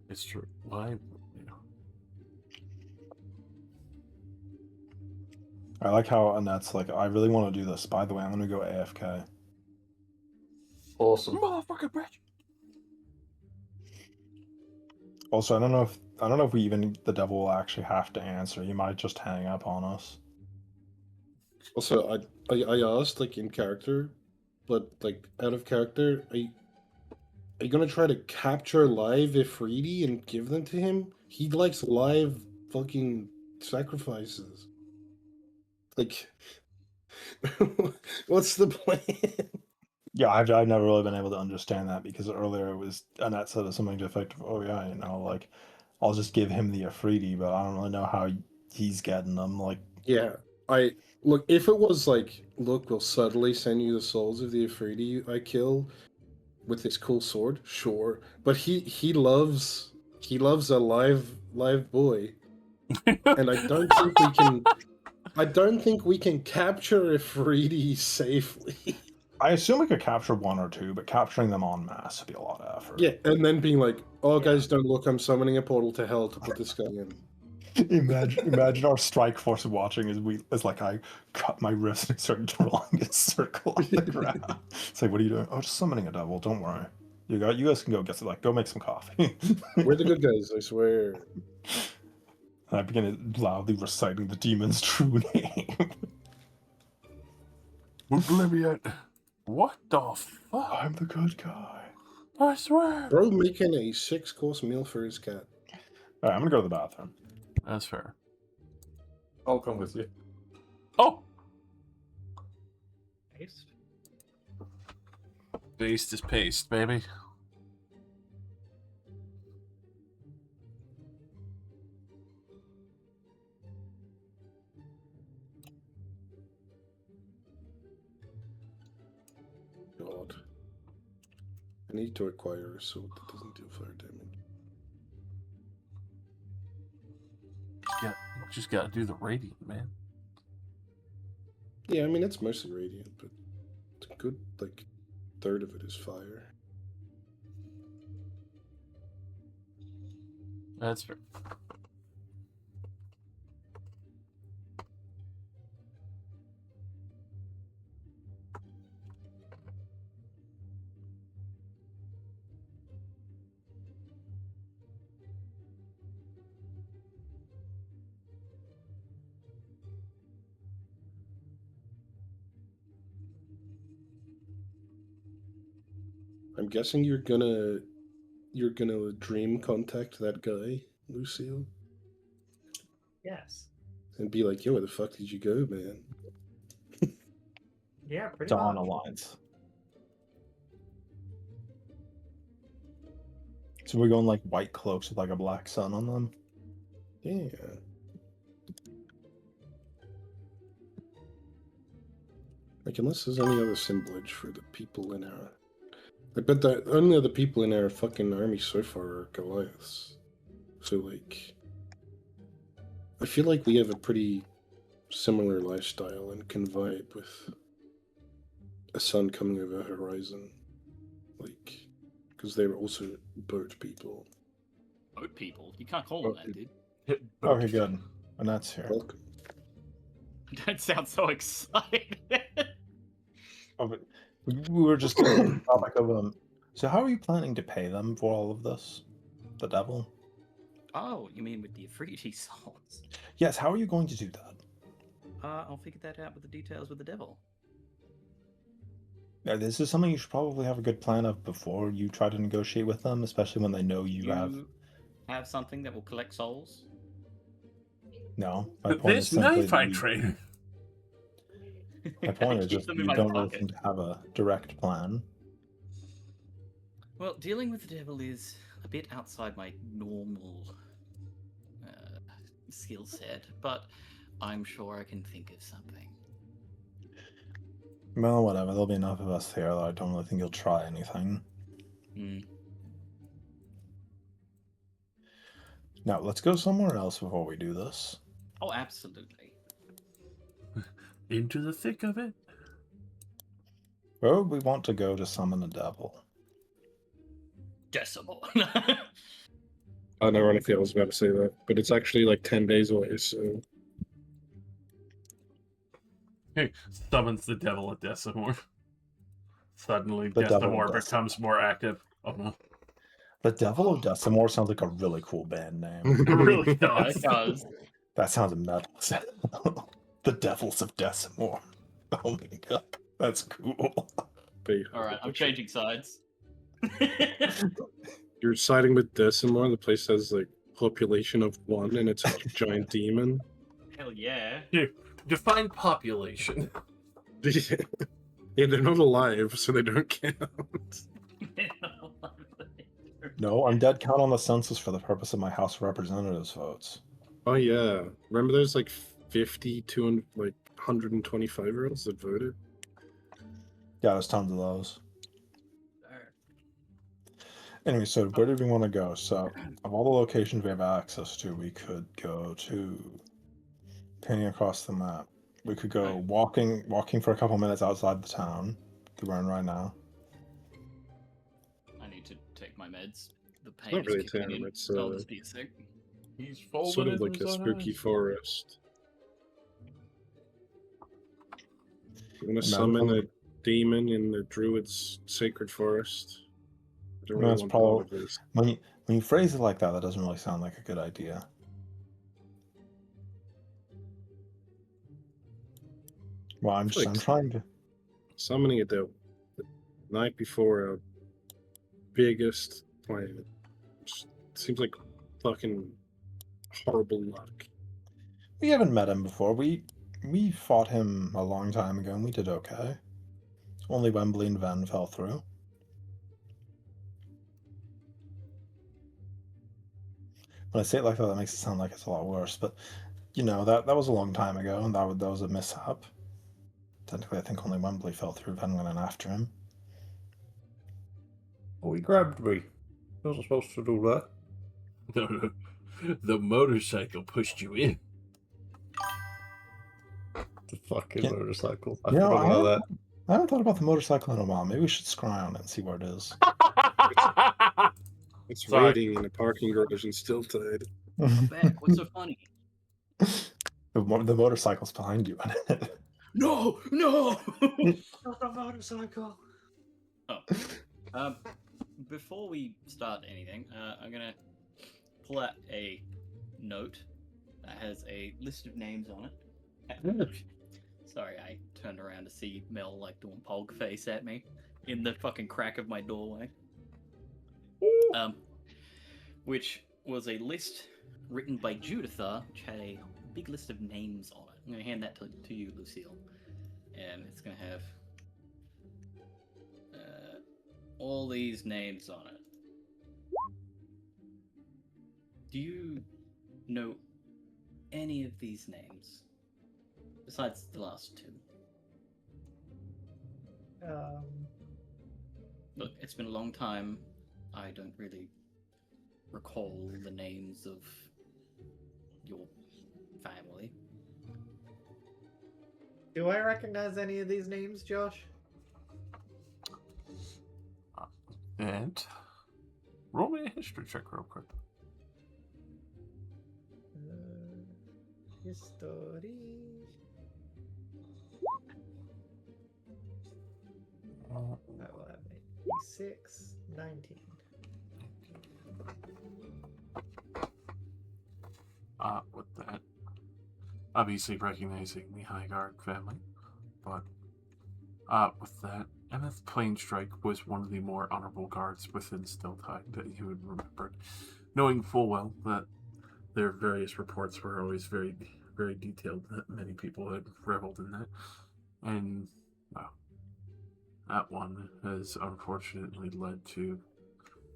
It's true. Why? I like how Annette's like, I really want to do this. By the way, I'm going to go AFK. Awesome. Motherfucker, bitch. Also, I don't know if the devil will actually have to answer. He might just hang up on us. Also, I asked like in character, but like out of character, are you gonna try to capture live Ifriti and give them to him? He likes live fucking sacrifices. Like, what's the plan? Yeah, I've never really been able to understand that, because earlier it was Annette said something to the effect of, "Oh yeah, like I'll just give him the Afridi, but I don't really know how he's getting them." Like, Yeah, look. If it was like, look, we'll subtly send you the souls of the Ifriti I kill with this cool sword, sure. But he loves a live boy, and I don't think we can. I don't think we can capture Ifriti safely. I assume we could capture one or two, but capturing them en masse would be a lot of effort. Yeah, and then being like, "Oh, guys, don't look! I'm summoning a portal to hell to put this guy in." Imagine our strike force watching as like I cut my wrist and start drawing a circle on the ground. It's like, what are you doing? Oh, just summoning a devil. Don't worry. You guys can go go make some coffee. We're the good guys, I swear. And I begin loudly reciting the demon's true name. Oblivion. What the fuck? I'm the good guy. I swear. Bro making a 6-course meal for his cat. Alright, I'm gonna go to the bathroom. That's fair. I'll come with you. Oh, Paste. paste is paste, baby. God. I need to acquire a sword that doesn't do fire damage. Just gotta do the radiant, man. Yeah, I mean, it's mostly radiant, but it's a good, like, third of it is fire. That's fair. I'm guessing you're gonna dream contact that guy, Lucille, Yes. and be like, "Yo, where the fuck did you go, man?" Yeah, pretty Dawn much. Alliance. So we're going like white cloaks with like a black sun on them. Yeah. Like, unless there's any other assemblage for the people in our... I bet the only other people in our fucking army so far are Goliaths. So, like... I feel like we have a pretty similar lifestyle and can vibe with a sun coming over the horizon. Like, because they're also boat people. Boat people. You can't call them that, dude. Okay, good. And that's here. Welcome. Don't sound so excited. Oh, but we were just on the topic of So how are you planning to pay them for all of this? The devil? Oh, you mean with the Afridi souls? Yes. How are you going to do that? I'll figure that out with the details with the devil. Yeah, this is something you should probably have a good plan of before you try to negotiate with them, especially when they know you have something that will collect souls? No. My point is This simply knife I that traded. my point is Keep just them that in you my don't really pocket. seem to have a direct plan. Well, dealing with the devil is a bit outside my normal skill set, but I'm sure I can think of something. Well, whatever. There'll be enough of us here that I don't really think you'll try anything. Now, let's go somewhere else before we do this. Oh, absolutely. Into the thick of it. Where would we want to go to summon a devil? Decimal. Ironically, I was about to say that, but it's actually like 10 days away, so... Summons the devil at Decimor. Suddenly, The devil Decimor of becomes more active. Oh no. The Devil of Decimor sounds like a really cool band name. It really Yeah, does. it does. That sounds metal. The Devils of Decimor. Oh my god, that's cool. Alright, I'm changing sides. You're siding with Decimor, the place has like population of 1 and it's a giant demon. Hell yeah. Define population. Yeah, they're not alive, so they don't count. No, undead count on the census for the purpose of my House of Representatives votes. Oh yeah, remember there's like 52 and like 125-year-olds that voted? Yeah, there's tons of those. Anyway, so where do we want to go? So, of all the locations we have access to, we could go to painting across the map. We could go walking for a couple minutes outside the town. We're in right now. I need to take my meds. The pain Not really is kicking town, in. it's, I'll just be a sec. He's folding Sort of into like his a own spooky eyes. forest. You want to Imagine summon some- a demon in the druid's sacred forest? I don't No, really that's want probably- part of this. When you phrase it like that doesn't really sound like a good idea. Well, I'm Like- trying to. Summoning it the night before our biggest plan just seems like fucking horrible luck. We haven't met him before. We fought him a long time ago, and we did okay. Only Wembley and Ven fell through. When I say it like that makes it sound like it's a lot worse. But that was a long time ago, and that was a mishap. Technically, I think only Wembley fell through. Ven went in after him. Oh, he grabbed me. I wasn't supposed to do that. No. The motorcycle pushed you in. The fucking Yeah. motorcycle. I You know, forgot about that. I haven't thought about the motorcycle in a while. Maybe we should scry on it and see where it is. It's Sorry. waiting in a parking garage in Stiltide. Back. What's so funny? The motorcycle's behind you. No, no. Not a motorcycle. Before we start anything, I'm gonna pull out a note that has a list of names on it. Sorry, I turned around to see Mel like doing polk face at me in the fucking crack of my doorway. Which was a list written by Juditha, which had a big list of names on it. I'm gonna hand that to you, Lucille, and it's gonna have all these names on it. Do you know any of these names besides the last two? Look, it's been a long time. I don't really recall the names of your family. Do I recognize any of these names, Josh? And roll me a history check real quick. History. That will have a 6, 19. With that, obviously recognizing the Highguard family, but with that, Emmeth Plainstrike was one of the more honorable guards within Stiltide that you had remembered, knowing full well that their various reports were always very, very detailed, that many people had reveled in that, and that one has unfortunately led to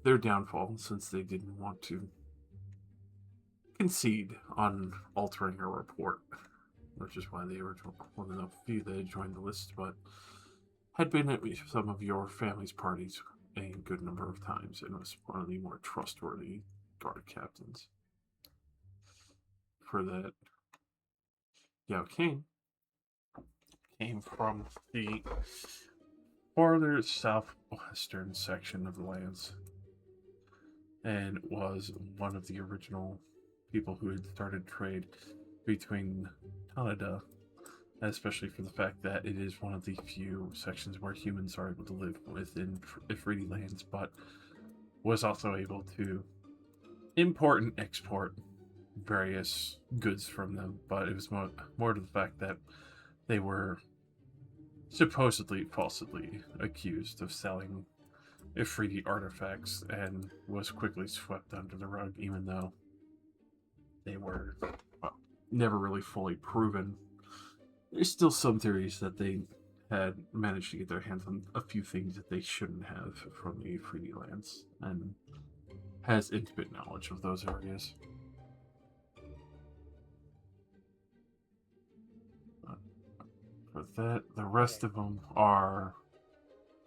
their downfall, since they didn't want to concede on altering a report, which is why they were one of the few that had joined the list, but had been at some of your family's parties a good number of times, and was one of the more trustworthy guard captains. For that, Yao King came from the farther southwestern section of the lands, and was one of the original people who had started trade between Canada, especially for the fact that it is one of the few sections where humans are able to live within Ifriti lands, but was also able to import and export various goods from them. But it was more to the fact that they were supposedly falsely accused of selling Ifriti artifacts, and was quickly swept under the rug, even though they were never really fully proven. There's still some theories that they had managed to get their hands on a few things that they shouldn't have from the Ifriti lands, and has intimate knowledge of those areas. With that, the rest of them are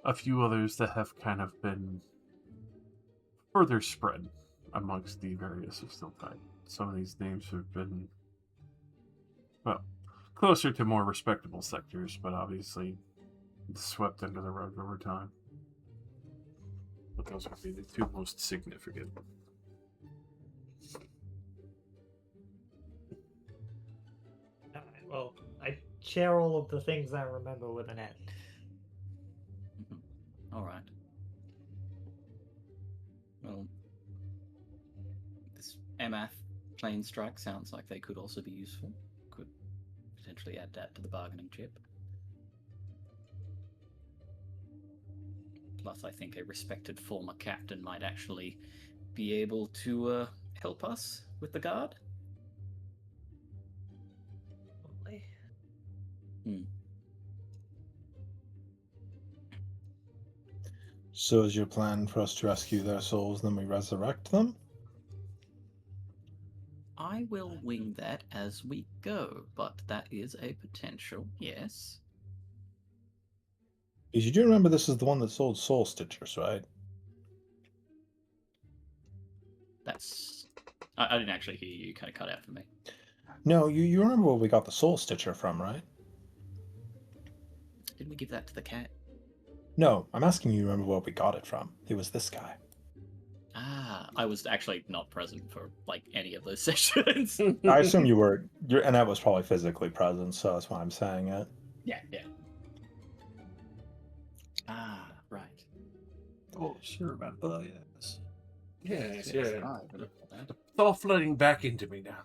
a few others that have kind of been further spread amongst the various of Stiltide. Some of these names have been, well, closer to more respectable sectors, but obviously swept under the rug over time. But those would be the two most significant. Well, I share all of the things I remember with Annette. All right. Well, this Amath plane strike sounds like they could also be useful. Could potentially add that to the bargaining chip. Plus, I think a respected former captain might actually be able to help us with the guard. Probably. So is your plan for us to rescue their souls, then we resurrect them? I will wing that as we go, but that is a potential, yes. Because you do remember this is the one that sold Soul Stitchers, right? That's... I didn't actually hear you, kind of cut out for me. No, you remember where we got the Soul Stitcher from, right? Didn't we give that to the cat? No, I'm asking you remember where we got it from. It was this guy. Ah, I was actually not present for, like, any of those sessions. I assume you were, and that was probably physically present, so that's why I'm saying it. Yeah. Ah, right. Oh, sure about that, yes. Yes, Yes, yeah. I remember that. It's all flooding back into me now.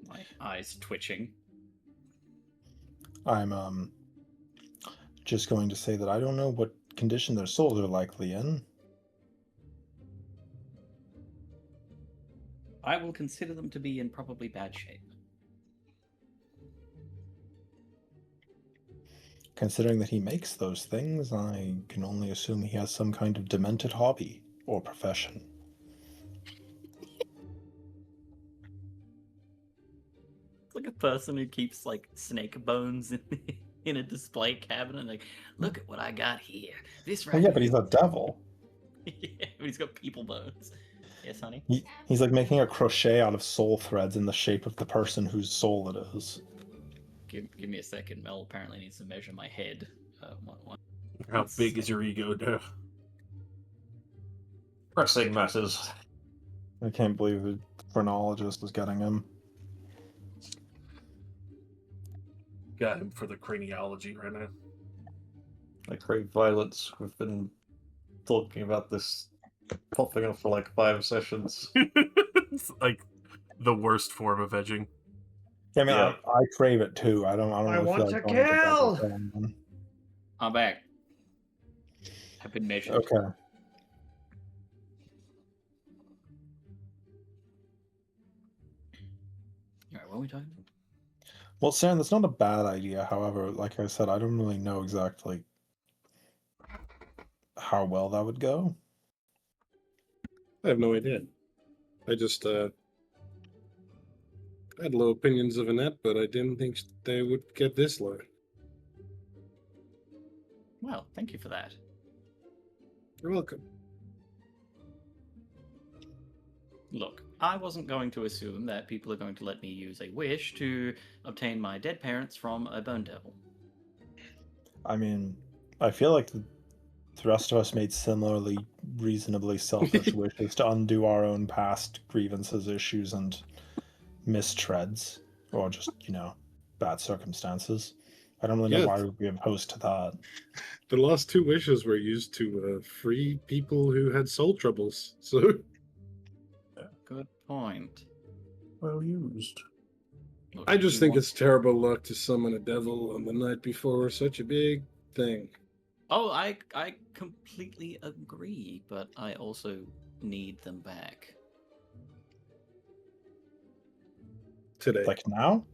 My eyes twitching. I'm just going to say that I don't know what condition their souls are likely in. I will consider them to be in probably bad shape. Considering that he makes those things, I can only assume he has some kind of demented hobby or profession. It's like a person who keeps, like, snake bones in a display cabinet. Like, look at what I got here. This right Well, yeah, but here. he's a devil. Yeah, but he's got people bones. Yes, honey? He's like making a crochet out of soul threads in the shape of the person whose soul it is. Give me a second. Mel apparently needs to measure my head. How big is your ego now? Pressing matters. I can't believe the phrenologist is getting him. Got him for the craniology right now. I crave violence. We've been talking about this popping up for like 5 sessions. It's like the worst form of edging. Yeah, I mean, Yeah. I crave it too. I don't I really want feel to like going to kill! devil form. I'm back. I've been measured. Okay. Alright, what are we talking about? Well, Saren, that's not a bad idea. However, like I said, I don't really know exactly how well that would go. I have no idea. I just had low opinions of Annette, but I didn't think they would get this low. Well, thank you for that. You're welcome. Look, I wasn't going to assume that people are going to let me use a wish to obtain my dead parents from a bone devil. I mean, I feel like the rest of us made similarly reasonably selfish wishes to undo our own past grievances, issues, and mistreads, or just, bad circumstances. I don't really know why we'd be opposed to that. The last 2 wishes were used to free people who had soul troubles. So Good point. Well used. Look, I if just you think want- it's terrible luck to summon a devil on the night before such a big thing. Oh, I completely agree, but I also need them back. Today. Like now?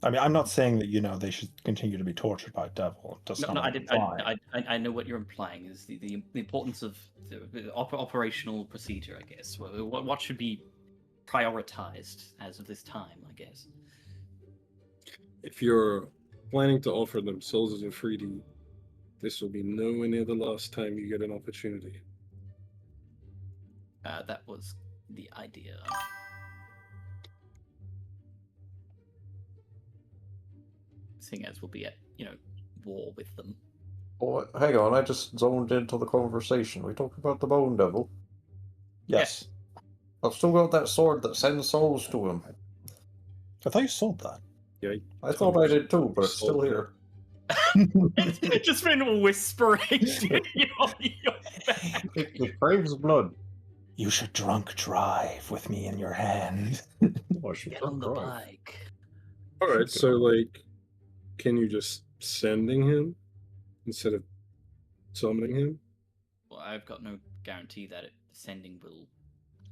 I mean, I'm not saying that, they should continue to be tortured by devil. That's not No, what I I'm didn't. implying. I know what you're implying is the importance of the operational procedure. I guess what should be prioritized as of this time. I guess. If you're planning to offer them souls as a freebie, this will be nowhere near the last time you get an opportunity. That was the idea. Seeing as we'll be at war with them. Oh, hang on, I just zoned into the conversation. We talk about the Bone Devil. Yes. I've still got that sword that sends souls to him. I thought you sold that. Yeah, I thought I did too, but it's still here. It's just been whispering to your back. It craves blood. You should drunk drive with me in your hand. Oh, I should Get on the drive. bike. All right, Should so go. like, can you just sending him instead of summoning him? Well, I've got no guarantee that sending will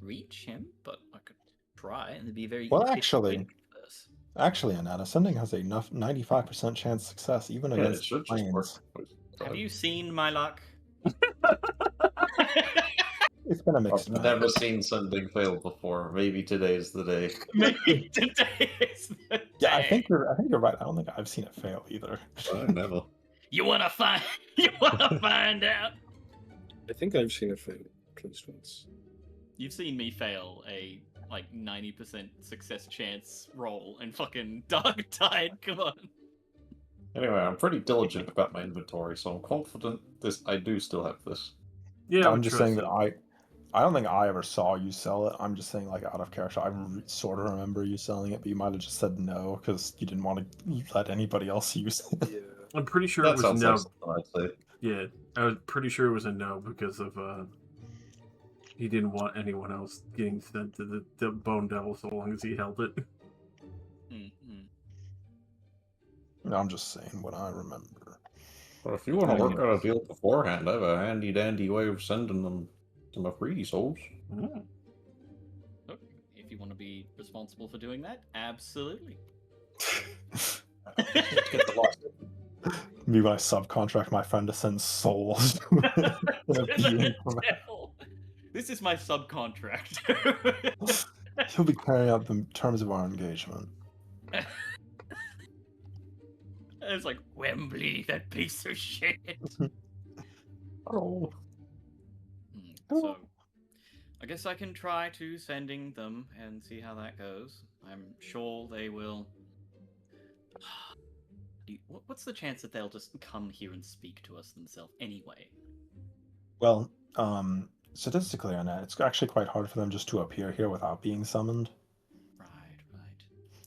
reach him, but I could try, and it'd be a very Well, efficient way to actually- converse. Actually, Annette, ascending has a 95% chance of success, even Yeah, it against should just work. planes. Have you seen my luck? It's been a mixed I've bag. never seen sending fail before. Maybe today's the day. Maybe today is the Yeah, I day. think you're right. I don't think I've seen it fail either. I never. You wanna find? You wanna find out? I think I've seen it fail at least once. You've seen me fail a like 90% success chance roll and fucking Dark Tide. Come on. Anyway, I'm pretty diligent about my inventory, so I'm confident I do still have this. Yeah, I I'm would just trust saying that it. I don't think I ever saw you sell it. I'm just saying, like, out of character, I sort of remember you selling it, but you might have just said no because you didn't want to let anybody else use it. Yeah. I'm pretty sure That it was sounds no. like something I'd say. Yeah, I was pretty sure it was a no because of he didn't want anyone else getting sent to the Bone Devil so long as he held it. Mm-hmm. I'm just saying what I remember. But if you want to work out a deal beforehand, I have a handy dandy way of sending them to my greedy souls. Look, if you want to be responsible for doing that, absolutely. Get the loss. Maybe when I subcontract my friend to send souls in a being from This is my subcontract. He'll be carrying out the terms of our engagement. It's like Wembley, that piece of shit. Oh. So, I guess I can try to sending them and see how that goes. I'm sure they will. What's the chance that they'll just come here and speak to us themselves anyway? Well, statistically on that, it's actually quite hard for them just to appear here without being summoned. Right.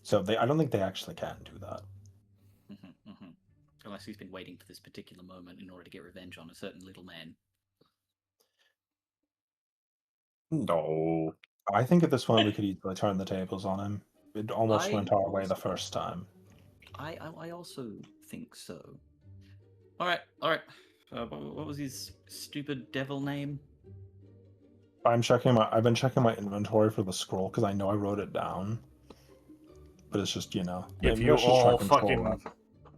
So I don't think they actually can do that. Unless he's been waiting for this particular moment in order to get revenge on a certain little man. No. I think at this point we could easily turn the tables on him. It almost I went our way also- the first time. I also think so. All right. What was his stupid devil name? I've been checking my inventory for the scroll because I know I wrote it down. But it's just, If maybe you let's just try all to control fucking that.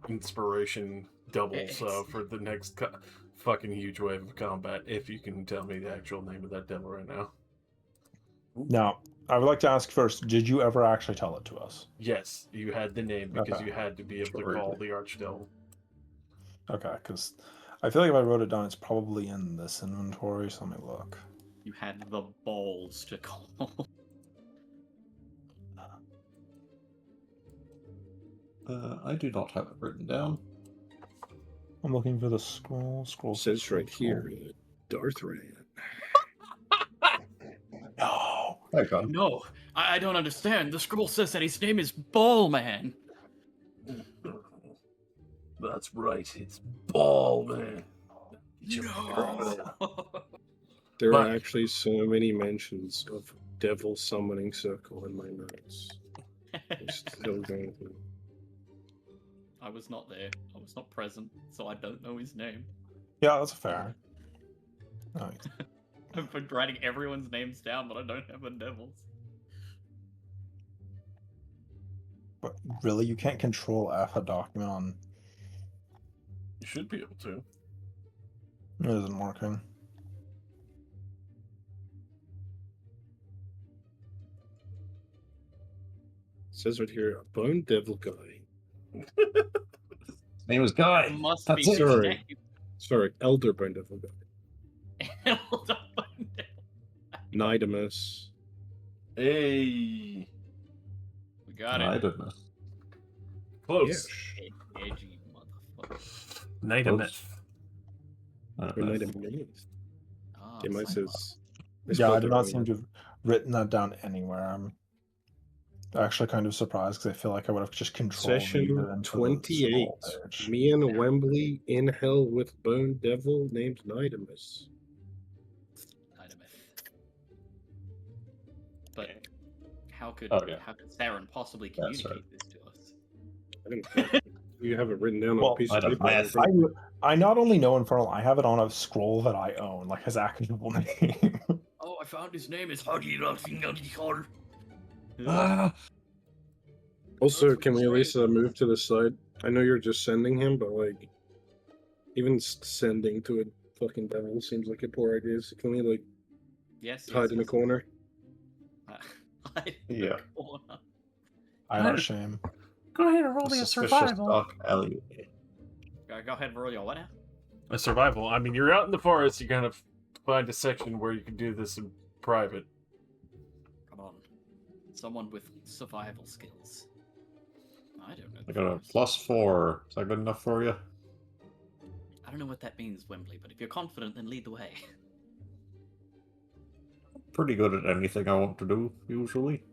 inspiration doubles It's- for the next fucking huge wave of combat, if you can tell me the actual name of that devil right now. Now, I would like to ask first, did you ever actually tell it to us? Yes, you had the name because Okay. you had to be able to Sure. call the Archdevil. Okay, because I feel like if I wrote it down, it's probably in this inventory, so let me look. You had the balls to call. I do not have it written down. I'm looking for the scroll. It says right here, Darth Ran. No. Hang on. No, I don't understand. The scroll says that his name is Ball Man. That's right, it's Ball Man. There But- are actually so many mentions of Devil Summoning Circle in my notes. I'm still going through. I was not there. I was not present, so I don't know his name. Yeah, that's fair. Nice. I've been writing everyone's names down, but I don't have the devil's. But really, you can't control F a document on. You should be able to. It isn't working. It says right here, a Bone Devil guy. His name is Guy. Must That's be his it. Sorry. name. Sorry, Elder Bone Devil guy. Hold on. Nidamus. Hey, We got I it. don't know. close. Edgy motherfucker. Night of Close. Myth. I don't Or know. Nidamus. Ah, Okay, mine Cyclops. says. Yeah, I do not seem to have written that down anywhere. Actually, kind of surprised because I feel like I would have just controlled Session into the 28. scroll page. Me and Wembley in hell with Bone Devil named Nidamus. But how could Oh, yeah. Saren possibly That's communicate this to us? I don't know. You have it written down on Well, a piece I of don't paper. have- I not only know Infernal, I have it on a scroll that I own, like his actual name. Oh, I found his name is Huggy Huggy. Also, can we at least move to the side? I know you're just sending him, but like, even sending to a fucking devil seems like a poor idea. So can we like Yes. hide in a corner? Hide in Yeah. the corner. I know shame. Go ahead and roll A me a suspicious survival. dark alley. Go ahead and roll your what now? A survival. I mean, you're out in the forest. You're gonna find a section where you can do this in private. Come on. Someone with survival skills. I don't know. I got a +4. Is that good enough for you? I don't know what that means, Wembley, but if you're confident, then lead the way. Pretty good at anything I want to do, usually.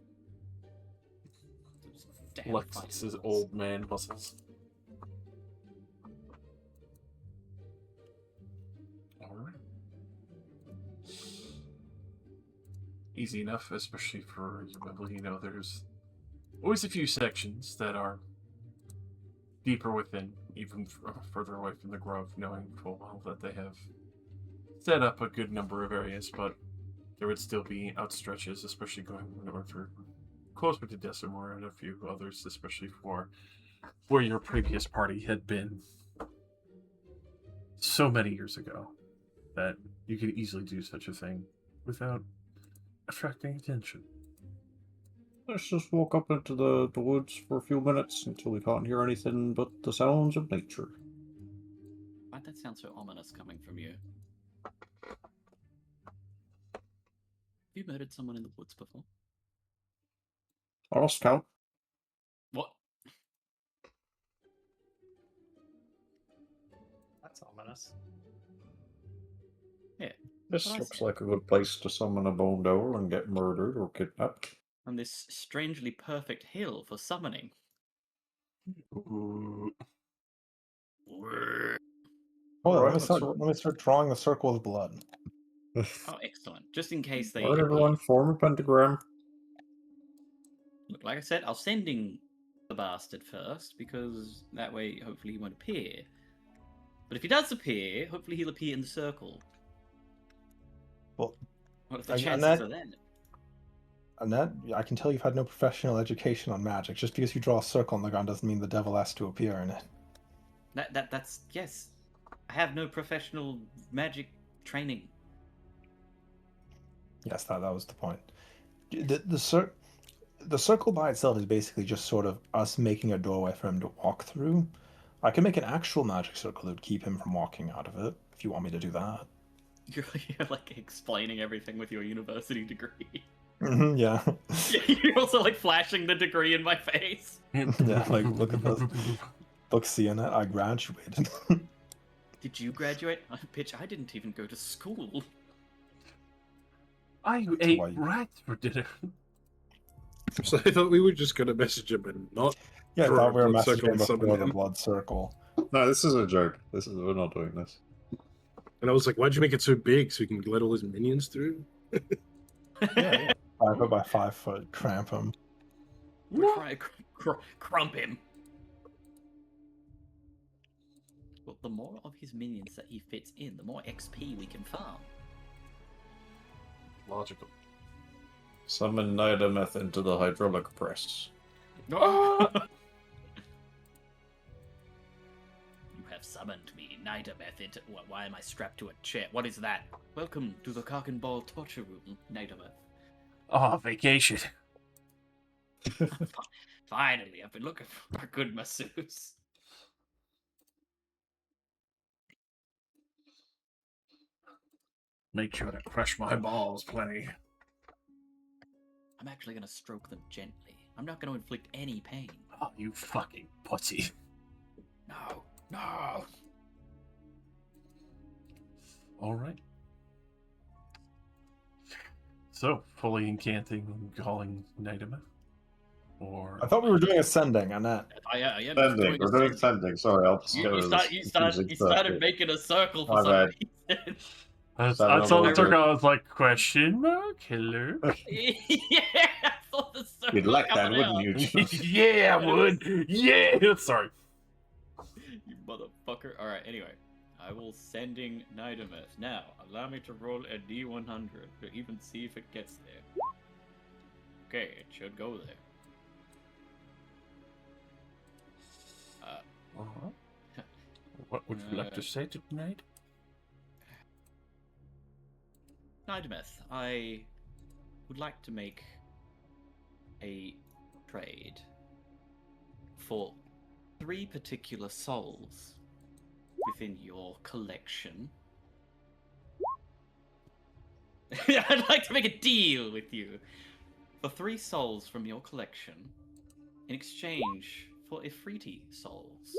Damn Lexus's fighting old man muscles. Alright. Easy enough, especially for you, Wembley. You know, there's always a few sections that are deeper within, even further away from the grove, knowing full well that they have set up a good number of areas, but there would still be outstretches, especially going north or closer to Decimor and a few others, especially for where your previous party had been so many years ago that you could easily do such a thing without attracting attention. Let's just walk up into the woods for a few minutes until we can't hear anything but the sounds of nature. Why'd that sound so ominous coming from you? Have you murdered someone in the woods before? I lost count. What? That's ominous. This Well, I looks see. like a good place to summon a bone devil and get murdered or kidnapped. On this strangely perfect hill for summoning. Ooh. Oh, Alright, let me start drawing the circle of blood. Oh, excellent. Just in case they Alright, everyone, form a pentagram. Look, like I said, I'll sending the bastard first, because that way, hopefully, he won't appear. But if he does appear, hopefully he'll appear in the circle. Well, What if the and chances that- are then? Annette, I can tell you've had no professional education on magic. Just because you draw a circle on the ground doesn't mean the devil has to appear in it. That's yes. I have no professional magic training. Yes, that was the point. The circle by itself is basically just sort of us making a doorway for him to walk through. I can make an actual magic circle that would keep him from walking out of it, if you want me to do that. You're like explaining everything with your university degree. Yeah. You're also like flashing the degree in my face. Yeah, like, look at this. Look, seeing it, I graduated. Did you graduate? Bitch, I didn't even go to school. I ate why you- rats for dinner. So I thought we were just gonna message him and not. Yeah, I Draw thought a we were blood circle messaging and summon before the him. blood circle. No, this is a joke. We're not doing this. And I was like, why'd you make it so big so he can let all his minions through? Yeah. 5 foot by 5 foot, cramp him. We're trying to crump him. Well, the more of his minions that he fits in, the more XP we can farm. Logical. Summon Nidameth into the hydraulic press. You have summoned me, Nidameth, into... Why am I strapped to a chair? What is that? Welcome to the cock and ball torture room, Nidameth. Oh, vacation. Finally, I've been looking for a good masseuse. Make sure to crush my balls plenty. I'm actually going to stroke them gently. I'm not going to inflict any pain. Oh, you fucking pussy. No, no. Alright. So, fully incanting and calling Nidameth. Or I thought we were doing ascending, Annette. I am Sending. We're doing ascending. sending. Sorry, I'll just You, go you, to start, this you, start, confusing you started circle. making a circle for My some bad. reason. I Seven saw the over circle. here. I was like, question mark? Hello? Yeah, I thought the circle You'd like that, coming wouldn't out. you? Yeah, I would. Yeah. Sorry. You motherfucker. Alright, anyway. I will sending Nidamus. Now, allow me to roll a D100 to even see if it gets there. Okay, it should go there. What would you like to say tonight? Nidamus, I would like to make a trade for 3 particular souls within your collection. I'd like to make a deal with you for 3 souls from your collection in exchange for Ifriti souls.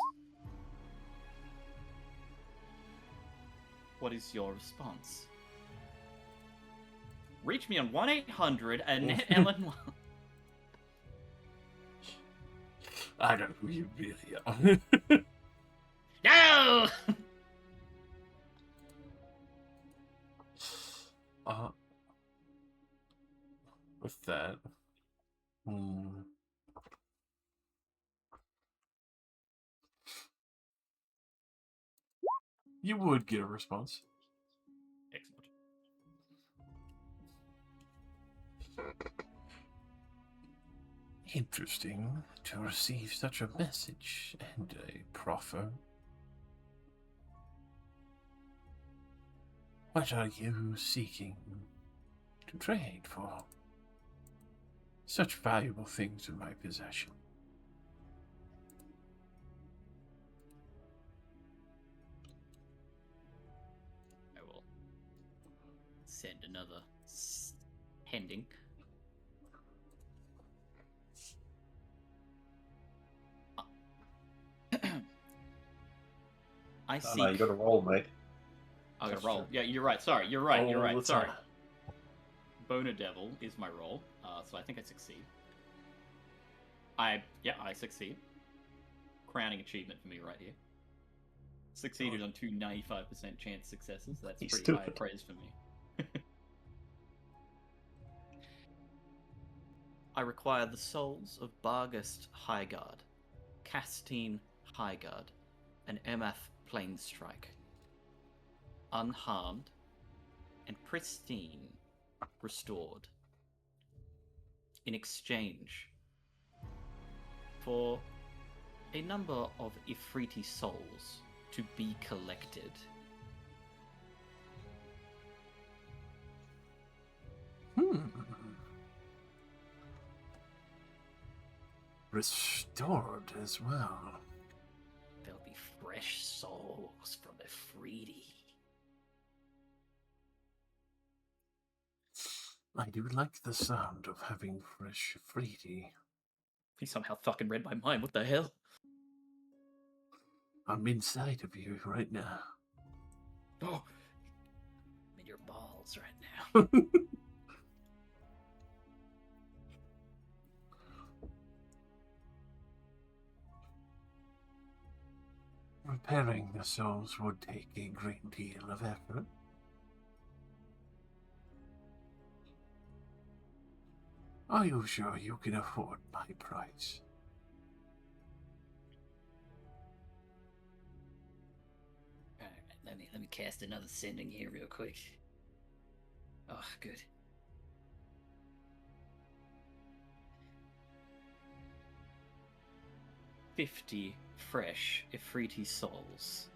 What is your response? Reach me on 1-800 Annette Ellen. I don't know who you really are. No! With that, you would get a response. Excellent. Interesting to receive such a message and a proffer. What are you seeking to trade for? Such valuable things in my possession. I will send another pending. I Oh, seek. no, you got to roll, mate. I gotta roll. Yeah, you're right. Sorry, you're right. You're All right. the Sorry. time. Boner Devil is my roll, so I think I succeed. I succeed. Crowning achievement for me right here. Succeeded on 2 95% chance successes. That's He's pretty high stupid. praise for me. I require the souls of Bargast Highguard, Castine Highguard, and Emath Planestrike, unharmed and pristine, restored, in exchange for a number of Ifriti souls to be collected. Restored as well. There'll be fresh souls from Ifriti. I do like the sound of having fresh fruity. He somehow fucking read my mind. What the hell? I'm inside of you right now. Oh, I'm in your balls right now. Repairing the souls would take a great deal of effort. Are you sure you can afford my price? Alright, let me cast another sending here real quick. Oh, good. $50 fresh Ifriti souls,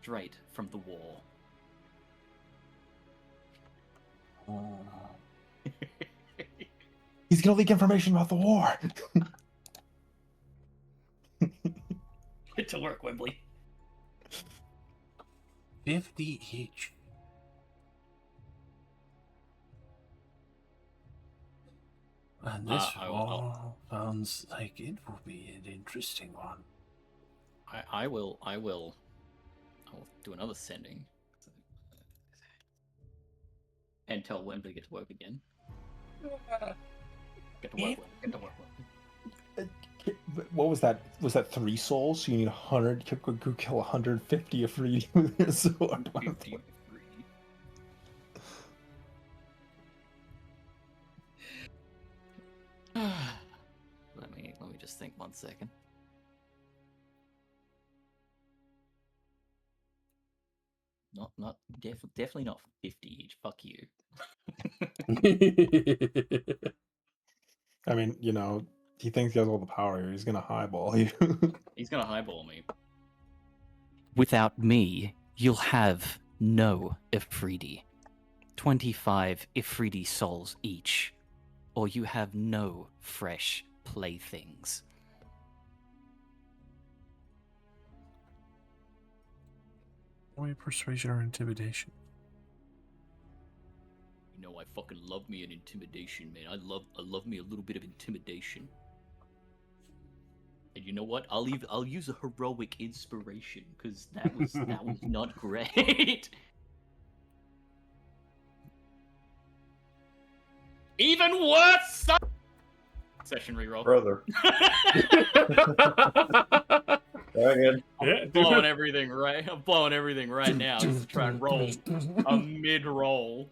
straight from the war. He's gonna leak information about the war. Get to work, Wembley. 50 each. And this all sounds like it will be an interesting one. I will do another sending. And tell Wembley get to work again. Get to work, Wembley. Get to work, Wembley. What was that? Was that 3 souls? So you need 100. Go kill 150 Afridi with your sword. 53. Let me just think 1 second. Definitely not 50 each. Fuck you. I mean, you know, he thinks he has all the power here. He's gonna highball you. He's gonna highball me. Without me, you'll have no Ifriti. 25 Ifriti souls each, or you have no fresh playthings. Only persuasion or intimidation. You know, I fucking love me an intimidation, man. I love me a little bit of intimidation. And you know what? I'll use a heroic inspiration because that was not great. Even worse. Session reroll. Brother. Again. Yeah, I'm blowing everything right. I'm blowing everything right now just to try and roll a mid roll.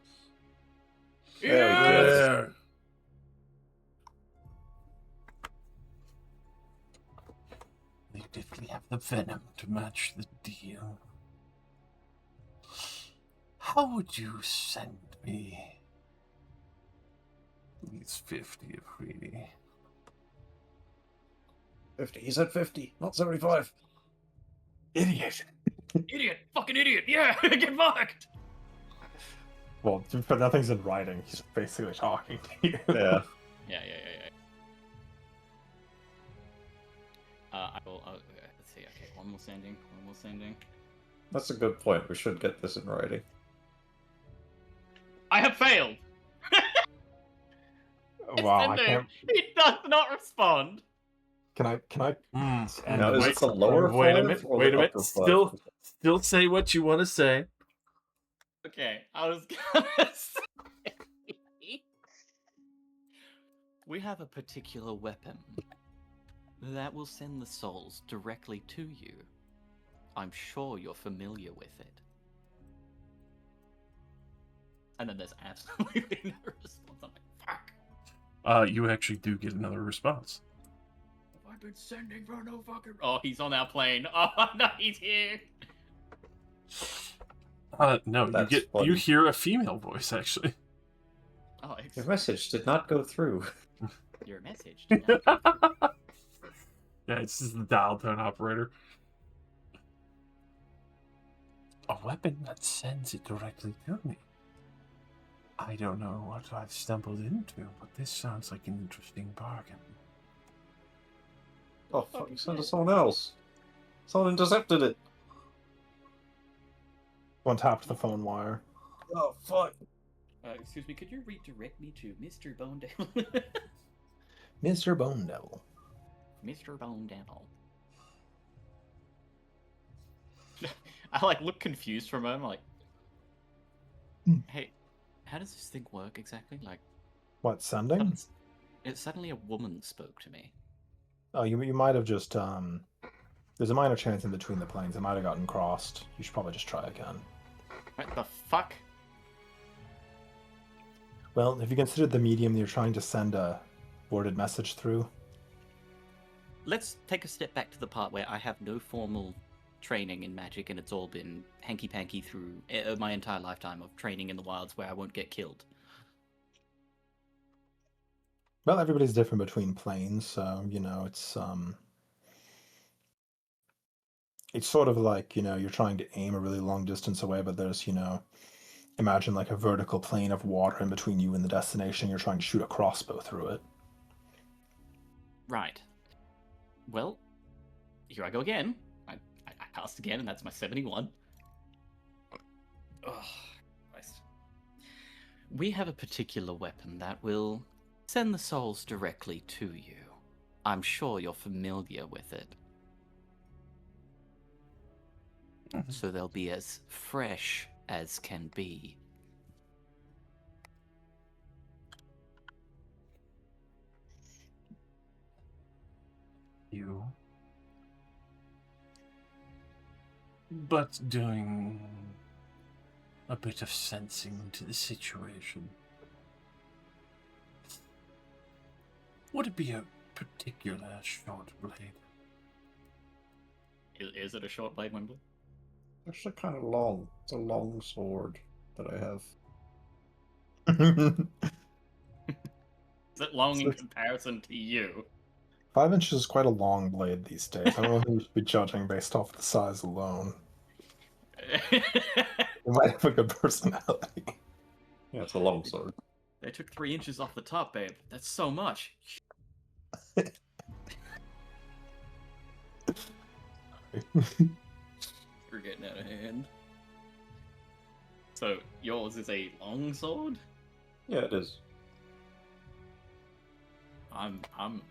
There we go. Yeah. They definitely have the venom to match the deal. How would you send me these 50 of Reedy? 50. He said 50, not 75. Idiot. Idiot! Fucking idiot! Yeah, get fucked! Well, but nothing's in writing. He's basically talking to you. Yeah. Yeah. I will. Let's see. Okay, one more sending. That's a good point. We should get this in writing. I have failed. Wow, I Send him. can't. He does not respond. Can I? Now, is it the lower wait a five minute. or Wait the a minute. upper five? Still say what you want to say. Okay, I was gonna say. We have a particular weapon that will send the souls directly to you. I'm sure you're familiar with it. And then there's absolutely no response. I'm like, fuck. You actually do get another response. Have I been sending for no fucking... Oh, he's on our plane. Oh, no, he's here. No, That's you funny. hear a female voice actually. Oh, Your message did not go through. Your message. Did not go through. Yeah, it's just the dial tone operator. A weapon that sends it directly to me. I don't know what I've stumbled into, but this sounds like an interesting bargain. Oh, fuck, you sent it to someone else. Someone intercepted it. One tapped the phone wire. Oh, fuck. Excuse me, could you redirect me to Mr. Bone Devil? Mr. Bone Devil. Mr. Bone Devil. I like look confused for a moment, like, hey, how does this thing work exactly? Like, What, sending? suddenly a woman spoke to me. Oh, you might have just there's a minor chance in between the planes. It might have gotten crossed. You should probably just try again. What the fuck? Well, have you considered the medium you're trying to send a worded message through? Let's take a step back to the part where I have no formal training in magic, and it's all been hanky-panky through my entire lifetime of training in the wilds where I won't get killed. Well, everybody's different between planes, so you know it's sort of like, you know, you're trying to aim a really long distance away, but there's, you know, imagine like a vertical plane of water in between you and the destination. You're trying to shoot a crossbow through it. Right. Well, here I go again. I passed again, and that's my 71. Oh, Christ. We have a particular weapon that will send the souls directly to you. I'm sure you're familiar with it. So they'll be as fresh as can be. you, but doing a bit of sensing to the situation. Would it be a particular short blade? Is it a short blade, Wimble? Actually, kind of long. It's a long sword that I have. Is it long in Six- comparison to you? 5 inches is quite a long blade these days. I don't know if we should be judging based off the size alone. You might have a good personality. Yeah, it's a long sword. They took 3 inches off the top, babe. That's so much. We're getting out of hand. So yours is a long sword? Yeah, it is. I'm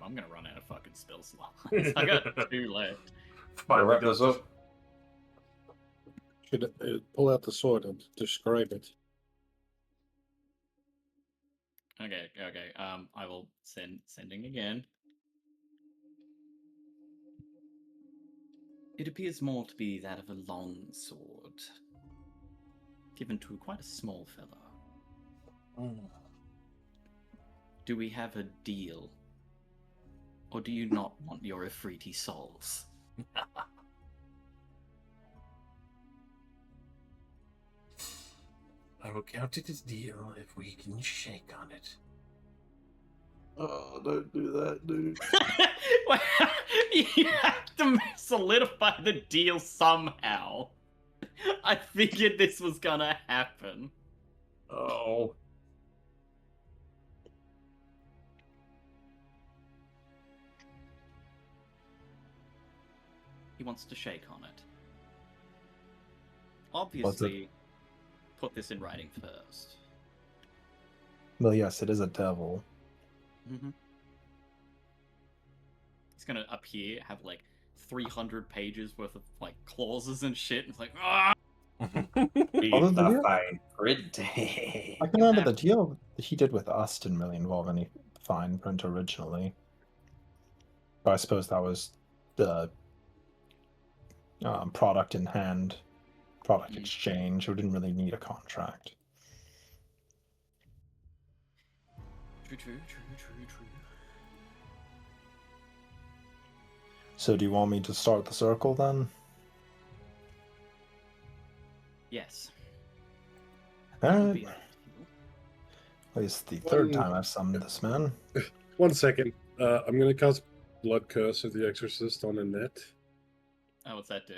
gonna run out of fucking spell slots. I got 2 left. I'll wrap this up. Should pull out the sword and describe it. Okay. I will sending again. It appears more to be that of a long sword, given to quite a small fellow. Do we have a deal? Or do you not want your Ifriti souls? I will count it as deal if we can shake on it. Oh, don't do that, dude. You have to solidify the deal somehow. I figured this was gonna happen. Oh. He wants to shake on it. Obviously, put this in writing first. Well, yes, it is a devil. Mm-hmm. He's gonna up here have like 300 pages worth of like clauses and shit. And it's like, ah. Although the deal- fine print. I can remember the deal that he did with us didn't really involve any fine print originally. But I suppose that was the product in hand, product exchange. We didn't really need a contract. True. So do you want me to start the circle then? Yes. Alright. It's the third time I've summoned this man. 1 second. I'm going to cast Blood Curse of the Exorcist on Annette. Oh, what's that do?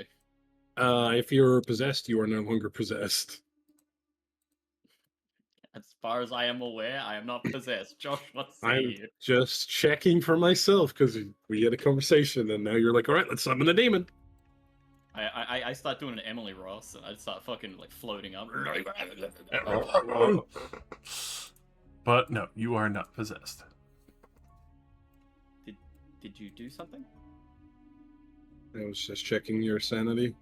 If you're possessed, you are no longer possessed. As far as I am aware, I am not possessed. Josh, what's I'm you? just checking for myself because we had a conversation and now you're like, all right, let's summon a demon. I start doing an Emily Ross and I start fucking like floating up. But no, you are not possessed. Did you do something? I was just checking your sanity.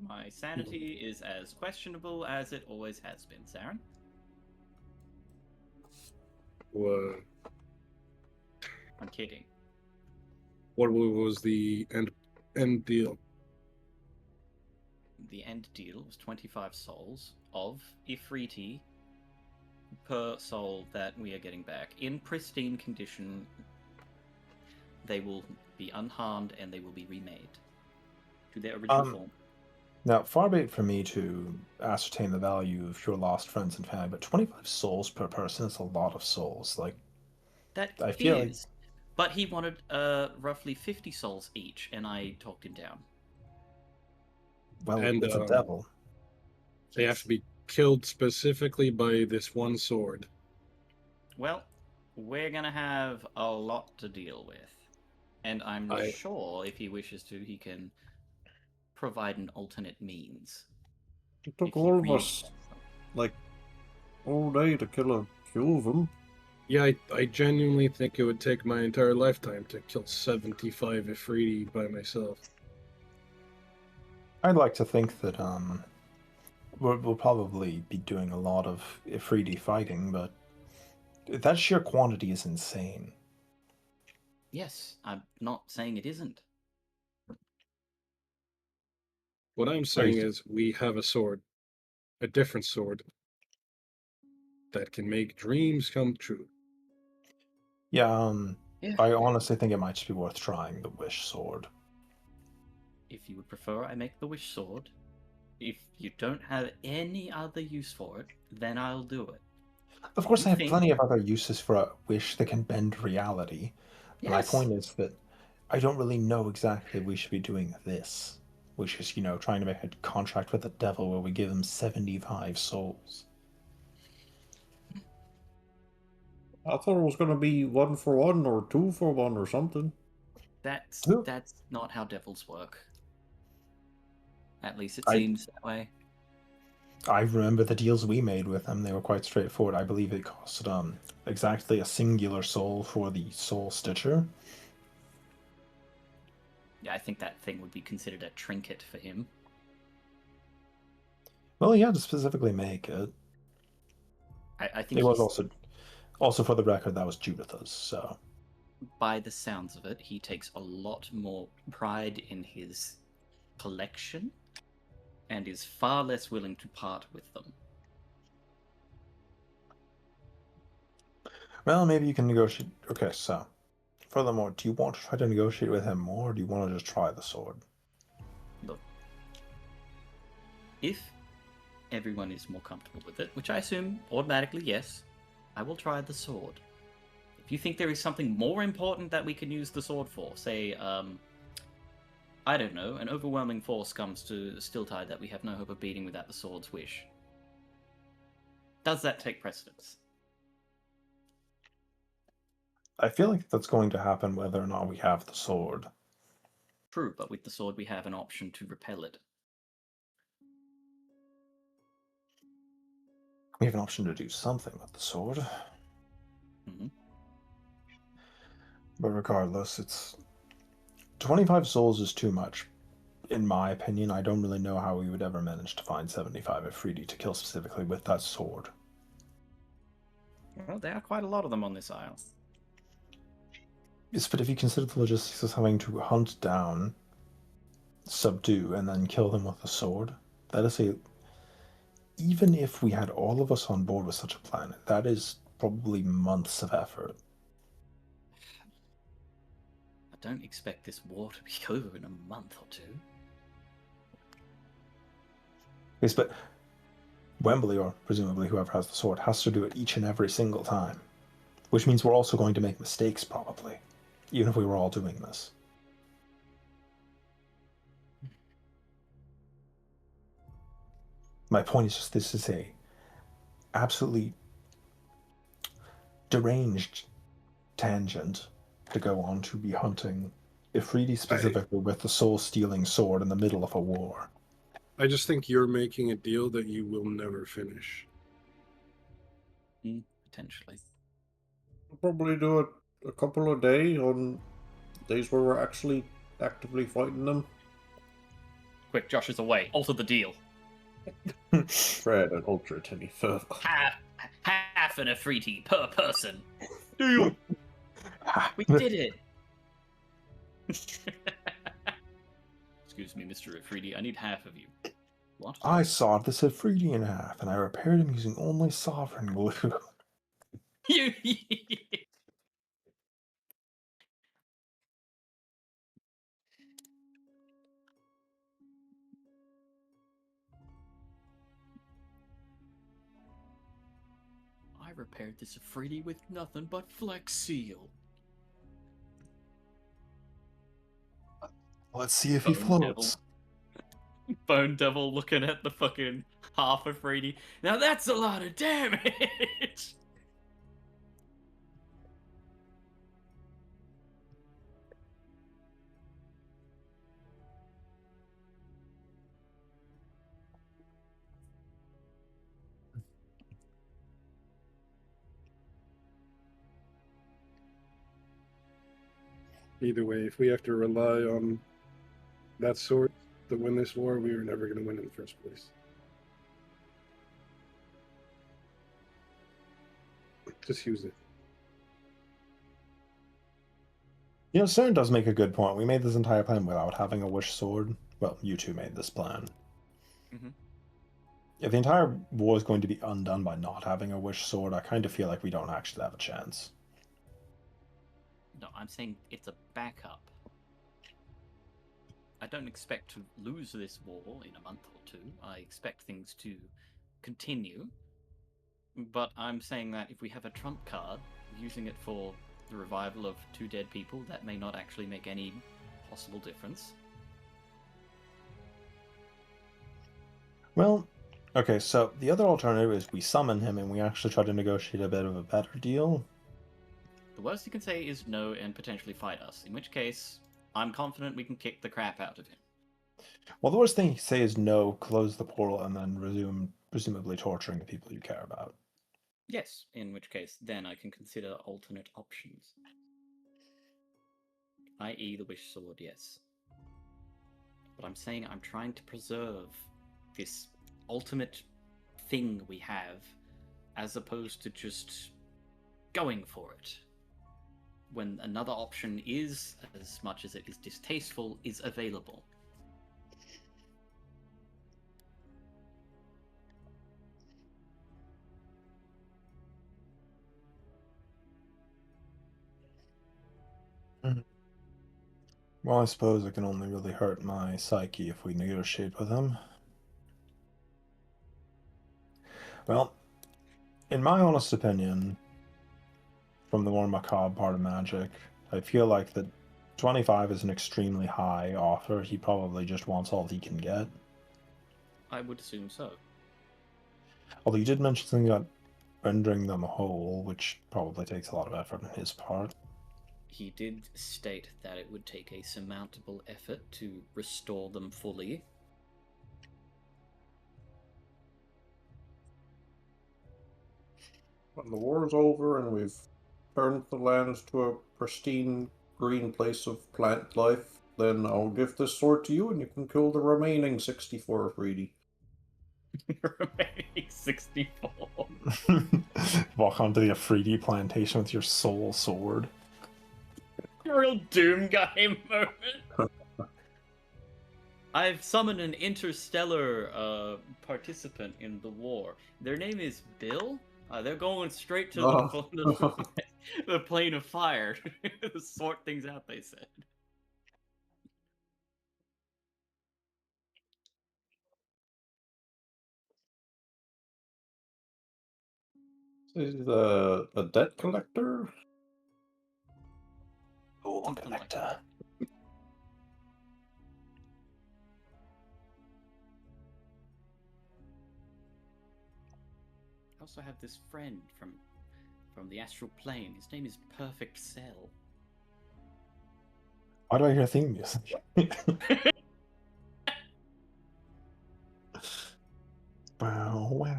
My sanity is as questionable as it always has been, Saren. What I'm kidding. was the end deal? The end deal was 25 souls of Ifriti per soul that we are getting back. In pristine condition, they will be unharmed and they will be remade to their original form. Now, far be it from me to ascertain the value of your lost friends and family, but 25 souls per person is a lot of souls. Like, That I feel like- is. But he wanted roughly 50 souls each, and I talked him down. well, And, it's a devil. They have to be killed specifically by this one sword. Well, we're gonna have a lot to deal with. And I'm sure if he wishes to, he can provide an alternate means. It took if he all of really us, wants them. like, all day to kill a few of them. Yeah, I genuinely think it would take my entire lifetime to kill 75 Ifriti by myself. I'd like to think that we'll probably be doing a lot of Ifriti fighting, but that sheer quantity is insane. Yes, I'm not saying it isn't. What I'm saying is we have a sword, a different sword, that can make dreams come true. Yeah, Yeah. I honestly think it might just be worth trying the wish sword. If you would prefer, I make the wish sword. If you don't have any other use for it, then I'll do it. Of If course, you I have think- plenty of other uses for a wish that can bend reality. But my Yes. point is that I don't really know exactly we should be doing this, which is, trying to make a contract with the devil where we give him 75 souls. I thought it was going to be 1 for 1 or 2 for 1 or something. That's Who? that's not how devils work. At least it I- seems that way. I remember the deals we made with them; they were quite straightforward. I believe it cost exactly a singular soul for the soul stitcher. Yeah, I think that thing would be considered a trinket for him. Well, he had to specifically make it. I think It was he's, also for the record, that was Judith's. So by the sounds of it, he takes a lot more pride in his collection and is far less willing to part with them. well, maybe you can negotiate. Okay, so furthermore, do you want to try to negotiate with him more, or do you want to just try the sword? Look, if everyone is more comfortable with it, which I assume automatically yes, I will try the sword. If you think there is something more important that we can use the sword for, say, I don't know, an overwhelming force comes to Stilltide that we have no hope of beating without the sword's wish. Does that take precedence? I feel like that's going to happen whether or not we have the sword. True, but with the sword we have an option to repel it. We have an option to do something with the sword. Mm-hmm. But regardless, it's 25 souls is too much. In my opinion, I don't really know how we would ever manage to find 75 Afridi to kill specifically with that sword. Well, there are quite a lot of them on this isle. Yes, but if you consider the logistics of having to hunt down, subdue, and then kill them with a sword, that is a... Even if we had all of us on board with such a plan, that is probably months of effort. I don't expect this war to be over in a month or two. Yes, but Wembley, or presumably whoever has the sword, has to do it each and every single time. Which means we're also going to make mistakes, probably. Even if we were all doing this. My point is just this is a absolutely deranged tangent to go on to be hunting Ifriti specifically with the soul-stealing sword in the middle of a war. I just think you're making a deal that you will never finish. Potentially. We'll probably do it a couple of days on days where we're actually actively fighting them. Quick, Josh is away. Alter the deal. Fred, and alter it any further. Half an Afriti per person. Deal. We did it. Excuse me, Mr. Afridi. I need half of you. What? I sawed this Ifriti in half, and I repaired him using only sovereign glue. You. I repaired this Afridi with nothing but Flex Seal. Let's see if he Bone floats. Bone Devil looking at the fucking half Afridi. Now that's a lot of damage. Either way, if we have to rely on that sword to win this war, we were never going to win in the first place. Just use it. You know, Cern does make a good point. We made this entire plan without having a wish sword. Well, you two made this plan. Mhm. If the entire war is going to be undone by not having a wish sword, I kind of feel like we don't actually have a chance. No, I'm saying it's a backup. I don't expect to lose this war in a month or two. I expect things to continue. But I'm saying that if we have a trump card, using it for the revival of 2 dead people, that may not actually make any possible difference. Well, okay, so the other alternative is we summon him and we actually try to negotiate a bit of a better deal. The worst you can say is no and potentially fight us, in which case, I'm confident we can kick the crap out of him. Well, the worst thing you can say is no, close the portal, and then resume presumably torturing the people you care about. Yes, in which case, then I can consider alternate options. I.e. the Wish Sword, yes. But I'm saying I'm trying to preserve this ultimate thing we have, as opposed to just going for it. When another option is, as much as it is distasteful, is available. Well, I suppose it can only really hurt my psyche if we negotiate with him. Well, in my honest opinion, from the more macabre part of magic, I feel like that 25 is an extremely high offer. He probably just wants all he can get. I would assume so. Although you did mention something about rendering them whole, which probably takes a lot of effort on his part. He did state that it would take a surmountable effort to restore them fully. When the war's over and we've turned the land to a pristine green place of plant life, then I'll give this sword to you and you can kill the remaining 64 greedy. Remaining 64. Walk onto the Afridi plantation with your soul sword. Real Doom Guy moment. I've summoned an interstellar participant in the war. Their name is Bill. They're going straight to the plane of fire to sort things out, they said. Is a debt collector? Oh, Something like that. I also have this friend from the astral plane. His name is Perfect Cell. Why do I hear theme music? Wow, wow.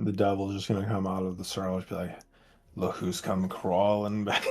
The devil's just gonna come out of the surge, be like, "Look who's come crawling back."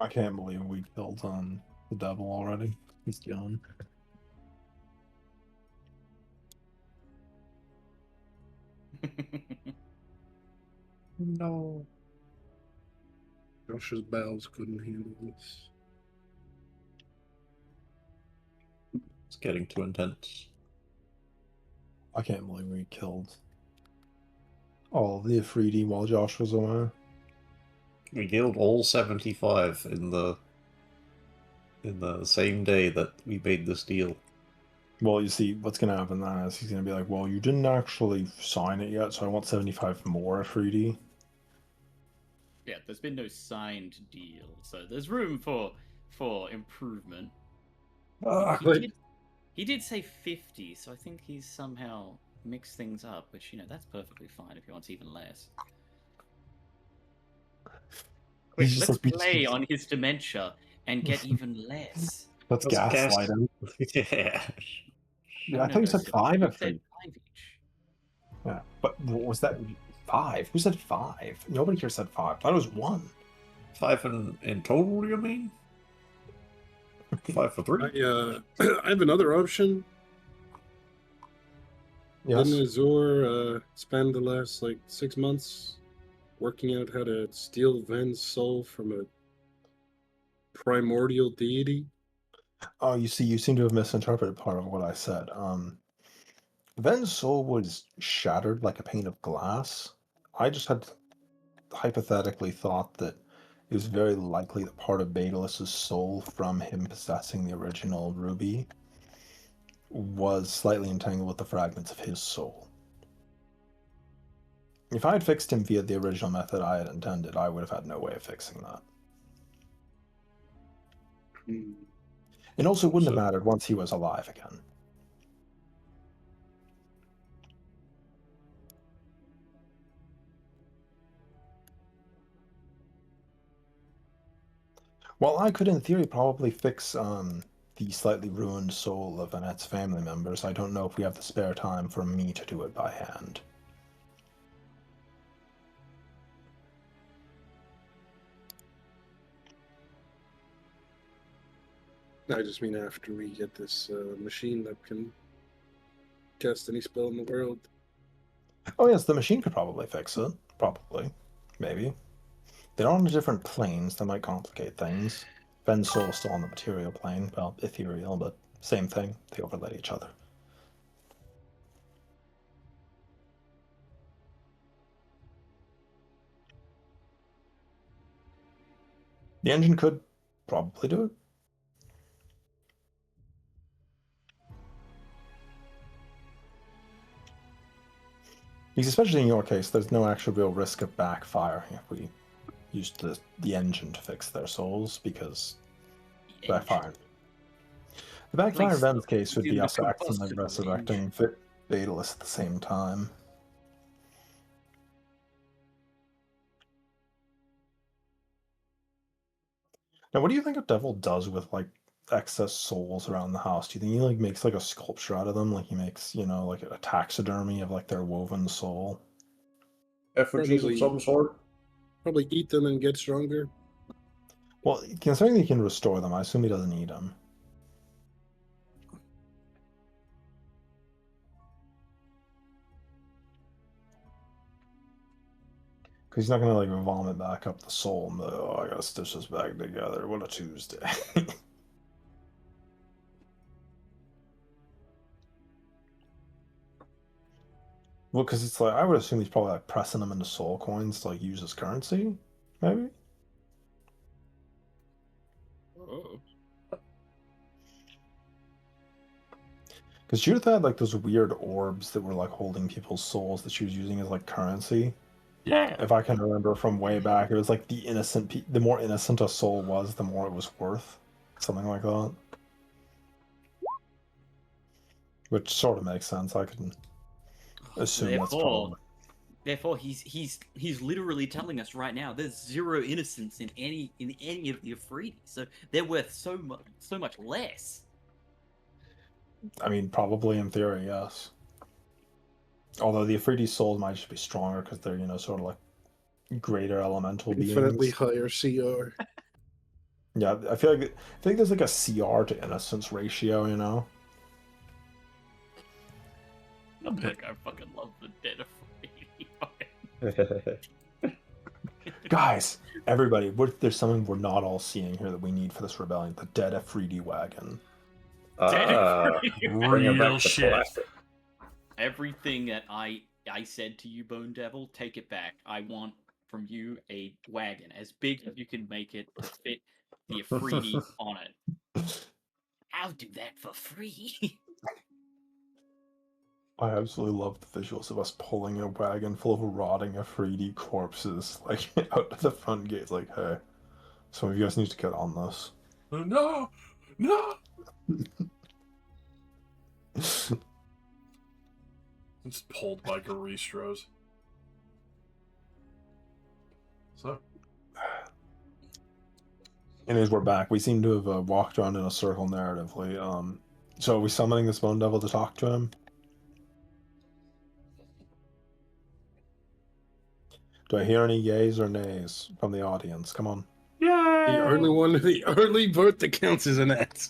I can't believe we killed the devil already. He's gone. No. Josh's bowels couldn't handle this. It's getting too intense. I can't believe we killed all the Afridi while Josh was away. We killed all 75 in the same day that we made this deal. Well, you see, what's going to happen then is he's going to be like, well, you didn't actually sign it yet, so I want 75 more Afridi. Yeah, there's been no signed deal, so there's room for improvement. He did say 50, so I think he's somehow mixed things up, which, that's perfectly fine if he wants even less. Quick, He's just let's like, play on his dementia and get even less. Let's gaslight him. Yeah. Yeah, I thought you said Sylvie, 5 you Afridi. said 5 each. Yeah, but what was that? 5? Who said 5? Nobody here said 5. I thought it was 1. 5 in total, you mean? 5 for 3? I have another option. Yes. Didn't Azor spend the last 6 months working out how to steal Ven's soul from a primordial deity? Oh, you see, you seem to have misinterpreted part of what I said. Ven's soul was shattered like a pane of glass. I just had hypothetically thought that it was very likely that part of Daedalus's soul from him possessing the original ruby was slightly entangled with the fragments of his soul. If I had fixed him via the original method I had intended, I would have had no way of fixing that. And also, it wouldn't have mattered once he was alive again. Well, I could, in theory, probably fix the slightly ruined soul of Annette's family members. I don't know if we have the spare time for me to do it by hand. I just mean after we get this machine that can cast any spell in the world. Oh yes, the machine could probably fix it. Probably. Maybe. They're on different planes, that might complicate things. Ven's soul is still on the material plane. Well, ethereal, but same thing. They overlay each other. The engine could probably do it. Because especially in your case, there's no actual real risk of backfiring if we used the engine to fix their souls, because backfiring. The backfire in Ven's case would be us accidentally resurrecting Daedalus at the same time. Now, what do you think a devil does with excess souls around the house? Do you think he makes a sculpture out of them? Like he makes, a taxidermy of their woven soul? Effigies of some sort? Probably eat them and get stronger. Well, considering he can restore them, I assume he doesn't eat them. Because he's not going to vomit back up the soul and oh, I gotta stitch this back together. What a Tuesday. Well, because it's I would assume he's probably pressing them into soul coins to use as currency, maybe? Oh. Because Judith had those weird orbs that were holding people's souls that she was using as currency. Yeah. If I can remember from way back, it was the more innocent a soul was, the more it was worth. Something like that. Which sort of makes sense. I can assume that's probably. Therefore, he's literally telling us right now there's zero innocence in any of the Afridi, so they're worth so much less. I mean, probably in theory, yes. Although the Afridi souls might just be stronger because they're sort of greater elemental beings. Infinitely higher CR. Yeah, I feel like there's like a CR to innocence ratio, you know. A bit. Like, I fucking love the dead of Guys, everybody, what if there's something we're not all seeing here that we need for this rebellion? The dead Afridi wagon. Bring it Real back to shit. classic. Everything that I said to you, Bone Devil, take it back. I want from you a wagon as big as you can make it to fit the Afridi on it. I'll do that for free. I absolutely love the visuals of us pulling a wagon full of rotting Afridi corpses, like, out to the front gate. Like, hey, some of you guys need to get on this. No! No! It's pulled by Garistros. So, Anyways, we're back. We seem to have walked around in a circle narratively. So are we summoning this bone devil to talk to him? Do I hear any yays or nays from the audience? Come on. The only vote that counts is Annette.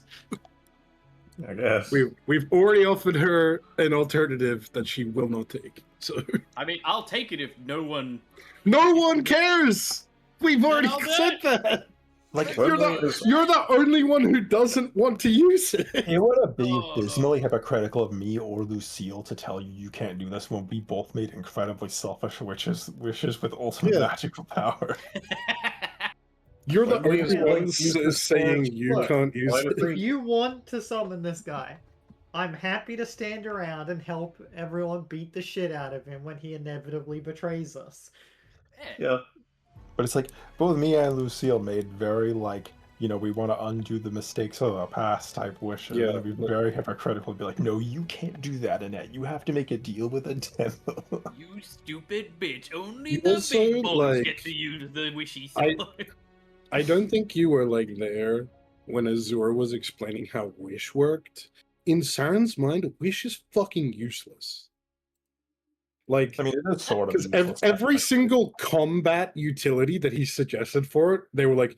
I guess. We've already offered her an alternative that she will not take. So I mean, I'll take it if no one. no one cares. We've already I'll do said it. that. Like, You're the only one who doesn't want to use it. it would have been Oh. dismally hypocritical of me or Lucille to tell you can't do this when we both made incredibly selfish wishes with ultimate Yeah. magical power. You're the Why only do you one want to use this saying for you what? can't use Why it. do If you want to summon this guy, I'm happy to stand around and help everyone beat the shit out of him when he inevitably betrays us. Yeah. But it's like, both me and Lucille made very, like, you know, we want to undo the mistakes of the past type wishes. Yeah. And it'd be very hypocritical to be like, no, you can't do that, Annette. You have to make a deal with a devil. You stupid bitch! Only You the also, big boys like, get to use the wishy I- sword. I don't think you were like there when Azur was explaining how Wish worked. In Saren's mind, Wish is fucking useless. Like, I mean, it is sort of because useless, every technically. single combat utility that he suggested for it, they were like,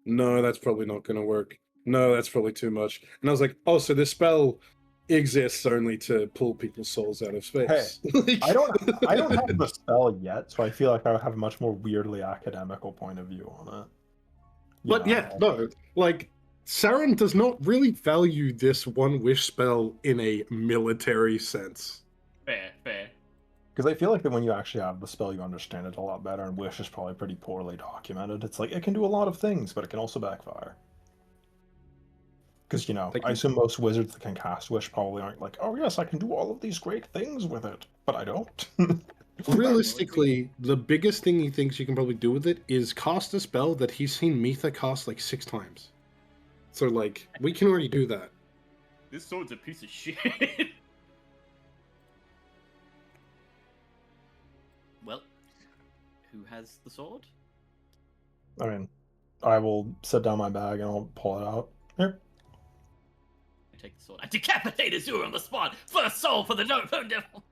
no, that's probably not going to work. No, that's probably too much. And I was like, oh, so this spell exists only to pull people's souls out of space. Like- I don't have the spell yet, so I feel like I have a much more weirdly academical point of view on it. You But know, yeah, no, like Saren does not really value this one wish spell in a military sense. Fair. because I feel like that when you actually have the spell, you understand it a lot better, and Wish is probably pretty poorly documented. It's like, it can do a lot of things, but it can also backfire. Because, you know, Like- I assume most wizards that can cast Wish probably aren't like, oh yes, I can do all of these great things with it, but I don't. Realistically, the biggest thing he thinks you can probably do with it is cast a spell that he's seen Mitha cast like 6 times. So, like, we can already do that. This sword's a piece of shit. Well, who has the sword? I mean, I will set down my bag and I'll pull it out. Here. I take the sword. I decapitate Azur on the spot. First soul for the Bone Devil.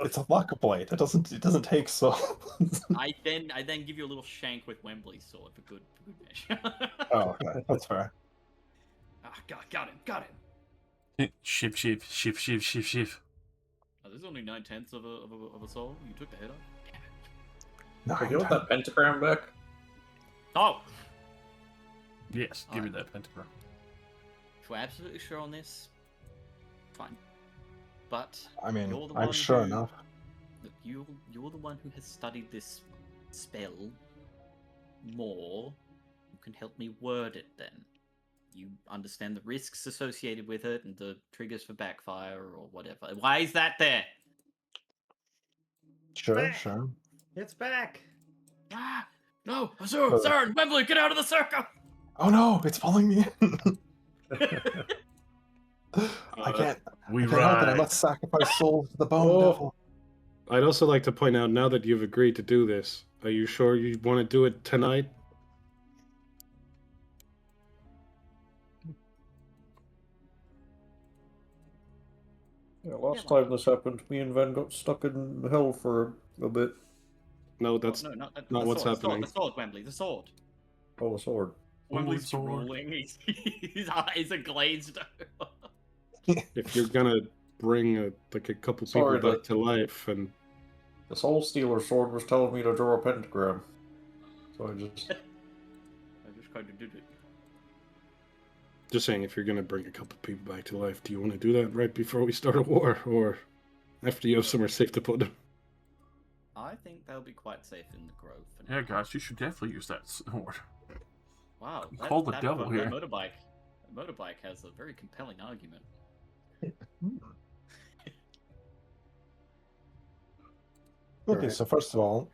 It's a luck blade. It doesn't take souls. I then give you a little shank with Wembley's sword for good measure. Oh, okay. That's fair. Ah, got him. Shift. Oh, this is only 9/10 of a soul. You took the head off. No, Hey, you want that pentagram back? Oh, Yes, give me that pentagram. if we're absolutely sure on this, fine. But I mean, you're the I'm one sure who- enough. look, you're the one who has studied this spell more. You can help me word it then. You understand the risks associated with it and the triggers for backfire or whatever. Why is that there? Sure, Back. sure. It's back. Ah, no, Azur, Saren, Wembley, get out of the circle! Oh no, it's pulling me in. I can't. We I can't help it. I ride. must sacrifice souls to the bone Oh. devil. I'd also like to point out, now that you've agreed to do this, are you sure you want to do it tonight? Yeah, last time this happened, me and Van got stuck in hell for a bit. No, that's no, not not the what's sword, happening. The sword, Wembley, the sword. Oh, a sword. One-leaf Who's sword. drooling? His eyes are glazed over. If you're gonna bring a couple Sorry, people back to life, and The Soul Stealer sword was telling me to draw a pentagram. So I just... I just kind of did it. just saying, if you're gonna bring a couple people back to life, do you want to do that right before we start a war, or after you have somewhere safe to put them? I think they'll be quite safe in the grove. For Yeah, now. guys, you should definitely use that sword. Wow. Call the devil here. That motorbike has a very compelling argument. Okay, Alright. so first of all,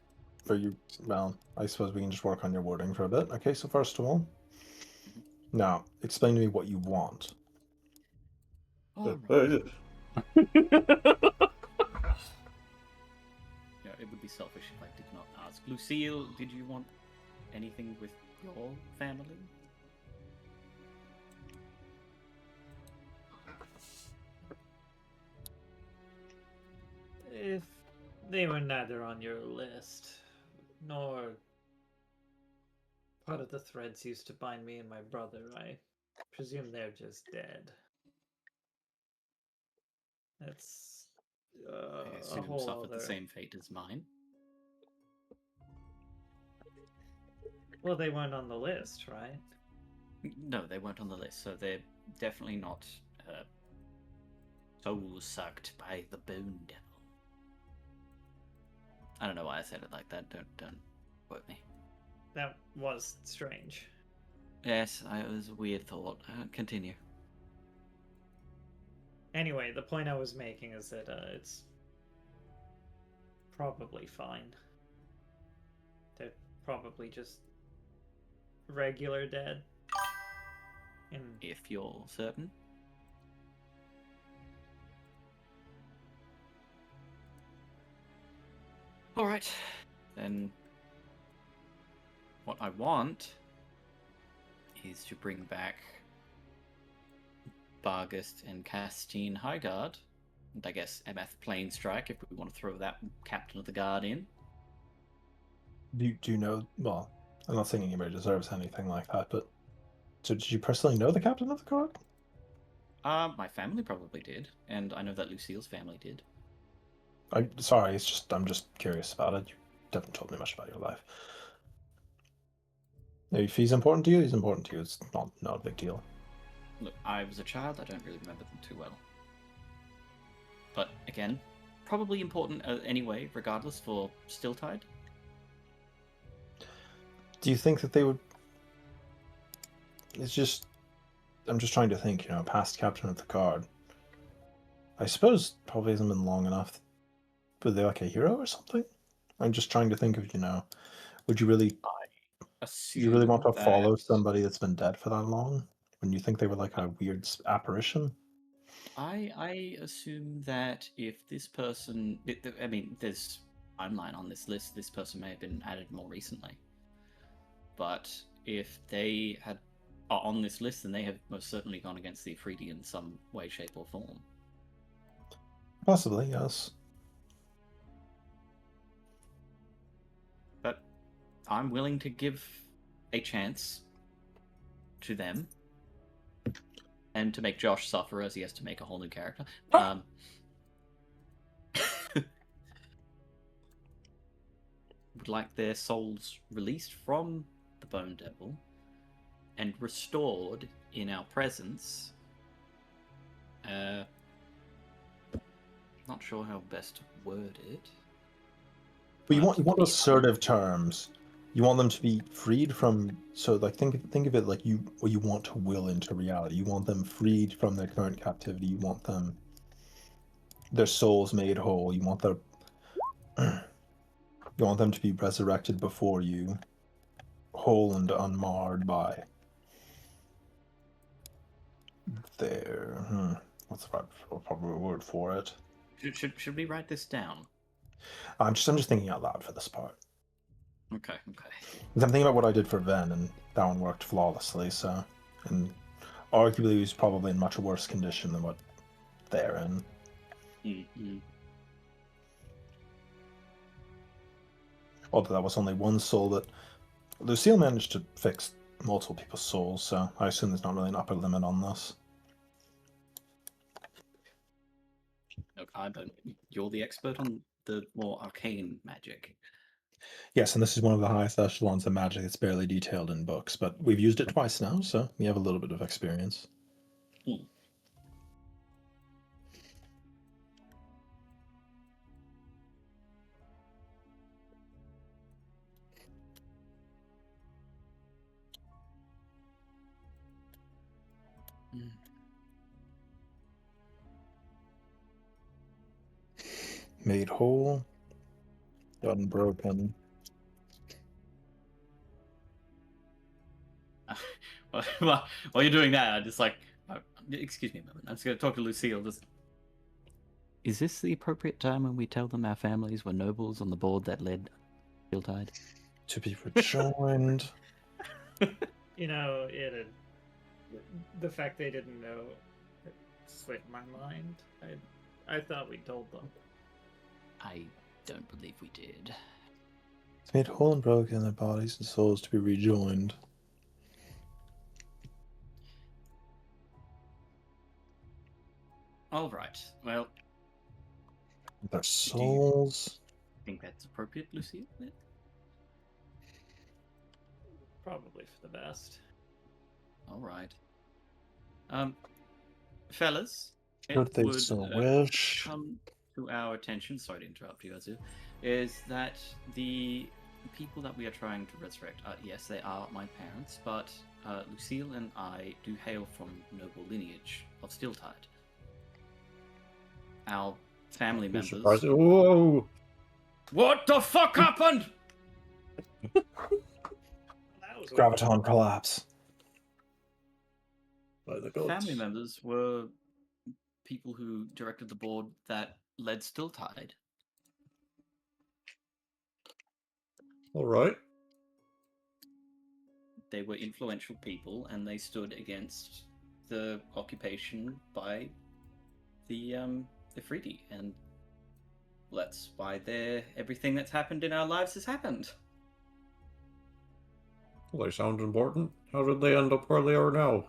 for you, well, I suppose we can just work on your wording for a bit. Okay, so first of all, now explain to me what you want. All right. Yeah, it would be selfish if I did not ask. Lucille, did you want anything with your family? If they were neither on your list, nor part of the threads used to bind me and my brother, I presume they're just dead. That's I a assume whole suffered the other. same fate as mine. Well, they weren't on the list, right? No, they weren't on the list, so they're definitely not soul sucked by the bone devil. I don't know why I said it like that. Don't quote me. That was strange. Yes, it was a weird thought. Continue. Anyway, the point I was making is that it's probably fine. They're probably just regular dead. And If you're certain. Alright, then what I want is to bring back Bargast and Castine Highguard, and I guess MF Planestrike if we want to throw that Captain of the Guard in. Do you know? Well, I'm not saying anybody deserves anything like that, but so did you personally know the captain of the guard? My family probably did, and I know that Lucille's family did. I'm sorry, I'm just curious about it. You haven't told me much about your life. If he's important to you, he's important to you. It's not a big deal. Look, I was a child, I don't really remember them too well. But again, probably important anyway, regardless for Stilltide. Do you think that they would? It's just, I'm just trying to think. Past captain of the guard. I suppose probably hasn't been long enough. Were they like a hero or something? I'm just trying to think of, would you really want to follow somebody that's been dead for that long? When you think they were like a weird apparition? I assume that if this person, I mean, there's timeline on this list. This person may have been added more recently. But if they are on this list, then they have most certainly gone against the Afridi in some way, shape, or form. Possibly, yes. But I'm willing to give a chance to them. And to make Josh suffer as he has to make a whole new character. Would like their souls released from the Bone Devil and restored in our presence. Not sure how best to word it. But you want assertive terms. You want them to be freed from. So, like, think of it like you want to will into reality. You want them freed from their current captivity. You want their souls made whole. You want you want them to be resurrected before you, whole and unmarred by their. What's the proper word for it? Should we write this down? I'm just thinking out loud for this part. Okay. I'm thinking about what I did for Ven, and that one worked flawlessly. So, and arguably, he was probably in much worse condition than what they're in. Mm-hmm. Although that was only one soul that Lucille managed to fix multiple people's souls, so I assume there's not really an upper limit on this. Look, I don't. You're the expert on the more arcane magic. Yes, and this is one of the highest echelons of magic that's barely detailed in books, but we've used it twice now, so we have a little bit of experience. Hmm. Made whole, unbroken. While you're doing that, I just like, excuse me a moment. I'm just going to talk to Lucille. Just, is this the appropriate time when we tell them our families were nobles on the board that led Tiltide? To be rejoined. You know, the fact they didn't know it slipped my mind. I thought we told them. I don't believe we did. It's made whole and broken, their bodies and souls to be rejoined. All right. Well, Their souls. think that's appropriate, Lucille? Probably for the best. All right. Fellas, Should it they would so wish? come to our attention, sorry to interrupt you, Azu, is that the people that we are trying to resurrect, yes, they are my parents, but Lucille and I do hail from noble lineage of Steeltide. Our family Be members... surprised. Whoa! What the fuck happened? Graviton collapse. By the gods. Family members were people who directed the board that led Steeltide. All right. They were influential people, and they stood against the occupation by the Ifriti, and that's why everything that's happened in our lives has happened. Well, they sound important. How did they end up where they are now?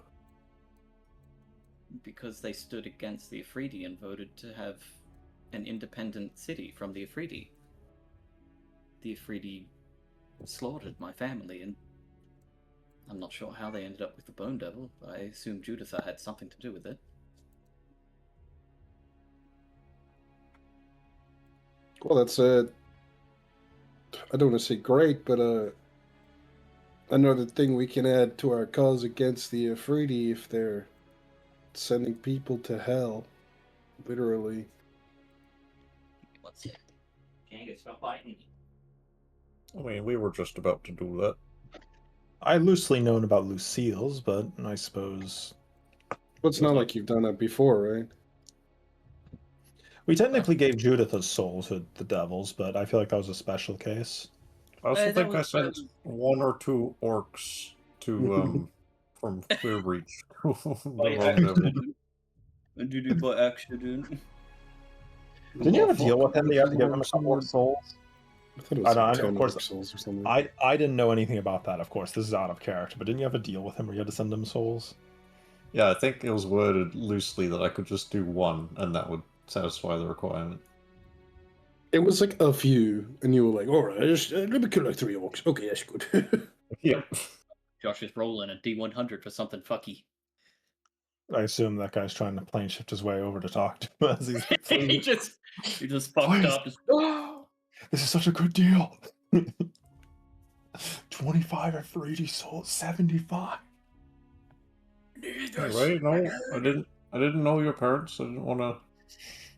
Because they stood against the Ifriti and voted to have an independent city from the Ifriti. The Ifriti slaughtered my family, and I'm not sure how they ended up with the Bone Devil, but I assume Juditha had something to do with it. Well, that's I don't want to say great, but another thing we can add to our cause against the Afridi if they're sending people to hell, literally. What's it? Can't get stop biting. I mean, we were just about to do that. I loosely known about Lucille's, but I suppose Well, it's not like you've done that before, right? we technically gave Judith a soul to the devils, but I feel like that was a special case. I also that think I was, sent one or two orcs to from Clearbreach. by accident. And did it by accident. Didn't you have a deal with him that you had to give him a couple of souls? I thought it was I like know, 10 of course, orc souls or something. I didn't know anything about that, of course. This is out of character, but didn't you have a deal with him where you had to send him souls? Yeah, I think it was worded loosely that I could just do one, and that would satisfy the requirement. It was like a few, and you were like, all right, let me kill like 3 orcs. Okay, that's good. Yeah. Josh is rolling a D100 for something fucky. I assume that guy's trying to plane shift his way over to talk to him as he's like, he just fucked Please. up. Just, oh! This is such a good deal. 25 at 3D souls, 75. Right? No, I didn't know your parents. I didn't want to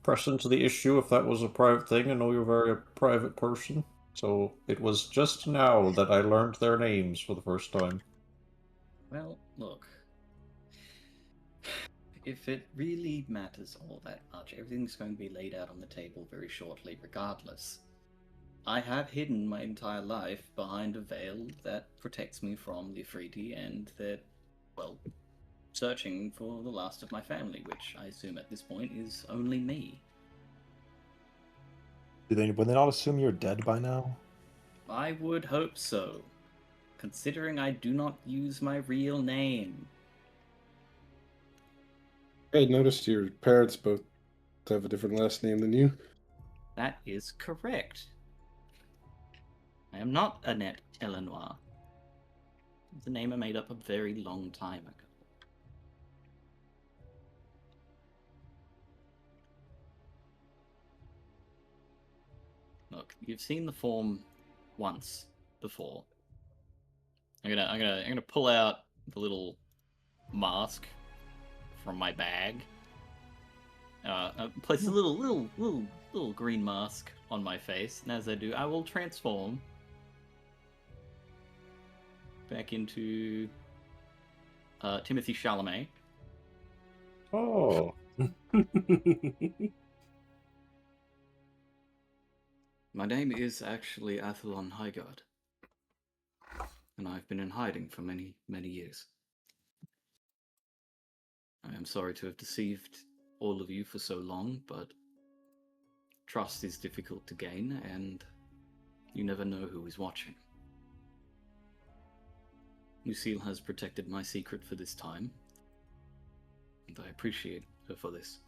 press into the issue if that was a private thing. I know you're a very private person. So it was just now that I learned their names for the first time. Well, look. If it really matters all that much, everything's going to be laid out on the table very shortly, regardless. I have hidden my entire life behind a veil that protects me from the Afridi, and that, well, searching for the last of my family, which I assume at this point is only me. Would they not assume you're dead by now? I would hope so. considering I do not use my real name. I noticed your parents both have a different last name than you. That is correct. I am not Annette Eleanor. It's a name I made up a very long time ago. Look, you've seen the form once before. I'm gonna pull out the little mask from my bag. Place a little green mask on my face, and as I do, I will transform back into Timothy Chalamet. Oh, My name is actually Athlon Highguard, and I've been in hiding for many, many years. I am sorry to have deceived all of you for so long, but trust is difficult to gain, and you never know who is watching. Lucille has protected my secret for this time, and I appreciate her for this.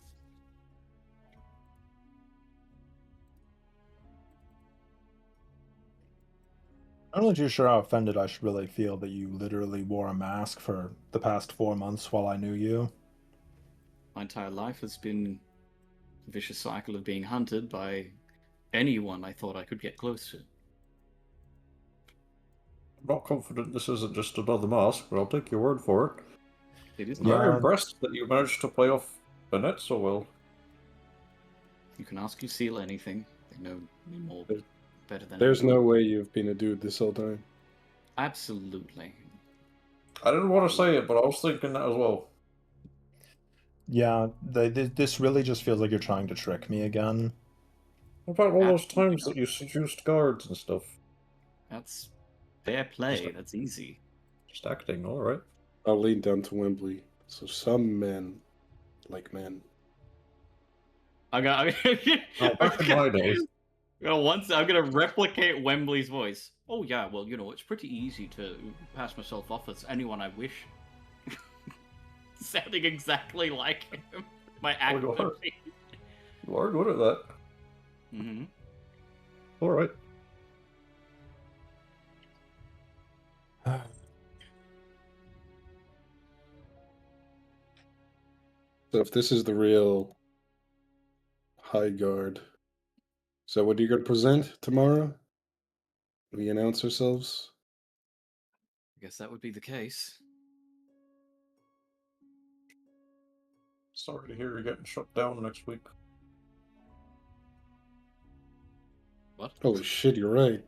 I'm not too sure how offended I should really feel that you literally wore a mask for the past 4 months while I knew you. My entire life has been a vicious cycle of being hunted by anyone I thought I could get close to. I'm not confident this isn't just another mask, but I'll take your word for it. It is I'm not. very Yeah. impressed that you managed to play off Annette so well. You can ask Lucille anything. They know me more better than There's anyone. no way you've been a dude this whole time. Absolutely. I didn't want to say it, but I was thinking that as well. Yeah, this really just feels like you're trying to trick me again. What about all those Absolutely times not. that you seduced guards and stuff? That's fair play. Just- That's easy. Just acting, alright. I'll lean down to Wembley. So some men like men. I'm gonna Back in my day, I'm gonna replicate Wembley's voice. Oh yeah, well, it's pretty easy to pass myself off as anyone I wish. Sounding exactly like him. My Oh, you are. accent. You are good at that. Mm-hmm. Alright. So if this is the real High Guard, so what are you going to present tomorrow? We announce ourselves. I guess that would be the case. Sorry to hear you're getting shut down next week. What? Holy shit, you're right.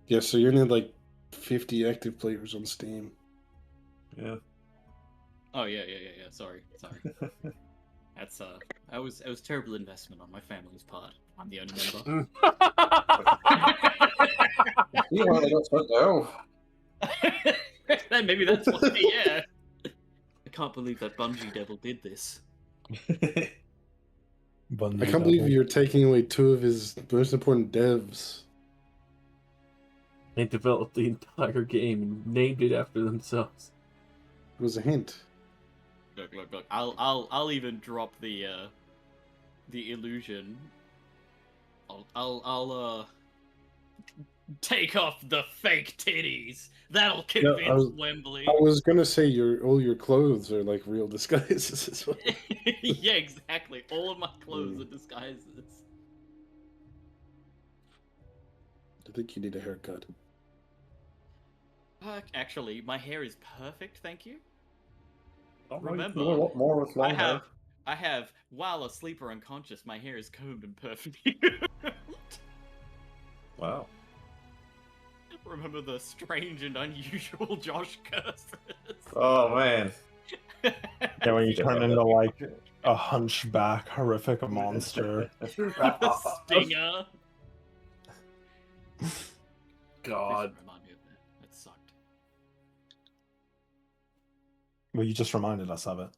Yeah, so you're in like 50 active players on Steam. Yeah. Oh yeah. Sorry. That's that was terrible investment on my family's part. I'm the only member. You know they got shut down. Then maybe that's why. Yeah. I can't believe that Bungie devil did this. I can't believe you're taking away two of his most important devs. They developed the entire game and named it after themselves. It was a hint. Look. I'll even drop the illusion. I'll take off the fake titties. That'll convince Wembley. I was gonna say all your clothes are like real disguises as well. Yeah, exactly. All of my clothes are disguises. I think you need a haircut. Actually, my hair is perfect, thank you. Remember, a lot more with long hair. I have, while asleep or unconscious, my hair is combed and perfect. Wow. Remember the strange and unusual Josh curses. Oh man. Yeah, when you turn into like a hunchback, horrific monster. The stinger. God. Please remind me of that. That sucked. Well, you just reminded us of it.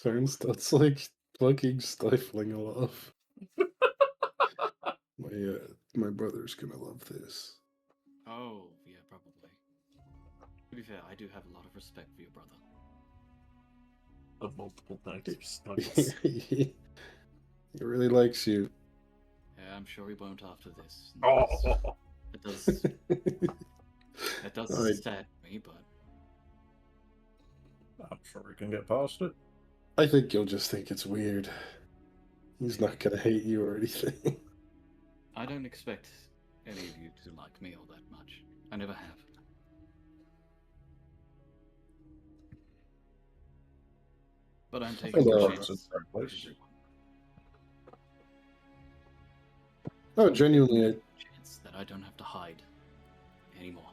Turns that's like fucking stifling a laugh. My brother's gonna love this. Oh, yeah, probably. To be fair, I do have a lot of respect for your brother. Of multiple nuggets. He really likes you. Yeah, I'm sure he won't after this. Oh, It does. It does I- sadden me, but I'm sure we can get past it. I think you'll just think it's weird. He's not gonna hate you or anything. I don't expect any of you to like me all that much. I never have. But I'm taking think a our heart's in chance. the right place. No, genuinely, Chance that I don't have to hide anymore.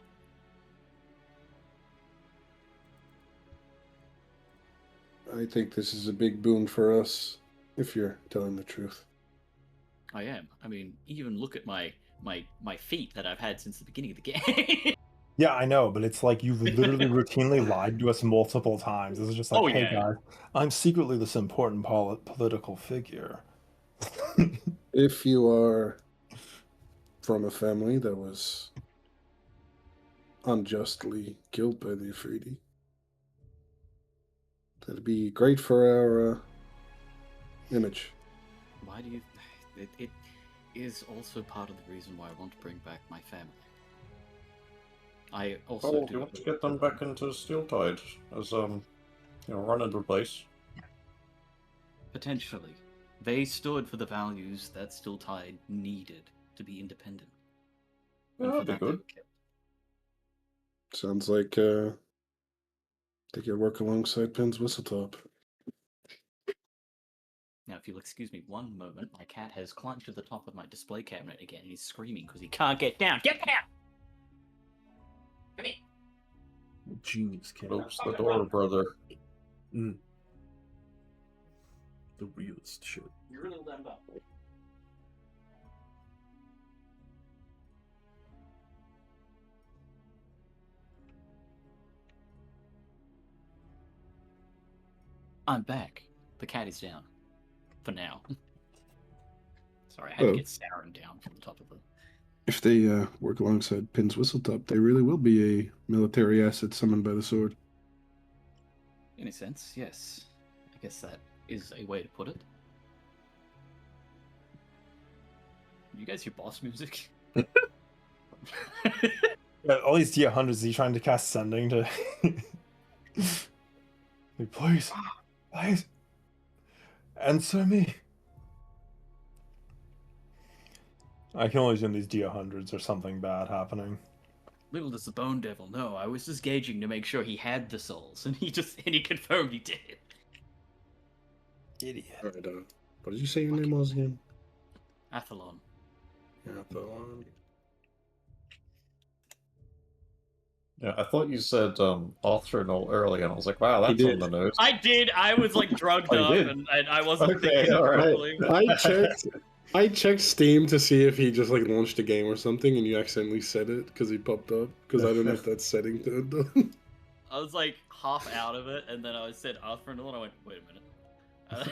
I think this is a big boon for us, if you're telling the truth. I am. I mean, even look at my feet that I've had since the beginning of the game. Yeah, I know, but it's like you've literally routinely lied to us multiple times. This is just like, Oh, hey yeah. guys, I'm secretly this important political figure. If you are from a family that was unjustly killed by the Afridi, that'd be great for our image. Why do you? It is also part of the reason why I want to bring back my family. I also Oh, do you want to get them back into Steeltide as run and replace? Potentially. They stood for the values that Steeltide needed to be independent. Yeah, And for that'd be that, they good. were killed. Sounds like they could work alongside Penn's Whistletop. Now, if you'll excuse me one moment, my cat has climbed to the top of my display cabinet again, and he's screaming because he can't get down. Get down! Come here! genius cat. Close the door, brother. The realest shit. You're a little damn up. I'm back. The cat is down. For now. Sorry, I had to Oh. get Saren down from the top of the... If they work alongside Penn's Whistletop, they really will be a military asset summoned by the sword. In a sense, yes. I guess that is a way to put it. You guys hear boss music? Yeah, all these D100s, is he trying to cast Sending to... Like, please, answer me. I can only assume these D100s or something bad happening. Little does the Bone Devil know, I was just gauging to make sure he had the souls, and he confirmed he did. Idiot. All right, what did you say your name was again? Athalon. Athalon. Yeah, I thought you said Arthurnal earlier, and I was like, wow, that's on did. the nose. I did. I was like drugged Oh, you up, did? and I wasn't Okay, thinking all right. properly. I checked Steam to see if he just like launched a game or something, and you accidentally said it because he popped up. Because I don't know if that's setting turned on. I was like half out of it, and then I said Arthurnal, and I went, wait a minute.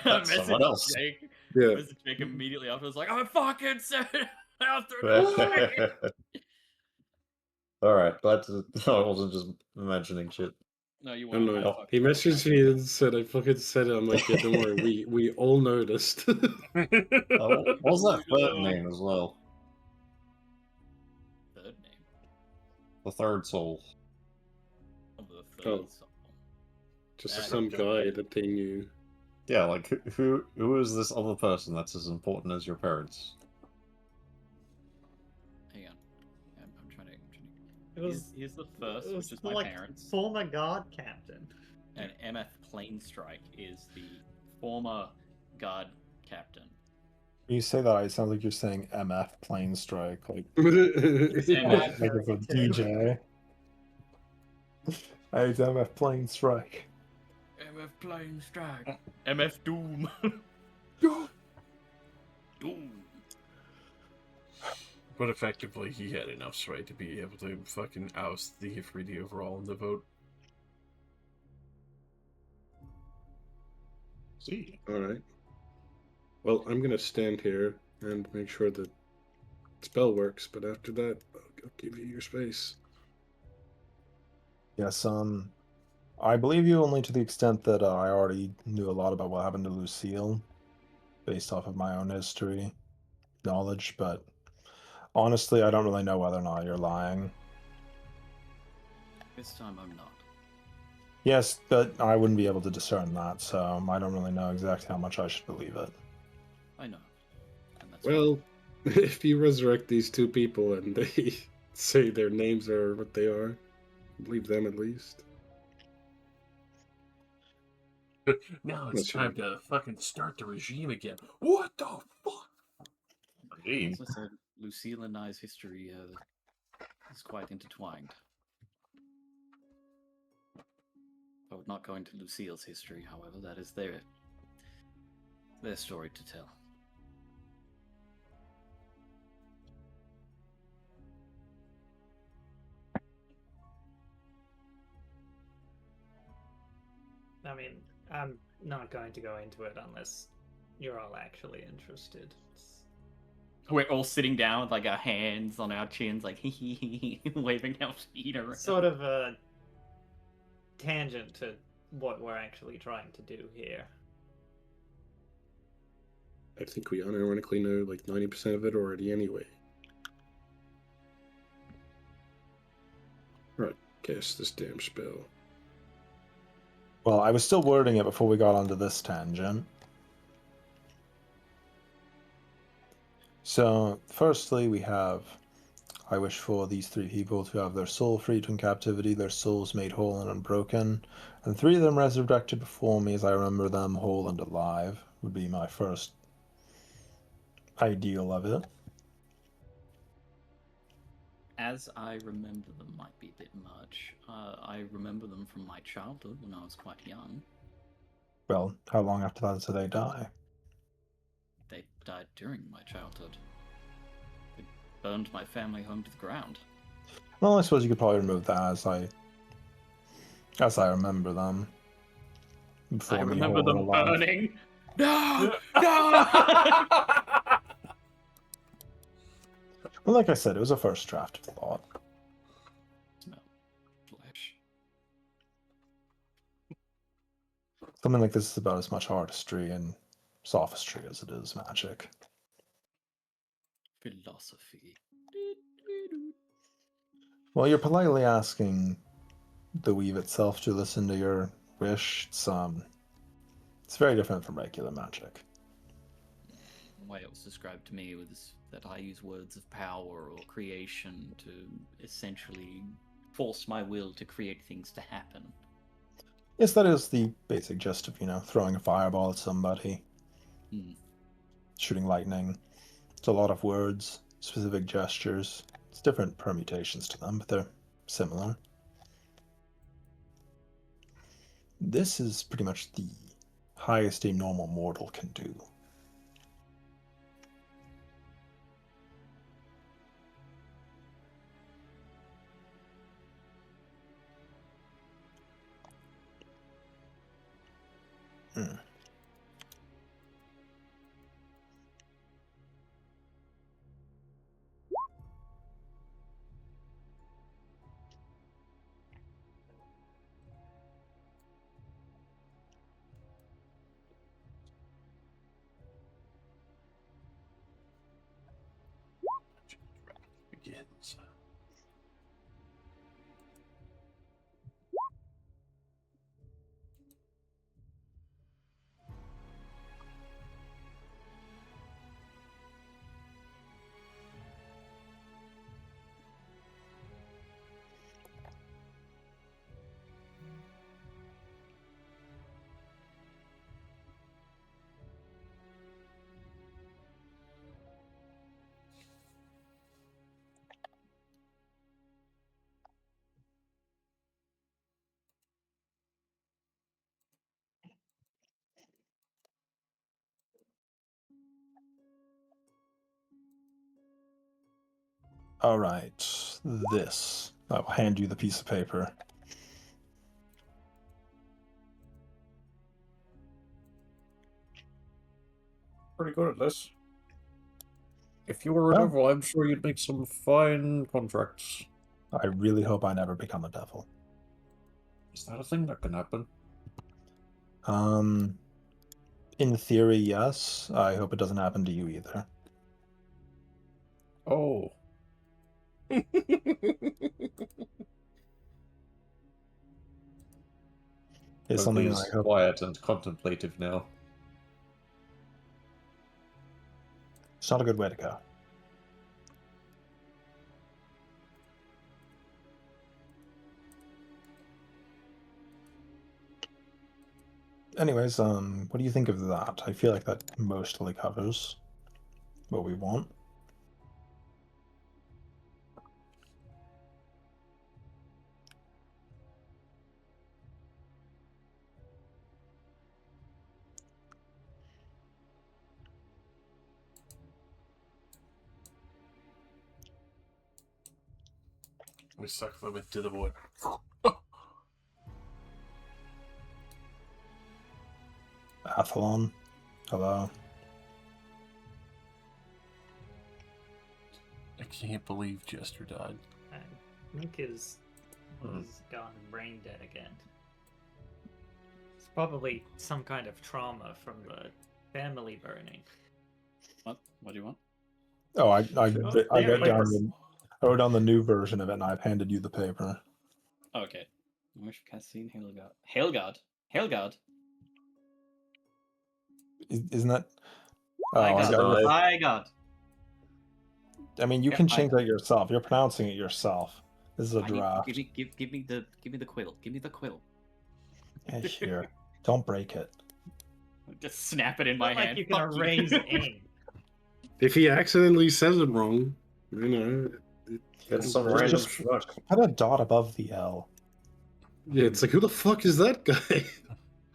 That's someone else. Jake. Yeah. Messaged Jake immediately after. I was like, I fucking said Arthurnal. All right, glad to. I wasn't just imagining shit. No, you I don't weren't. know. He messaged me and said I fucking said it. I'm like, yeah, don't worry, we all noticed. What was that third name as well? Third name. The third soul. The third Oh. soul. Just I some don't guy know. that they knew. Yeah, like who is this other person that's as important as your parents? Hang on. I'm trying to. It was, Here's the first, it was which is my like parents. former guard captain. And MF Planestrike is the former guard captain. When you say that, it sounds like you're saying MF Plane Strike, like MF. like of a DJ. Hey, it's MF Plane Strike. MF Planestrike. MF Doom. Doom. But effectively, he had enough sway to be able to fucking oust the Ifriti overall in the vote. See, All right. Well, I'm gonna stand here and make sure the spell works. But after that, I'll give you your space. Yes, I believe you only to the extent that I already knew a lot about what happened to Lucille, based off of my own history knowledge, but honestly, I don't really know whether or not you're lying. This time I'm not. Yes, but I wouldn't be able to discern that, so I don't really know exactly how much I should believe it. I know. And that's Well, if you resurrect these two people and they say their names are what they are, believe them at least. Now it's That's time to fucking start the regime again. What the fuck? Regime. As I said, Lucille and I's history is quite intertwined. I would not go into Lucille's history, however. That is their story to tell. I mean, I'm not going to go into it unless you're all actually interested. We're all sitting down with like our hands on our chins, like waving our feet around. Sort of a tangent to what we're actually trying to do here. I think we unironically know like 90% of it already anyway. Right, cast this damn spell. Well, I was still wording it before we got onto this tangent. So, firstly, we have, I wish for these three people to have their soul freed from captivity, their souls made whole and unbroken, and three of them resurrected before me as I remember them whole and alive, would be my first ideal of it. As I remember them might be a bit much. I remember them from my childhood when I was quite young. Well, how long after that did they die? They died during my childhood. They burned my family home to the ground. Well, I suppose you could probably remove that as I remember them. Before I me remember whole and them alive. burning. No! No! Well, like I said, it was a first draft of thought. Smell flesh. Something like this is about as much artistry and sophistry as it is magic. Philosophy. Well, you're politely asking the weave itself to listen to your wish. It's very different from regular magic. The way it was described to me was that I use words of power or creation to essentially force my will to create things to happen. Yes, that is the basic gist of, throwing a fireball at somebody, shooting lightning. It's a lot of words, specific gestures. It's different permutations to them, but they're similar. This is pretty much the highest a normal mortal can do. Begins. All right, this. I will hand you the piece of paper. Pretty good at this. If you were a Well- devil, I'm sure you'd make some fine contracts. I really hope I never become a devil. Is that a thing that can happen? In theory, yes. I hope it doesn't happen to you either. Oh, It's something he's I hope. quiet and contemplative now. It's not a good way to go. Anyways, what do you think of that? I feel like that mostly covers what we want. We suck them into the void. Athlon, hello. I can't believe Jester died. I think he's gone brain dead again. It's probably some kind of trauma from the family burning. What? What do you want? Oh, I there wrote it down is. I wrote down the new version of it, and I've handed you the paper. Okay. Wish Cassine Hailguard. Hailguard. Hailguard. Isn't that? Oh, I got got it. I got. I mean, you Yeah, can I change got that yourself. You're pronouncing it yourself. This is a draft. Give me the quill. Give me the quill. Yeah, sure. Don't break it. Just snap it in my Not like hand. you can Fuck erase ink. If he accidentally says it wrong, you know, It's some Just- random just- schmuck. Put a dot above the L. yeah, it's like, who the fuck is that guy?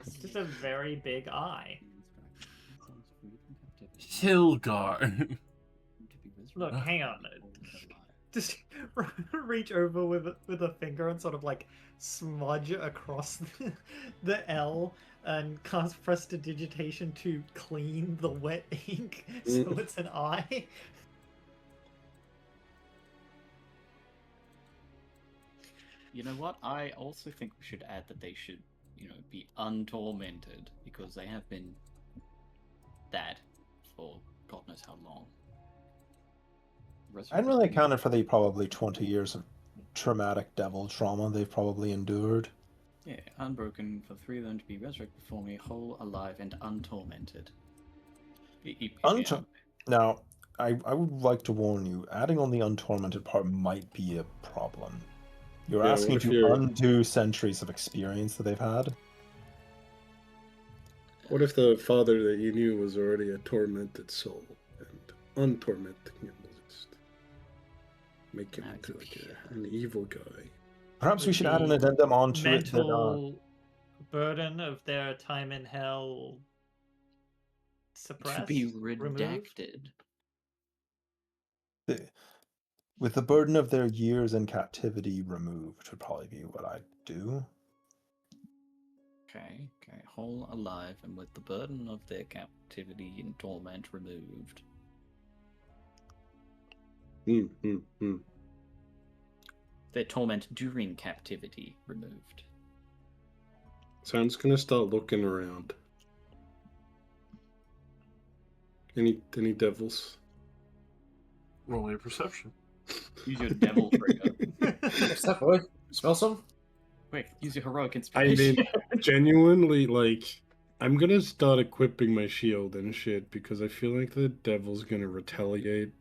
It's just a very big eye. Hilgar. Look, hang on. Just reach over with a finger and sort of like smudge across the L and cast prestidigitation to clean the wet ink so it's an eye. You know what? I also think we should add that they should, be untormented because they have been that for God knows how long. I hadn't really accounted for the probably 20 years of traumatic devil trauma they've probably endured. Yeah, unbroken for 3 of them to be resurrected before me, whole, alive, and untormented. Now, I would like to warn you, adding on the untormented part might be a problem. You're Yeah, asking what if to you're- undo centuries of experience that they've had. What if the father that you knew was already a tormented soul, and untormenting him was just make him into like an evil guy? Perhaps we Would should add an the addendum onto it that mental burden of their time in hell suppressed, To be removed? redacted. with the burden of their years in captivity removed would probably be what I'd do. Okay, whole, alive, and with the burden of their captivity and torment removed. Their torment during captivity removed. So I'm just gonna start looking around. Any devils? Roll your perception. Use your devil trigger. What's that, boy? Smell some? Quick, use your heroic I inspiration. mean, genuinely, like, I'm gonna start equipping my shield and shit because I feel like the devil's gonna retaliate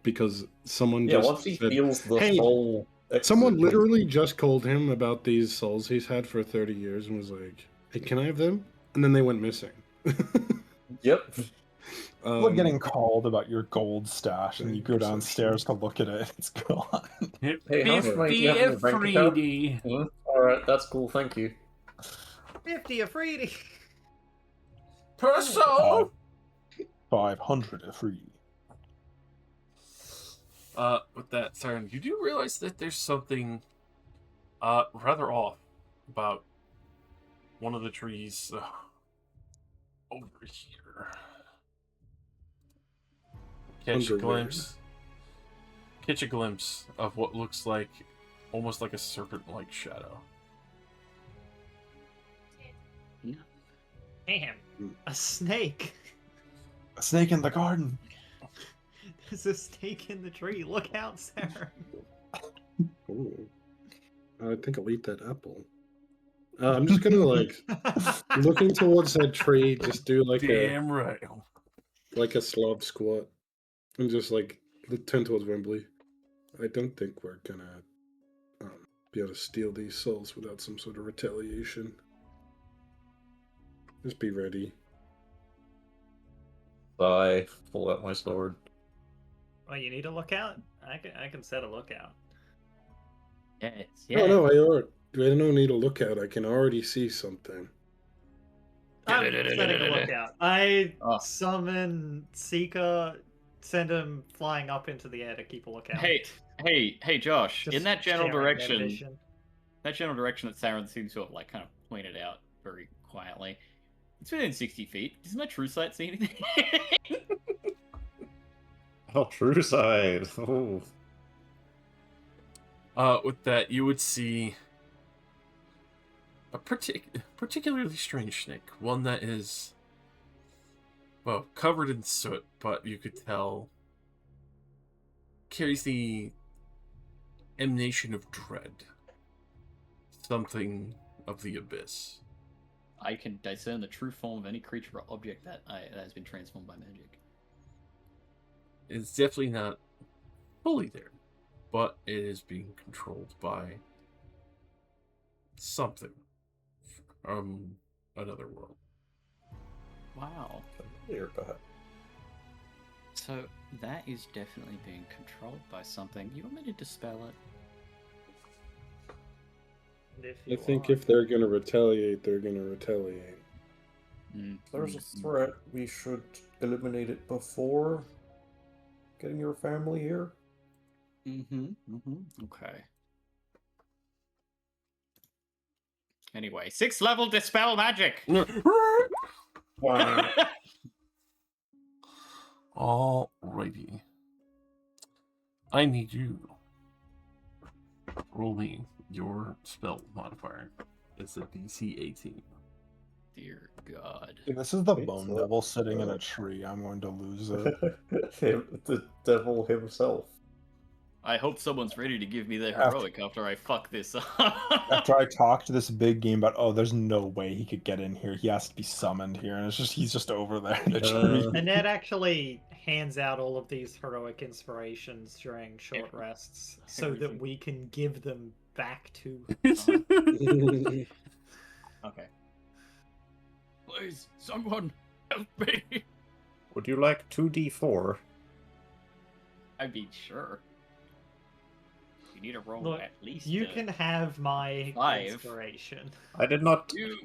because someone Yeah, just once he said, feels the "Hey, soul. someone exit- literally just called him about these souls he's had for 30 years and was like, hey, can I have them? And then they went missing. Yep. Like getting called about your gold stash, and you go perception. downstairs to look at it, it's gone. Hey, how much money do you have in your bank account? Alright, that's cool, thank you. 50 a freebie. Perso! 500 a free. With that, Siren, you do realize that there's something rather off about one of the trees over here. catch a Underwear. glimpse of what looks like almost like a serpent-like shadow. Damn, a snake. A snake in the garden. There's a snake in the tree. Look out, Sarah. Ooh. I think I'll eat that apple. I'm just gonna looking towards that tree, just do Damn right. a Slav squat, and just turn towards Wembley. I don't think we're gonna be able to steal these souls without some sort of retaliation. Just be ready. I pull out my sword. Oh, you need a lookout? I can set a lookout. Yes, Oh no, I don't need a lookout. I can already see something. I'm setting a lookout. I Oh. summon Seeker, send him flying up into the air to keep a lookout. Hey, Josh. Just in that general sharing their direction, vision. that Saren seems to have kind of pointed out very quietly. It's within 60 feet. Does my true sight see anything? Oh, true side. Oh. With that, you would see a particularly strange snake. One that is, well, covered in soot, but you could tell carries the emanation of dread. Something of the abyss. I can discern the true form of any creature or object that has been transformed by magic. It's definitely not fully there, but it is being controlled by something from another world. Wow. Familiar, perhaps. So that is definitely being controlled by something. You want me to dispel it? I think if they're gonna retaliate, they're gonna retaliate. If there's a threat, we should eliminate it before getting your family here. Okay. Anyway, 6th level dispel magic. Alrighty. I need you. Roll me your spell modifier. It's a DC 18. Dear God. If this is the Wait, bone so- devil sitting in a tree, I'm going to lose it. The devil himself. I hope someone's ready to give me their After- heroic after I fuck this up. After I talked to this big game about, oh, there's no way he could get in here. He has to be summoned here, and he's just over there in a tree. Annette actually hands out all of these heroic inspirations during short rests so that Everything. we can give them back to. Okay. Please, someone help me. Would you like 2d4? I mean, sure. You need to roll Look, at least. You can have my 5. inspiration. I did not. You.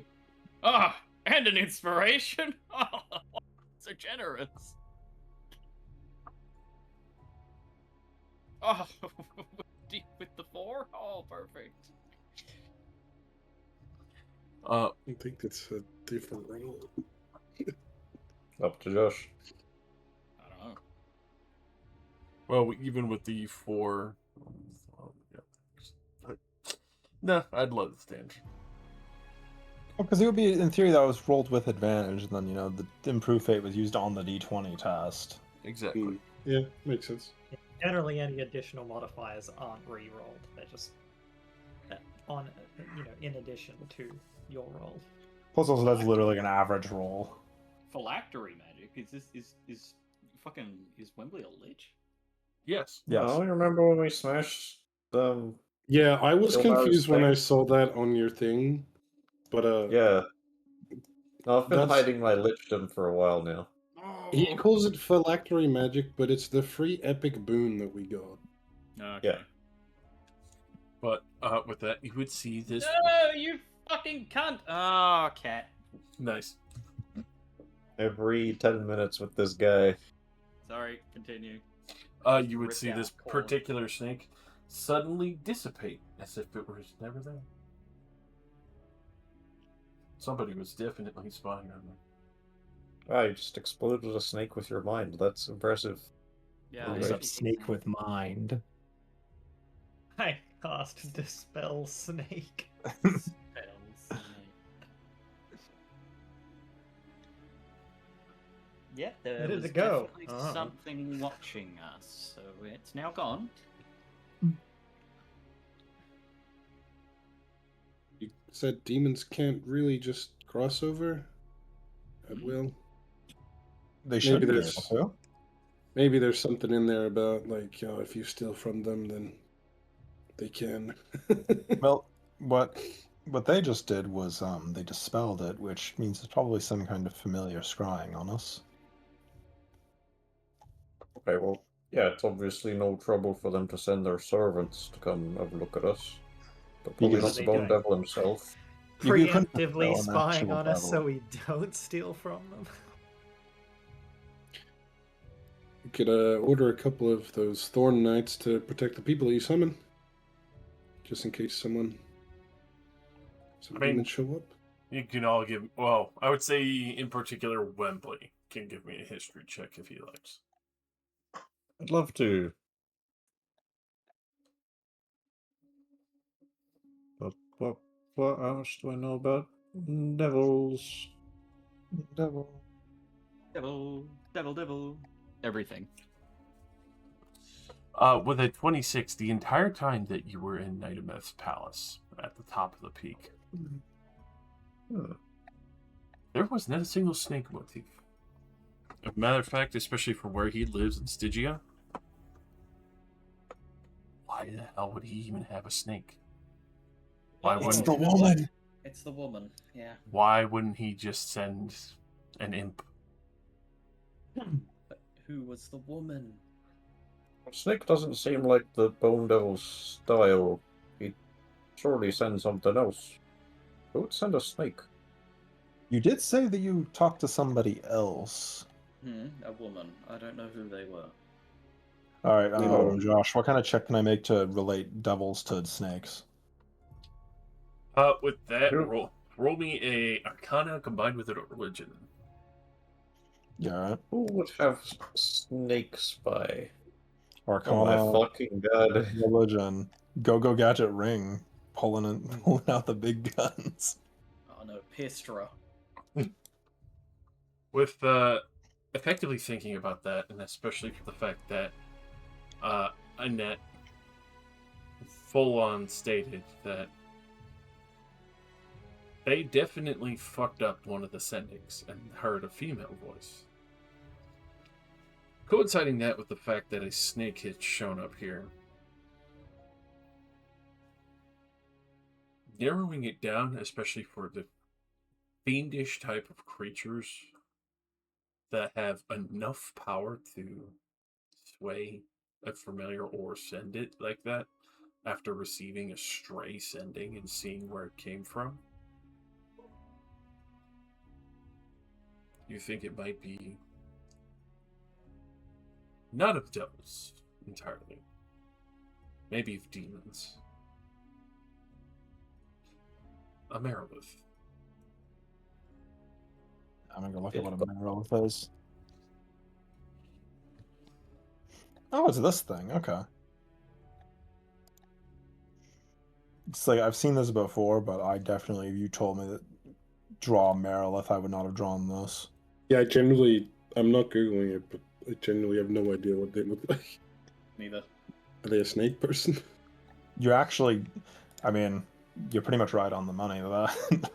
And an inspiration. Oh, so generous. Oh, deep with the 4. Oh, perfect. I think that's a different roll. Up to Josh. I don't know. Well, even with the 4. No, I'd let it stand. Because it would be, in theory, that was rolled with advantage, and then, the improved fate was used on the d20 test. Exactly. Yeah, makes sense. Generally, any additional modifiers aren't re-rolled. They're just on, in addition to your roll. Plus, also, that's literally an average roll. Phylactery magic. Is Wembley a lich? Yes. Yes. I remember when we smashed them. Yeah, I was Bill Maher's confused when thing. I saw that on your thing, but Yeah. No, I've been That's- hiding my lichdom for a while now. he calls it phylactery magic, but it's the free epic boon that we got. Okay. Yeah. But with that, you would see this. No, you fucking cunt! Oh, cat. Nice. Every 10 minutes with this guy. Sorry, continue. You would Rip see down this corn. particular snake suddenly dissipate as if it was never there. Somebody was definitely spying on them. Wow, you just exploded a snake with your mind. That's impressive. Yeah, Okay. I Except think snake so. with mind. I cast Dispel Snake. Spells. Yep, there Where did was it go? definitely Oh. something watching us, so it's now gone. You said demons can't really just cross over at will. They should Maybe be there's able to. maybe there's something in there about like if you steal from them, then they can. Well, what they just did was they dispelled it, which means it's probably some kind of familiar scrying on us. Okay, well, yeah, it's obviously no trouble for them to send their servants to come have a look at us. But probably Because- not the Bone Devil himself. You couldn't Preemptively dispel an spying actual on us so devil. we don't steal from them. You could order a couple of those Thorn Knights to protect the people you summon, just in case some I mean- demons show up. You can all give. Well, I would say in particular, Wembley can give me a history check if he likes. I'd love to. But what else do I know about devils? Devil. Devil. Everything. With a 26, the entire time that you were in Nightometh's palace, at the top of the peak, there was not a single snake motif. As a matter of fact, especially for where he lives in Stygia, why the hell would he even have a snake? Why It's wouldn't the woman. It's the woman, yeah. Why wouldn't he just send an imp? But who was the woman? Snake doesn't seem like the Bone Devil's style. He'd surely send something else. Who would send a snake? You did say that you talked to somebody else. A woman. I don't know who they were. All right, No. Josh, what kind of check can I make to relate devils to snakes? With that, Who- roll me a Arcana combined with a religion. Yeah, all right. Who would have snake spy? Oh Arcana, my fucking god. religion, go gadget ring, pulling out the big guns. Oh no, Pistra. With effectively thinking about that, and especially for the fact that Annette full on stated that they definitely fucked up one of the sendings and heard a female voice. Coinciding that with the fact that a snake had shown up here. Narrowing it down, especially for the fiendish type of creatures that have enough power to sway a familiar or send it like that after receiving a stray sending and seeing where it came from. You think it might be not of devils entirely, maybe of demons. A Merilith. I'm gonna go look at what a Merilith is. Oh, it's this thing. Okay. It's like I've seen this before, but I definitely, if you told me that draw a Merilith, I would not have drawn this. Yeah, I'm not googling it, but I genuinely have no idea what they look like. Neither. Are they a snake person? You actually, I mean, you're pretty much right on the money with that.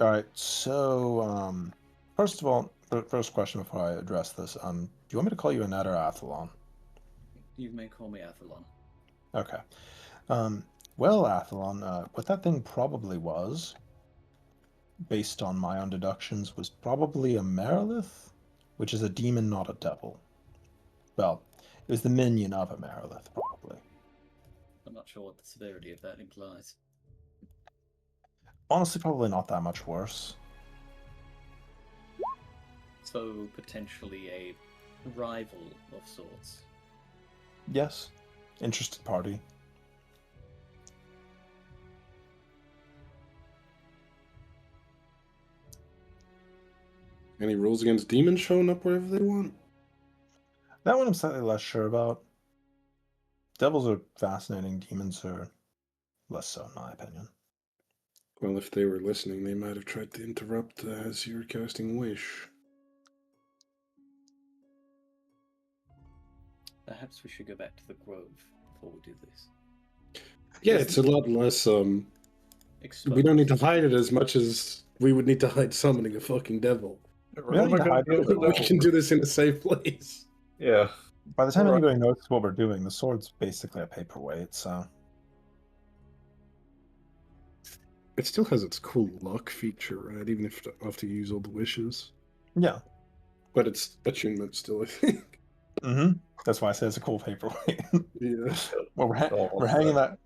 All right, so first of all, first question before I address this, do you want me to call you Annette or Athlon? You may call me Athlon. Okay. Well, Athlon, what that thing probably was, based on my own deductions, was probably a Merilith, which is a demon, not a devil. Well, it was the minion of a Merilith, probably. I'm not sure what the severity of that implies. Honestly, probably not that much worse. So, potentially a rival of sorts. Yes. Interested party. Any rules against demons showing up wherever they want? That one I'm slightly less sure about. Devils are fascinating. Demons are less so, in my opinion. Well, if they were listening, they might have tried to interrupt as you were casting Wish. Perhaps we should go back to the grove before we do this. Yeah, it's a lot less. We don't need to hide it as much as we would need to hide summoning a fucking devil. We don't need to hide it. We can do this in a safe place. Yeah. By the time Right. anybody knows what we're doing, the sword's basically a paperweight, so... It still has its cool luck feature, right? Even if you have to use all the wishes. Yeah. But it's attunement still, I think. Mm-hmm. That's why I say it's a cool paperweight. Yeah. Well, we're hanging that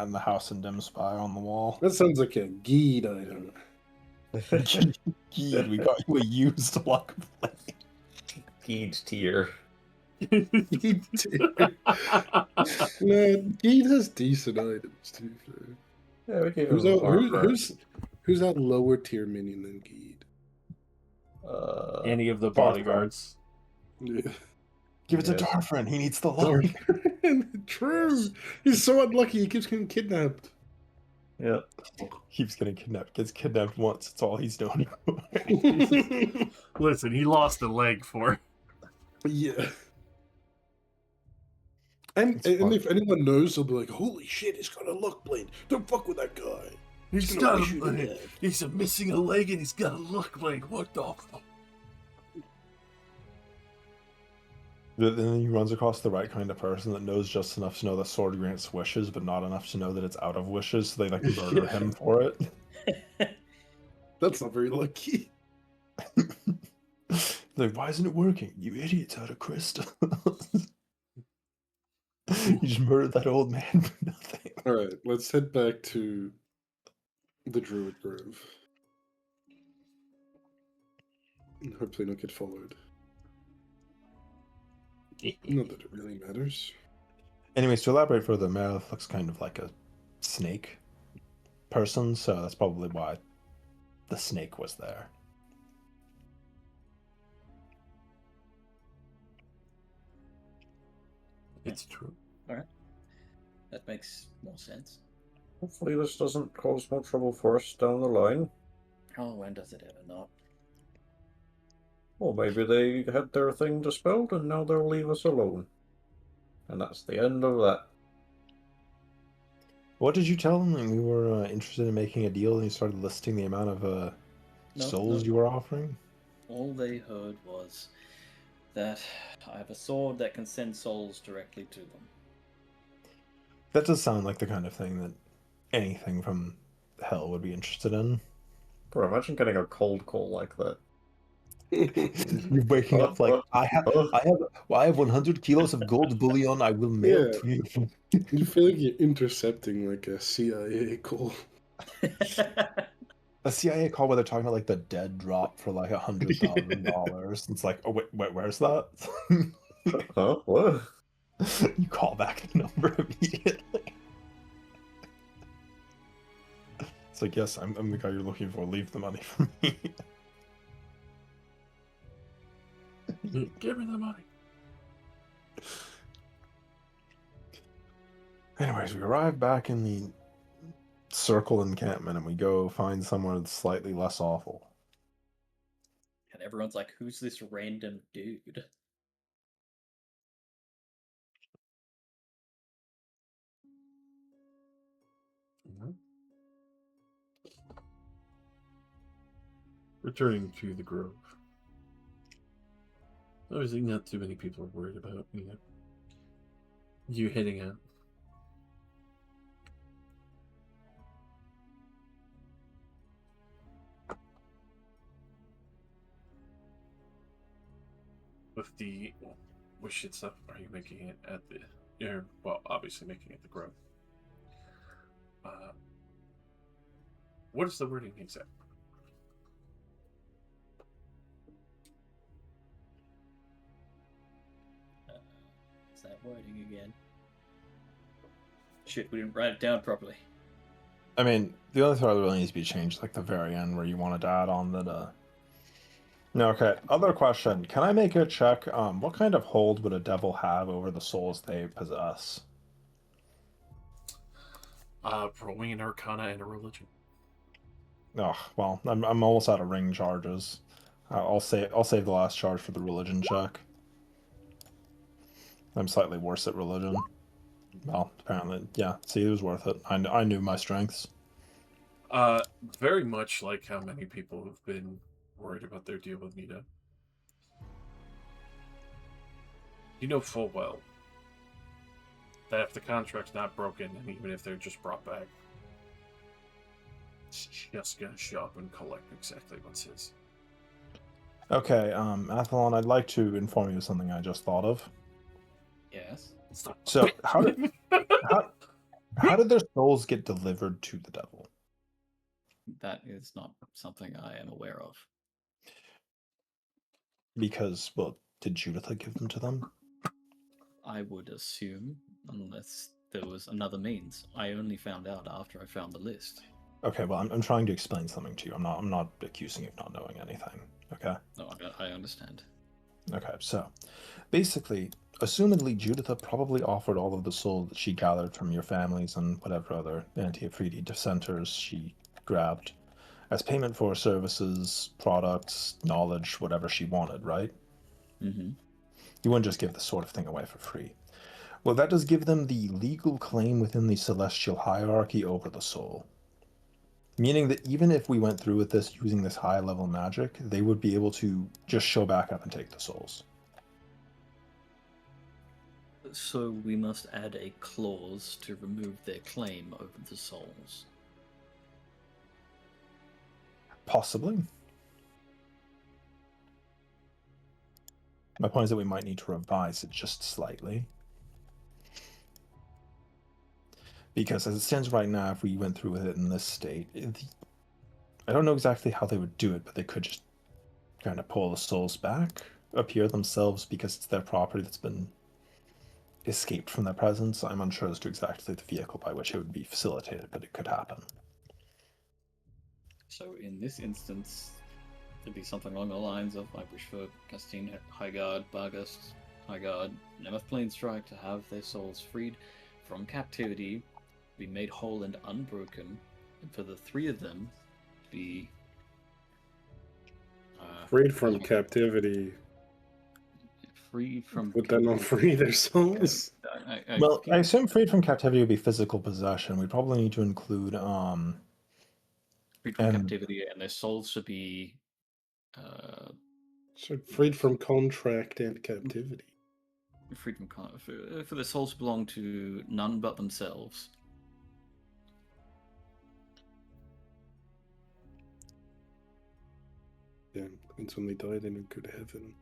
in the house in Dim Spy on the wall. That sounds like a Geed item. Geed, we got you a used luck plate. Geed tier. Geed No, Geed has decent items, to be fair. Yeah, we gave Who's him that, armor. who's that lower tier minion than Geed? Any of the Dark bodyguards. Yeah. Give it to Yes. Darfrin, he needs the luck. True. He's so unlucky. He keeps getting kidnapped. Yeah. Keeps getting kidnapped. Gets kidnapped once, it's all he's doing. Listen, he lost a leg for. Yeah. And It's fun. if anyone knows, they'll be like, "Holy shit, he's got a luck blade! Don't fuck with that guy." He's gonna got wish you a to leg. death. He's missing a leg and he's got a luck leg. What the fuck? Then he runs across the right kind of person that knows just enough to know that sword grants wishes, but not enough to know that it's out of wishes, so they like murder him for it. That's not very lucky. Like, why isn't it working? You idiots out of crystals. You just murdered that old man for nothing. All right, let's head back to the Druid Grove. And hopefully not get followed. Not that it really matters. Anyways, to elaborate further, Meredith looks kind of like a snake person, so that's probably why the snake was there. It's true. That makes more sense. Hopefully this doesn't cause more trouble for us down the line. Oh, when does it ever not? Or maybe they had their thing dispelled and now they'll leave us alone. And that's the end of that. What did you tell them when you were interested in making a deal and you started listing the amount of souls you were offering? All they heard was that I have a sword that can send souls directly to them. That does sound like the kind of thing that anything from hell would be interested in. Bro, imagine getting a cold call like that. You're waking up like, I have 100 kilos of gold bullion I will mail Yeah. to you. You feel like you're intercepting like a CIA call. A CIA call where they're talking about like the dead drop for like $100,000. It's like, oh wait, where's that? Huh? What? You call back the number immediately. It's like, yes, I'm the guy you're looking for. Leave the money for me. Give me the money. Anyways, we arrive back in the circle encampment and we go find somewhere that's slightly less awful. And everyone's like, who's this random dude? Returning to the grove. Obviously, not too many people are worried about you heading out. With the wish itself, are you making it at the? You're, well, obviously making it the grove. What is the wording exact? Is that wording again? Shit, we didn't write it down properly. I mean, the only part that really needs to be changed, like the very end, where you wanted to add on that Okay, other question. Can I make a check? What kind of hold would a devil have over the souls they possess? Rolling an arcana and a religion. Oh, well, I'm almost out of ring charges. I'll save the last charge for the religion check. I'm slightly worse at religion. Well, apparently, yeah. See, it was worth it. I knew my strengths. Very much like how many people have been worried about their deal with Nita. You know full well that if the contract's not broken, and even if they're just brought back, it's just gonna show up and collect exactly what's his. Okay, Athlon, I'd like to inform you of something I just thought of. Yes. So, how did their souls get delivered to the devil? That is not something I am aware of. Because, well, did Judith give them to them? I would assume, unless there was another means. I only found out after I found the list. Okay, well, I'm trying to explain something to you. I'm not accusing you of not knowing anything. Okay. No, I understand. Okay, so basically, assumedly, Juditha probably offered all of the soul that she gathered from your families and whatever other anti-Afridi dissenters she grabbed as payment for services, products, knowledge, whatever she wanted, right? Mm-hmm. You wouldn't just give the sort of thing away for free. Well, that does give them the legal claim within the celestial hierarchy over the soul. Meaning that even if we went through with this using this high level magic, they would be able to just show back up and take the souls. So we must add a clause to remove their claim over the souls. Possibly. My point is that we might need to revise it just slightly. Because as it stands right now, if we went through with it in this state, I don't know exactly how they would do it, but they could just kind of pull the souls back, appear themselves because it's their property that's been escaped from their presence. I'm unsure as to exactly the vehicle by which it would be facilitated, but it could happen. So in this instance, it'd be something along the lines of I wish for Castine, Highguard, Bargast, Highguard, Nemeth Planestrike to have their souls freed from captivity, be made whole and unbroken, and for the three of them to be Freed from captivity. freed from. Would that not free their souls? Well, I assume freed from captivity would be physical possession. We probably need to include freed from captivity, and their souls should be So freed from contract and captivity. freed from for their souls belong to none but themselves. Yeah, and when they die, they don't go to heaven.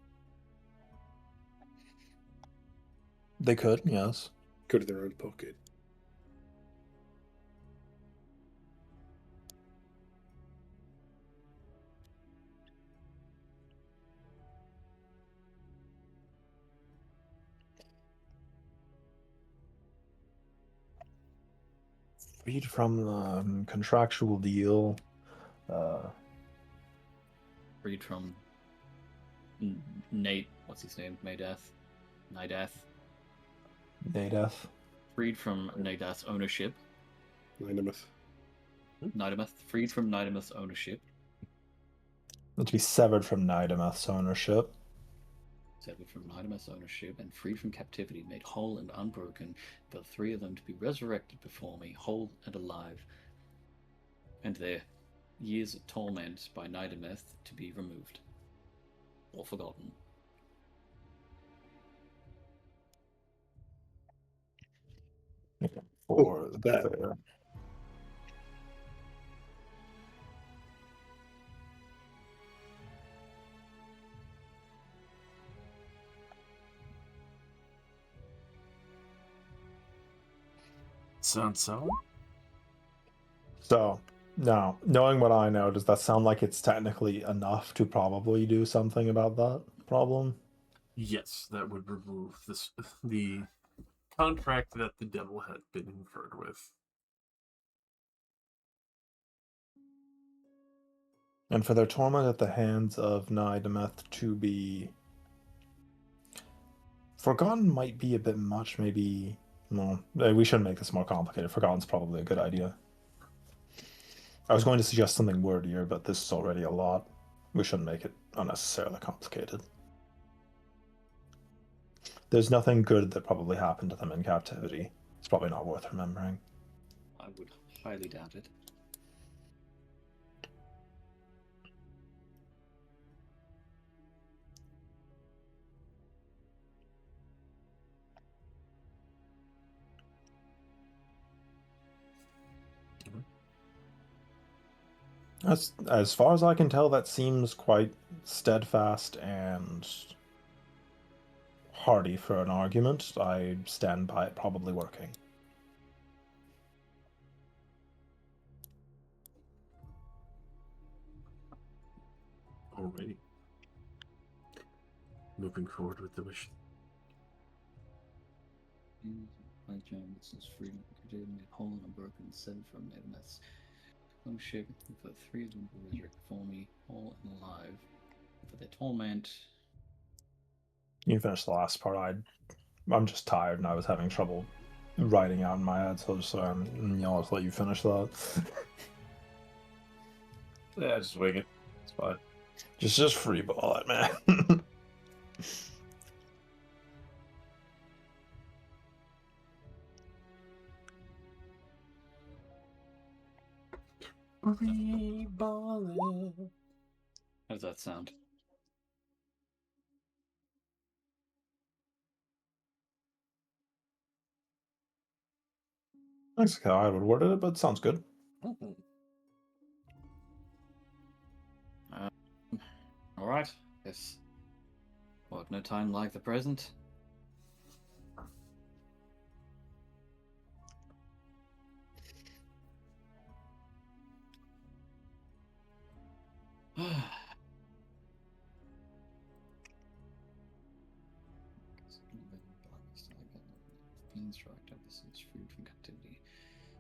They could, yes. Go to their own pocket. Freed from the contractual deal. Freed from Nate, what's his name? Nadath. Freed from Nadath's ownership. Nidameth. Freed from Nidameth's ownership. To be severed from Nidameth's ownership. Severed from Nidameth's ownership and freed from captivity, made whole and unbroken, for the three of them to be resurrected before me, whole and alive, and their years of torment by Nidameth to be removed or forgotten. For that. there. Sounds so. So, now, knowing what I know, does that sound like it's technically enough to probably do something about that problem? Yes, that would remove the contract that the devil had been inferred with. And for their torment at the hands of Nidameth to be forgotten might be a bit much, maybe. No, we shouldn't make this more complicated. Forgotten's probably a good idea. I was going to suggest something wordier, but this is already a lot. We shouldn't make it unnecessarily complicated. There's nothing good that probably happened to them in captivity. It's probably not worth remembering. I would highly doubt it. As far as I can tell, that seems quite steadfast and hearty for an argument. I stand by it probably working. Alrighty. Moving forward with the mission. My giants is freedom created made whole and unbroken, severed from Nidameth's long ship, for 3 of them were resurrected for me, whole and alive. For their torment. You can finish the last part. I'm just tired and I was having trouble writing out in my head, so I'll just let you finish that. Yeah, just wing it. It's fine. Just free ball it, man. How does that sound? That's how I would word it, but sounds good. Alright, yes. What, no time like the present? Freed from captivity,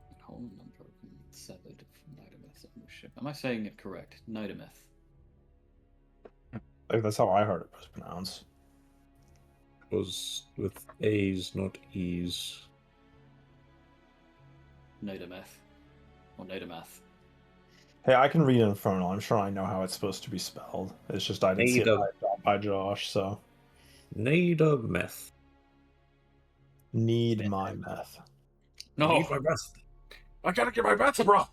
and whole and unbroken, severed from Nidameth's ownership. Am I saying it correct? Nidameth. Like, that's how I heard it was pronounced. It was with A's, not E's. Nidameth. Or Nidamath. Hey, I can read Infernal. I'm sure I know how it's supposed to be spelled. It's just I didn't see it typed out by Josh, so. Nidameth. Need my meth. No! I need my meth. I gotta get my meth, bro!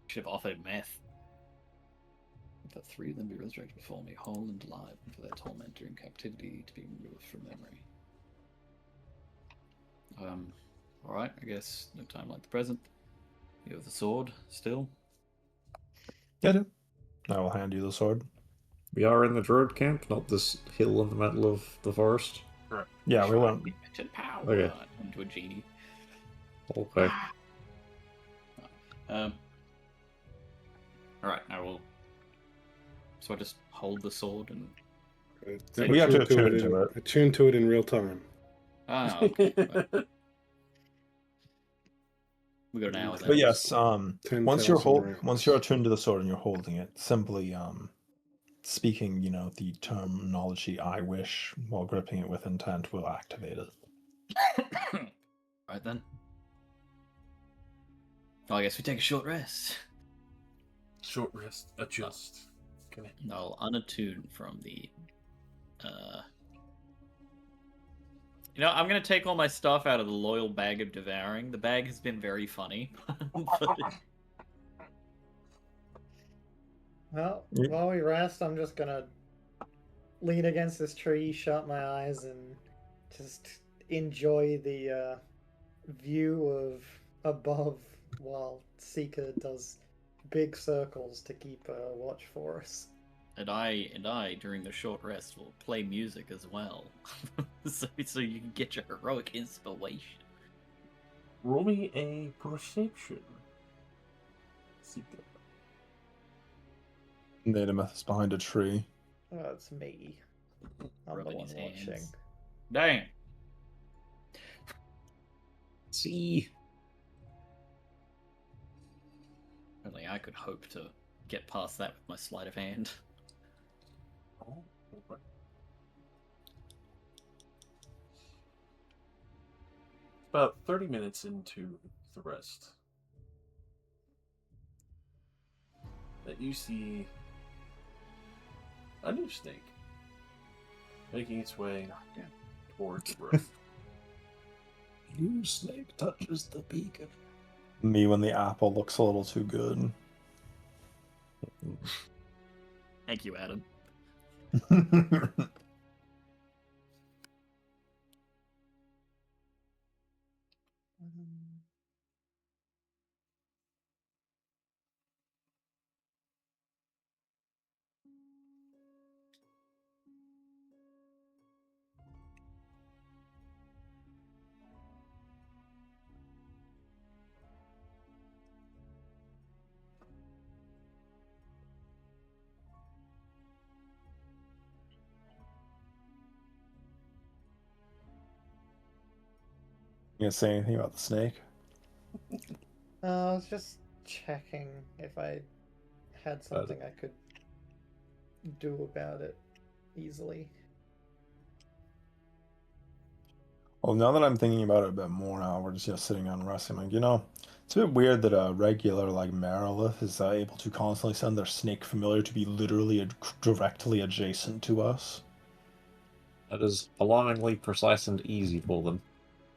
Should have offered meth. Let 3 of them be resurrected before me, whole and alive, and for their torment during captivity to be removed from memory. Alright, I guess no time like the present. You have the sword still? Yeah, I do. I will hand you the sword. We are in the druid camp, not this hill in the middle of the forest. Correct. Yeah, we went. Power. Okay. Into a genie. Okay. Alright, I will. So I just hold the sword and. We have to attune to it. Attune to it in real time. Ah, okay. We got an hour then. But yes, 10,000 once rounds. you're attuned to the sword and you're holding it, simply speaking, the terminology "I wish" while gripping it with intent will activate it. Right then. Oh, I guess we take a short rest. Short rest, adjust. Connect. I'll unattune from the. I'm going to take all my stuff out of the loyal bag of devouring. The bag has been very funny. Well, while we rest, I'm just gonna lean against this tree, shut my eyes, and just enjoy the view of above while Seeker does big circles to keep watch for us. And I, during the short rest, will play music as well, so you can get your heroic inspiration. Roll me a perception. Nidameth is behind a tree. Oh, it's me. I'm Rubbing the one his watching. hands. Damn. See. Only I could hope to get past that with my sleight of hand. Oh, okay. About 30 minutes into the rest, that you see a new snake making its way towards the roof. New snake touches the beacon. Me when the apple looks a little too good. Thank you, Adam. You gonna say anything about the snake? I was just checking if I had something I could do about it easily. Well, now that I'm thinking about it a bit more now, we're just sitting down and resting. Like, it's a bit weird that a regular like Marilith is able to constantly send their snake familiar to be literally directly adjacent to us. That is alarmingly precise and easy for them.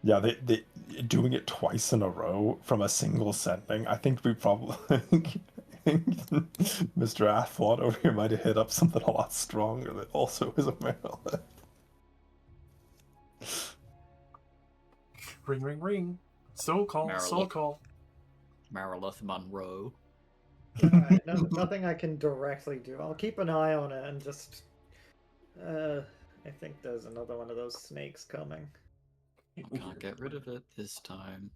Yeah, they doing it twice in a row from a single sending. I think we probably I think Mr. Athlon over here might have hit up something a lot stronger that also is a Marilith. Ring, ring, ring. Soul call, soul Marilith. call. Marilith Monroe. Alright, nothing I can directly do. I'll keep an eye on it and just. I think there's another one of those snakes coming. Can't get rid of it this time.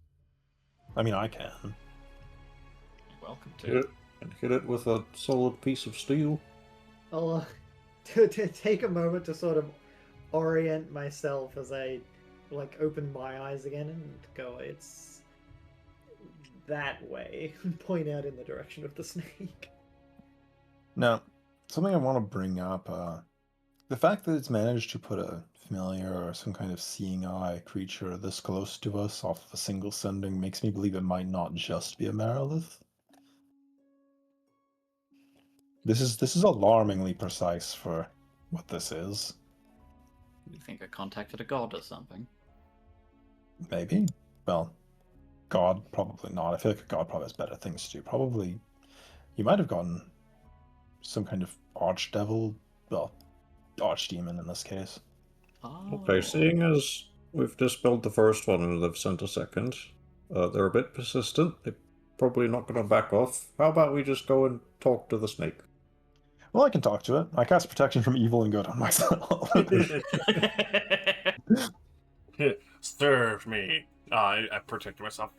I mean, I can. You're welcome Hit to. it, and hit it with a solid piece of steel. I'll to take a moment to sort of orient myself as I open my eyes again and go, it's that way. Point out in the direction of the snake. Now, something I want to bring up, the fact that it's managed to put a familiar or some kind of seeing eye creature this close to us off of a single sending makes me believe it might not just be a Marilith. This is alarmingly precise for what this is. You think I contacted a god or something? Maybe. Well, God, probably not. I feel like a god probably has better things to do. Probably, you might have gotten some kind of archdevil, well, archdemon in this case. Oh. Okay, seeing as we've dispelled the first one and they've sent a second, they're a bit persistent. They're probably not going to back off. How about we just go and talk to the snake? Well, I can talk to it. I cast protection from evil and good on myself. Serve me. I protected myself.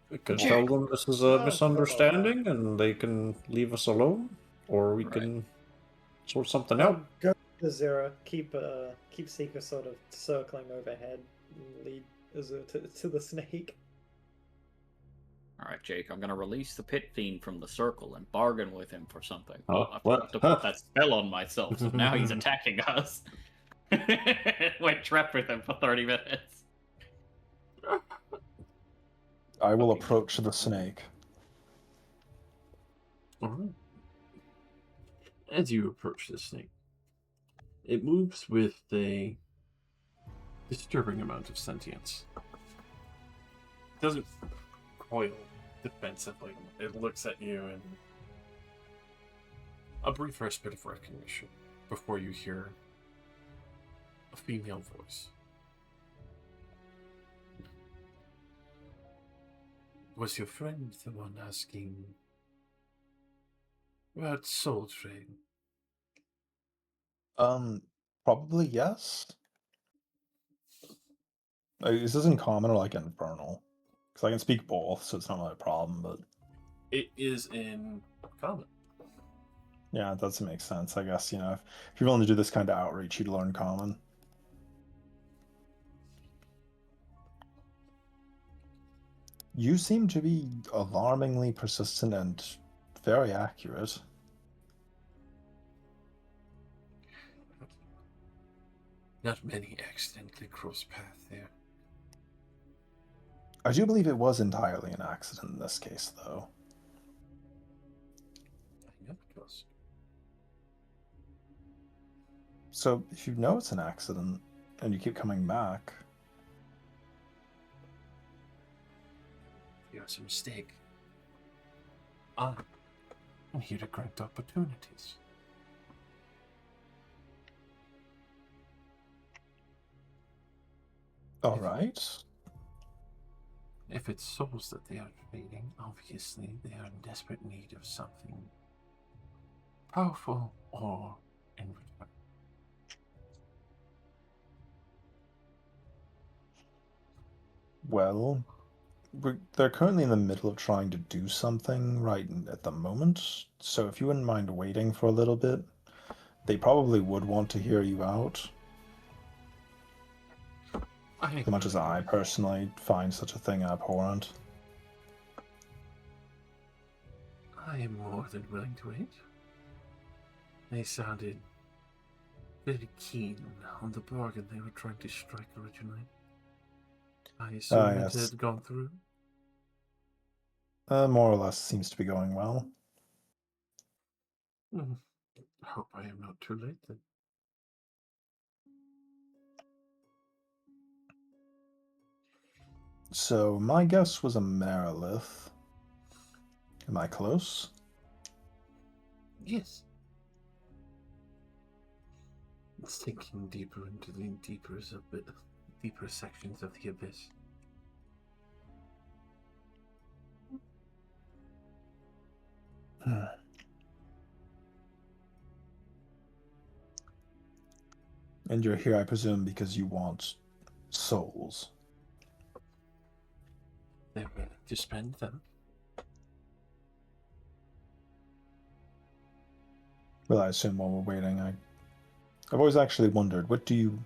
We can tell them this is a Oh, misunderstanding and they can leave us alone, or we Right. can sort something I'll out. go to Azura. Keep Seeker sort of circling overhead. And lead Azura to the snake. Alright, Jake, I'm gonna release the pit fiend from the circle and bargain with him for something. Oh, I what? forgot to put that spell on myself, so now he's attacking us. Went trapped with him for 30 minutes. I will approach the snake. Alright. As you approach the snake, it moves with a disturbing amount of sentience. It doesn't coil defensively. It looks at you and a brief respite of recognition before you hear a female voice. Was your friend the one asking about Soul Train? Probably yes. Is this in common or like infernal? Because I can speak both, so it's not really a problem, but It is in common. yeah, it does make sense, I guess, if you're willing to do this kind of outreach, you'd learn common. You seem to be alarmingly persistent and very accurate. Not many accidentally cross paths there. I do believe it was entirely an accident in this case, though. I know it was. So, if you know it's an accident, and you keep coming back... There's a mistake. I'm here to grant opportunities. Alright. If it's souls that they are trading, obviously they are in desperate need of something powerful or in return. Well, they're currently in the middle of trying to do something right at the moment, so if you wouldn't mind waiting for a little bit, they probably would want to hear you out. As much as I personally find such a thing abhorrent. I am more than willing to wait. They sounded very keen on the bargain they were trying to strike originally. I assume yes. it had gone through. More or less seems to be going well. I hope I am not too late then. So, my guess was a Merilith. Am I close? Yes. Sinking deeper into the deeper sections of the abyss. And you're here, I presume, because you want souls. They're willing to spend them. Well, I assume while we're waiting, I've always actually wondered, what do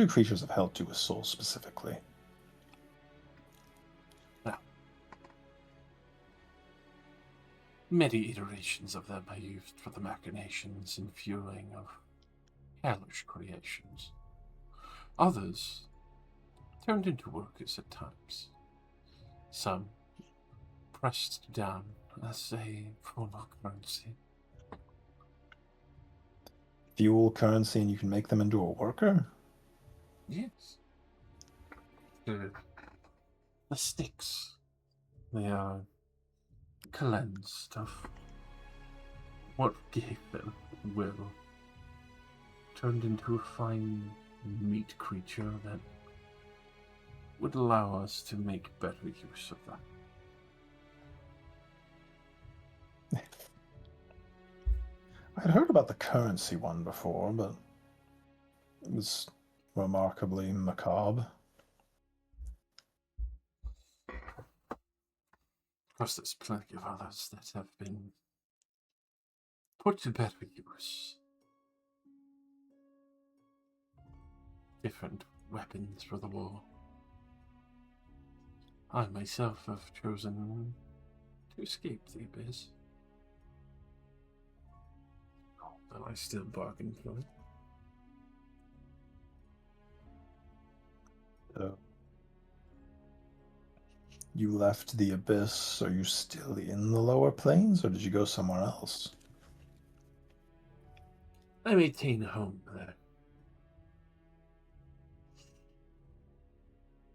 creatures of hell do with souls specifically? Now, many iterations of them are used for the machinations and fueling of hellish creations. Others turned into workers at times. Some pressed down as a form of currency. Fuel currency, and you can make them into a worker? Yes. The sticks. They are cleansed of what gave them will. Turned into a fine meat creature that would allow us to make better use of that. I'd heard about the currency one before, but it was remarkably macabre. Of course, there's plenty of others that have been put to better use. Different weapons for the war. I myself have chosen to escape the abyss. But I still bargain for it. You left the abyss. Are you still in the lower planes, or did you go somewhere else? I maintain a home there.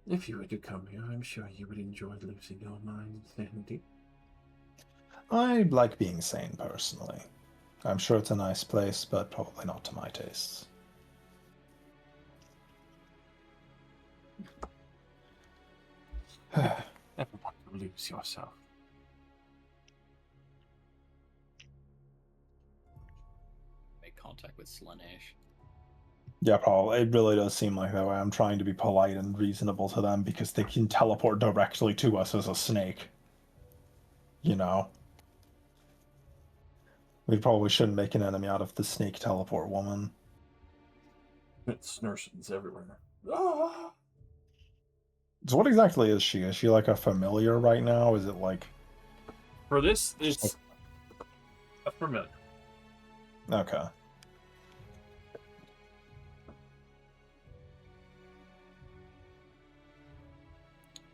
If you were to come here, I'm sure you would enjoy losing your mind sanity. I like being sane, personally. I'm sure it's a nice place, but probably not to my tastes. Never want to lose yourself. Make contact with Slanesh. Yeah, probably. It really does seem like that way. I'm trying to be polite and reasonable to them because they can teleport directly to us as a snake. You know? We probably shouldn't make an enemy out of the snake teleport woman. It's nurses everywhere. Ah! So what exactly is she? Is she like a familiar right now? Is it like... For this, it's A familiar. Okay.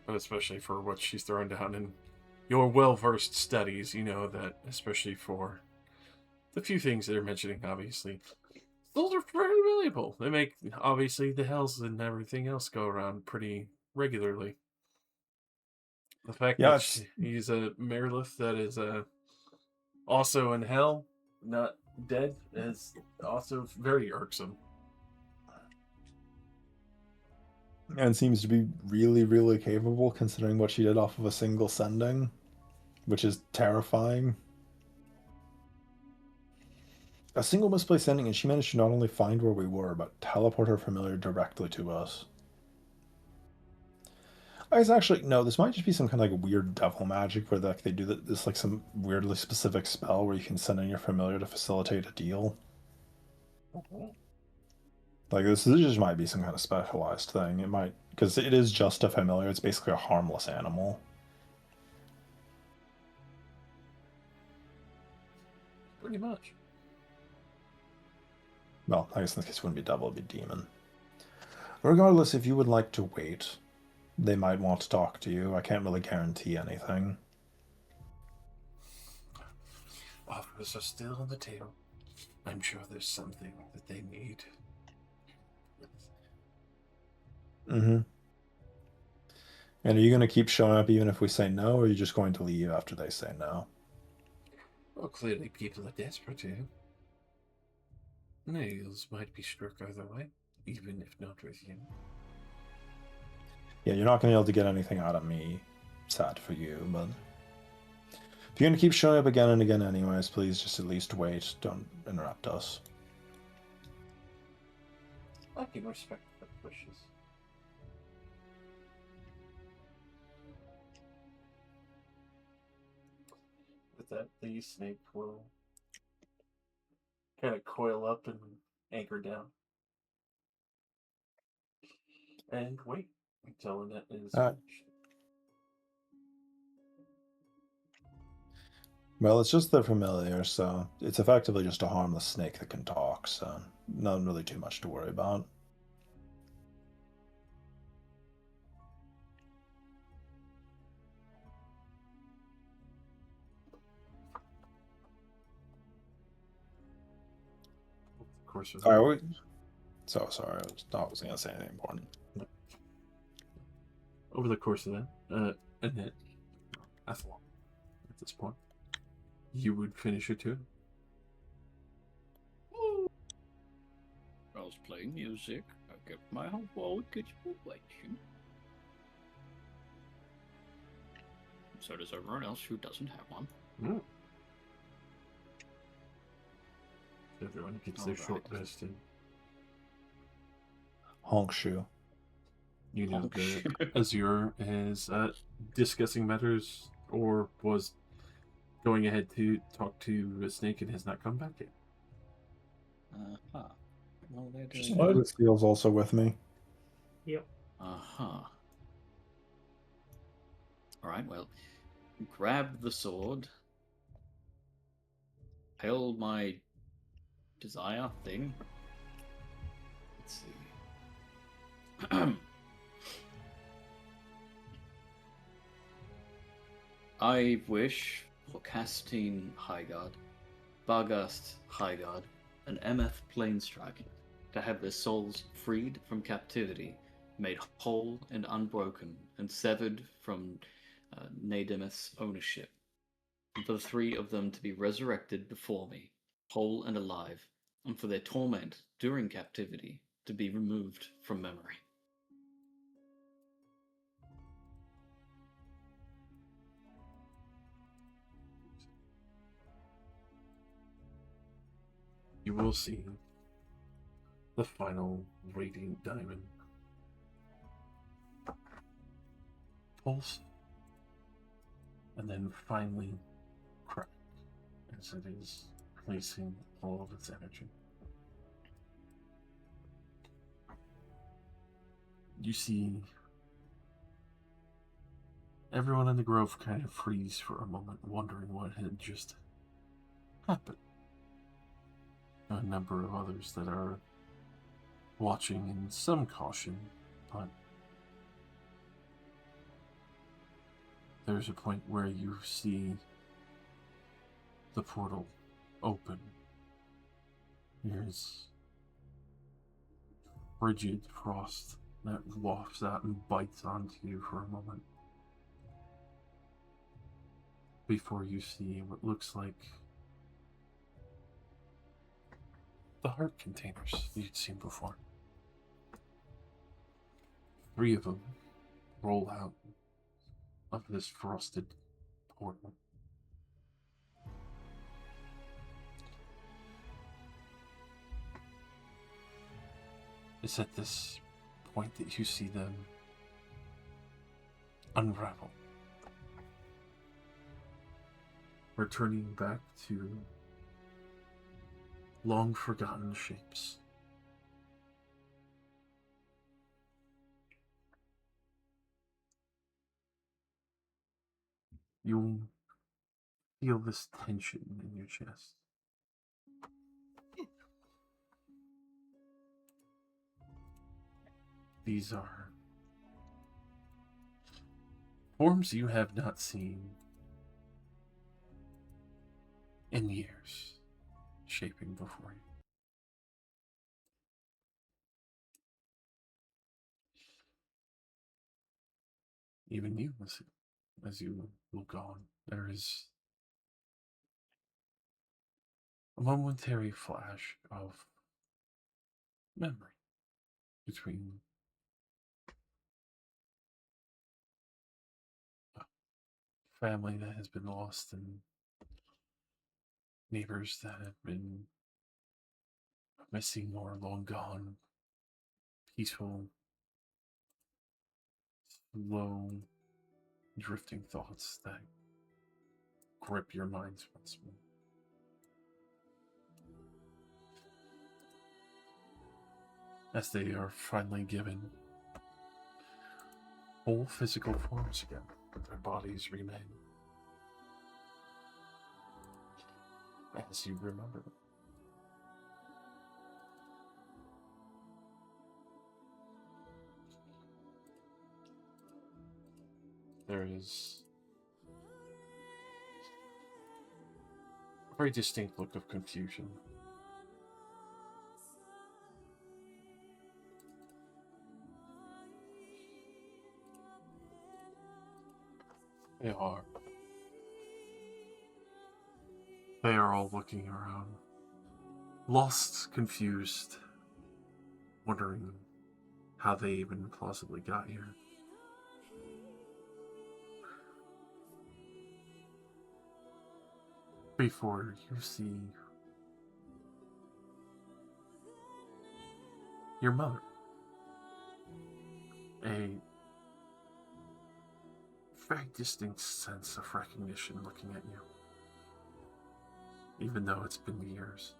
But especially for what she's throwing down in your well-versed studies, you know that, especially for the few things they're mentioning, obviously, those are very valuable. They make, obviously, the hells and everything else go around pretty regularly. The fact Yeah, that it's he's a Marilith that is also in hell, not dead, is also very irksome. and seems to be really, really capable considering what she did off of a single sending, which is terrifying. A single misplaced sending, and she managed to not only find where we were, but teleport her familiar directly to us. I guess actually, no, this might just be some kind of like weird devil magic where like they do this like some weirdly specific spell where you can send in your familiar to facilitate a deal. Like this just might be some kind of specialized thing. It might, because it is just a familiar. It's basically a harmless animal. Pretty much. Well, I guess in this case it wouldn't be devil, it'd be demon. Regardless, if you would like to wait, they might want to talk to you. I can't really guarantee anything. Offers are still on the table. I'm sure there's something that they need. Mm-hmm. And are you going to keep showing up even if we say no, or are you just going to leave after they say no? Well, clearly people are desperate here. Nails might be struck either way, even if not with you. Yeah, you're not going to be able to get anything out of me. Sad for you, but if you're going to keep showing up again and again anyways, please just at least wait. Don't interrupt us. I can respect the wishes. With that, the snake will kind of coil up and anchor down. And wait until Annette is Alright. finished. Well, it's just the familiar, so it's effectively just a harmless snake that can talk, so not really too much to worry about. Of course, with Alright, so sorry, I was going to say anything important. over the course of that, Annette, Athlon, at this point, you would finish it too. I was playing music. I kept my whole situation. So does everyone else who doesn't have one. Mm. Everyone gets their Alright. short rest in. Honk shoe. You know Oh, shit. that Azure is discussing matters or was going ahead to talk to a snake and has not come back yet. Uh-huh. Well, they're Just doing what? that. This feels also with me. Yep. Uh-huh. Alright, well, grab the sword. Held my desire thing. Let's see. I wish for Castine Highguard, Bargast Highguard, and Emeth Planestrike to have their souls freed from captivity, made whole and unbroken, and severed from Nadimeth's ownership, and for the three of them to be resurrected before me, whole and alive, and for their torment during captivity to be removed from memory. You will see the final radiant diamond pulse and then finally crack as it is placing all of its energy. You see everyone in the grove kind of freeze for a moment, wondering what had just happen. A number of others that are watching in some caution, but there's a point where you see the portal open. There's frigid frost that wafts out and bites onto you for a moment before you see what looks like the heart containers you'd seen before. 3 of them roll out of this frosted portal. It's at this point that you see them unravel, returning back to long forgotten shapes. You'll feel this tension in your chest. These are forms you have not seen in years, shaping before you. Even you, as you look on, there is a momentary flash of memory between a family that has been lost and neighbors that have been missing or long gone, peaceful, slow, drifting thoughts that grip your minds once more. As they are finally given whole physical forms again, but their bodies remain as you remember them. There is a very distinct look of confusion. They are all looking around, lost, confused, wondering how they even plausibly got here. Before you see your mother, a very distinct sense of recognition looking at you, even though it's been years.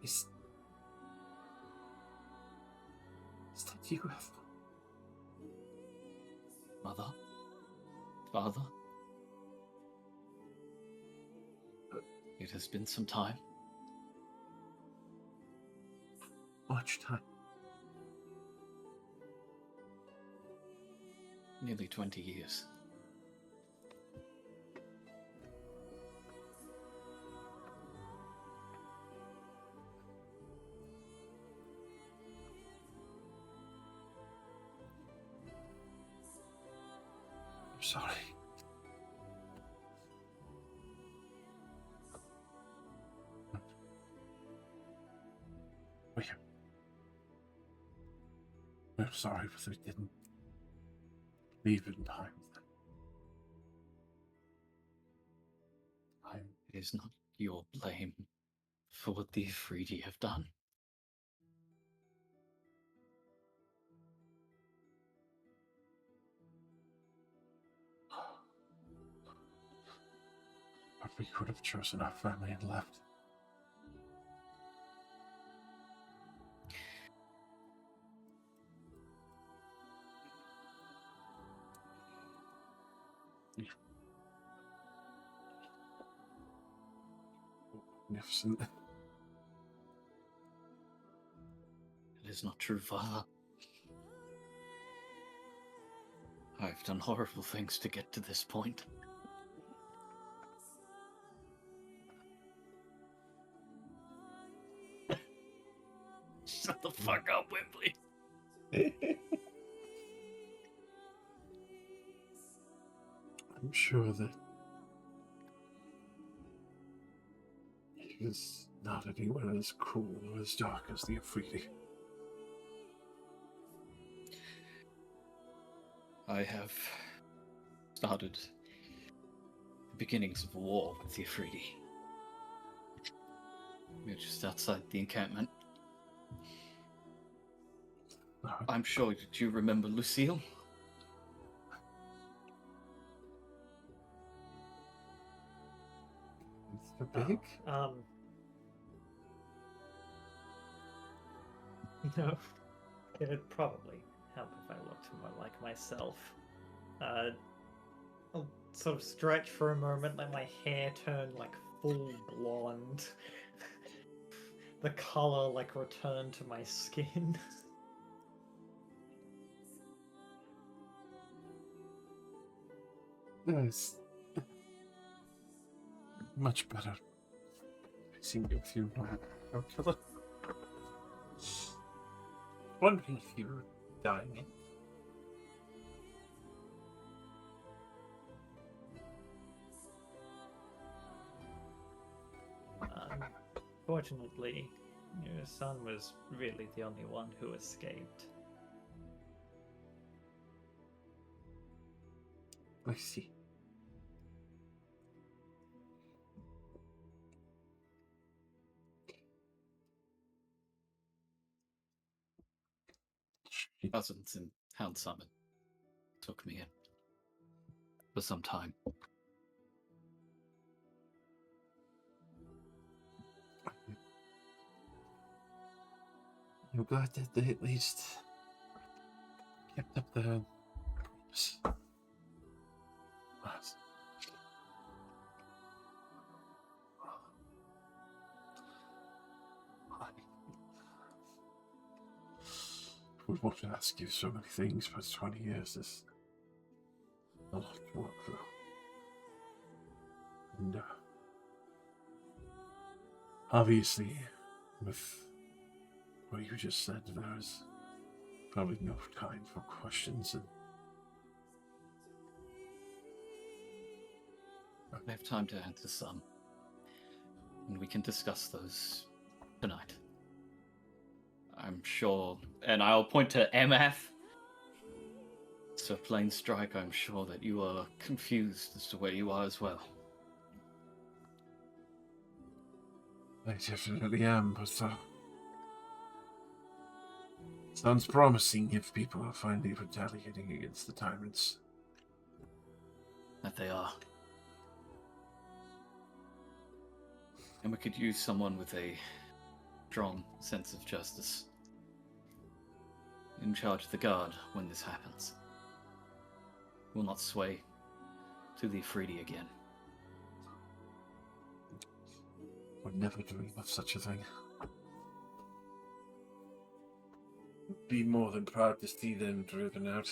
Is that you, Ethel? Mother? Father? It has been some time. Much time. Nearly 20 years. I'm sorry. I'm sorry, but we didn't leave in time. It is not your blame for what the Afridi have done. But we could have chosen our family and left. Magnificent. It is not true, Father. I've done horrible things to get to this point. Shut the fuck up, Wembley. I'm sure that he is not anyone as cruel or as dark as the Afridi. I have started the beginnings of a war with the Afridi. We're just outside the encampment. I'm sure that you remember Lucille. Mr. Big? No, it'd probably help if I looked more like myself. I'll sort of stretch for a moment, let my hair turn like full blonde. The color like return to my skin. Yes. Much better. I seem to feel no killer. Wondering if you're dying. Fortunately, your son was really the only one who escaped. I see. Cousins in Hound Summit took me in for some time. I'm glad that they at least kept up the promise. I would want to ask you so many things, but 20 years is a lot to work through. And obviously, with what you just said, there's probably no time for questions. And I have time to answer some, and we can discuss those tonight. I'm sure, and I'll point to MF. Sir Plain Strike, I'm sure that you are confused as to where you are as well. I definitely am, but sounds promising if people are finally retaliating against the tyrants. That they are. And we could use someone with a strong sense of justice in charge of the guard when this happens. Will not sway to the Afridi again. Would never dream of such a thing. Be more than proud to see them driven out.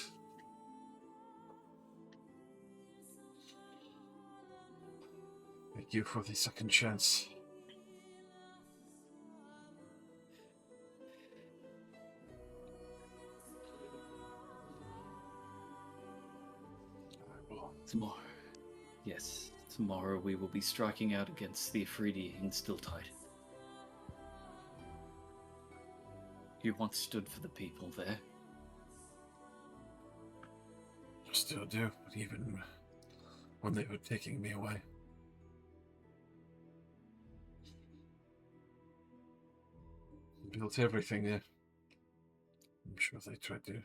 Thank you for the second chance. Tomorrow. Yes, tomorrow we will be striking out against the Afridi in Stilltide. You once stood for the people there. I still do, but even when they were taking me away. Built everything there. I'm sure they tried to,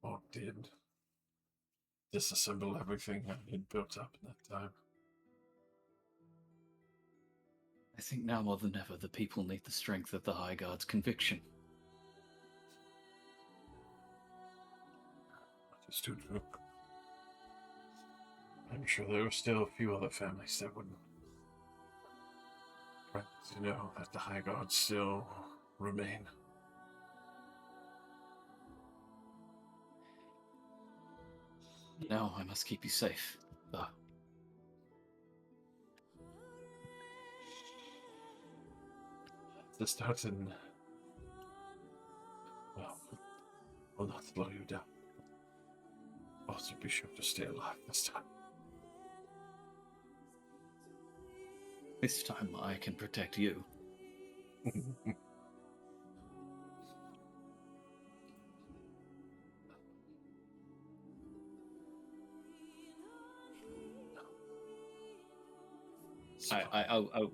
or did, disassemble everything I had built up in that time. I think now more than ever the people need the strength of the High Guard's conviction. Understood. I'm sure there were still a few other families that wouldn't. But to know that the High Gods still remain. No, I must keep you safe. Though. This doesn't. Well, will not slow you down. Also, be sure to stay alive this time. This time I can protect you. I will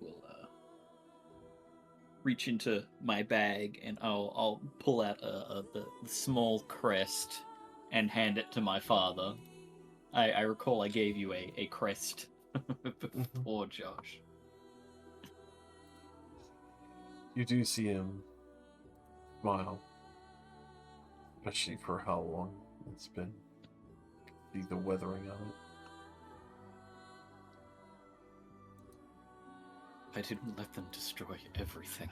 reach into my bag and I'll pull out the small crest and hand it to my father. I recall I gave you a crest before, Josh. You do see him smile, especially for how long it's been. See the weathering of it. I didn't let them destroy everything.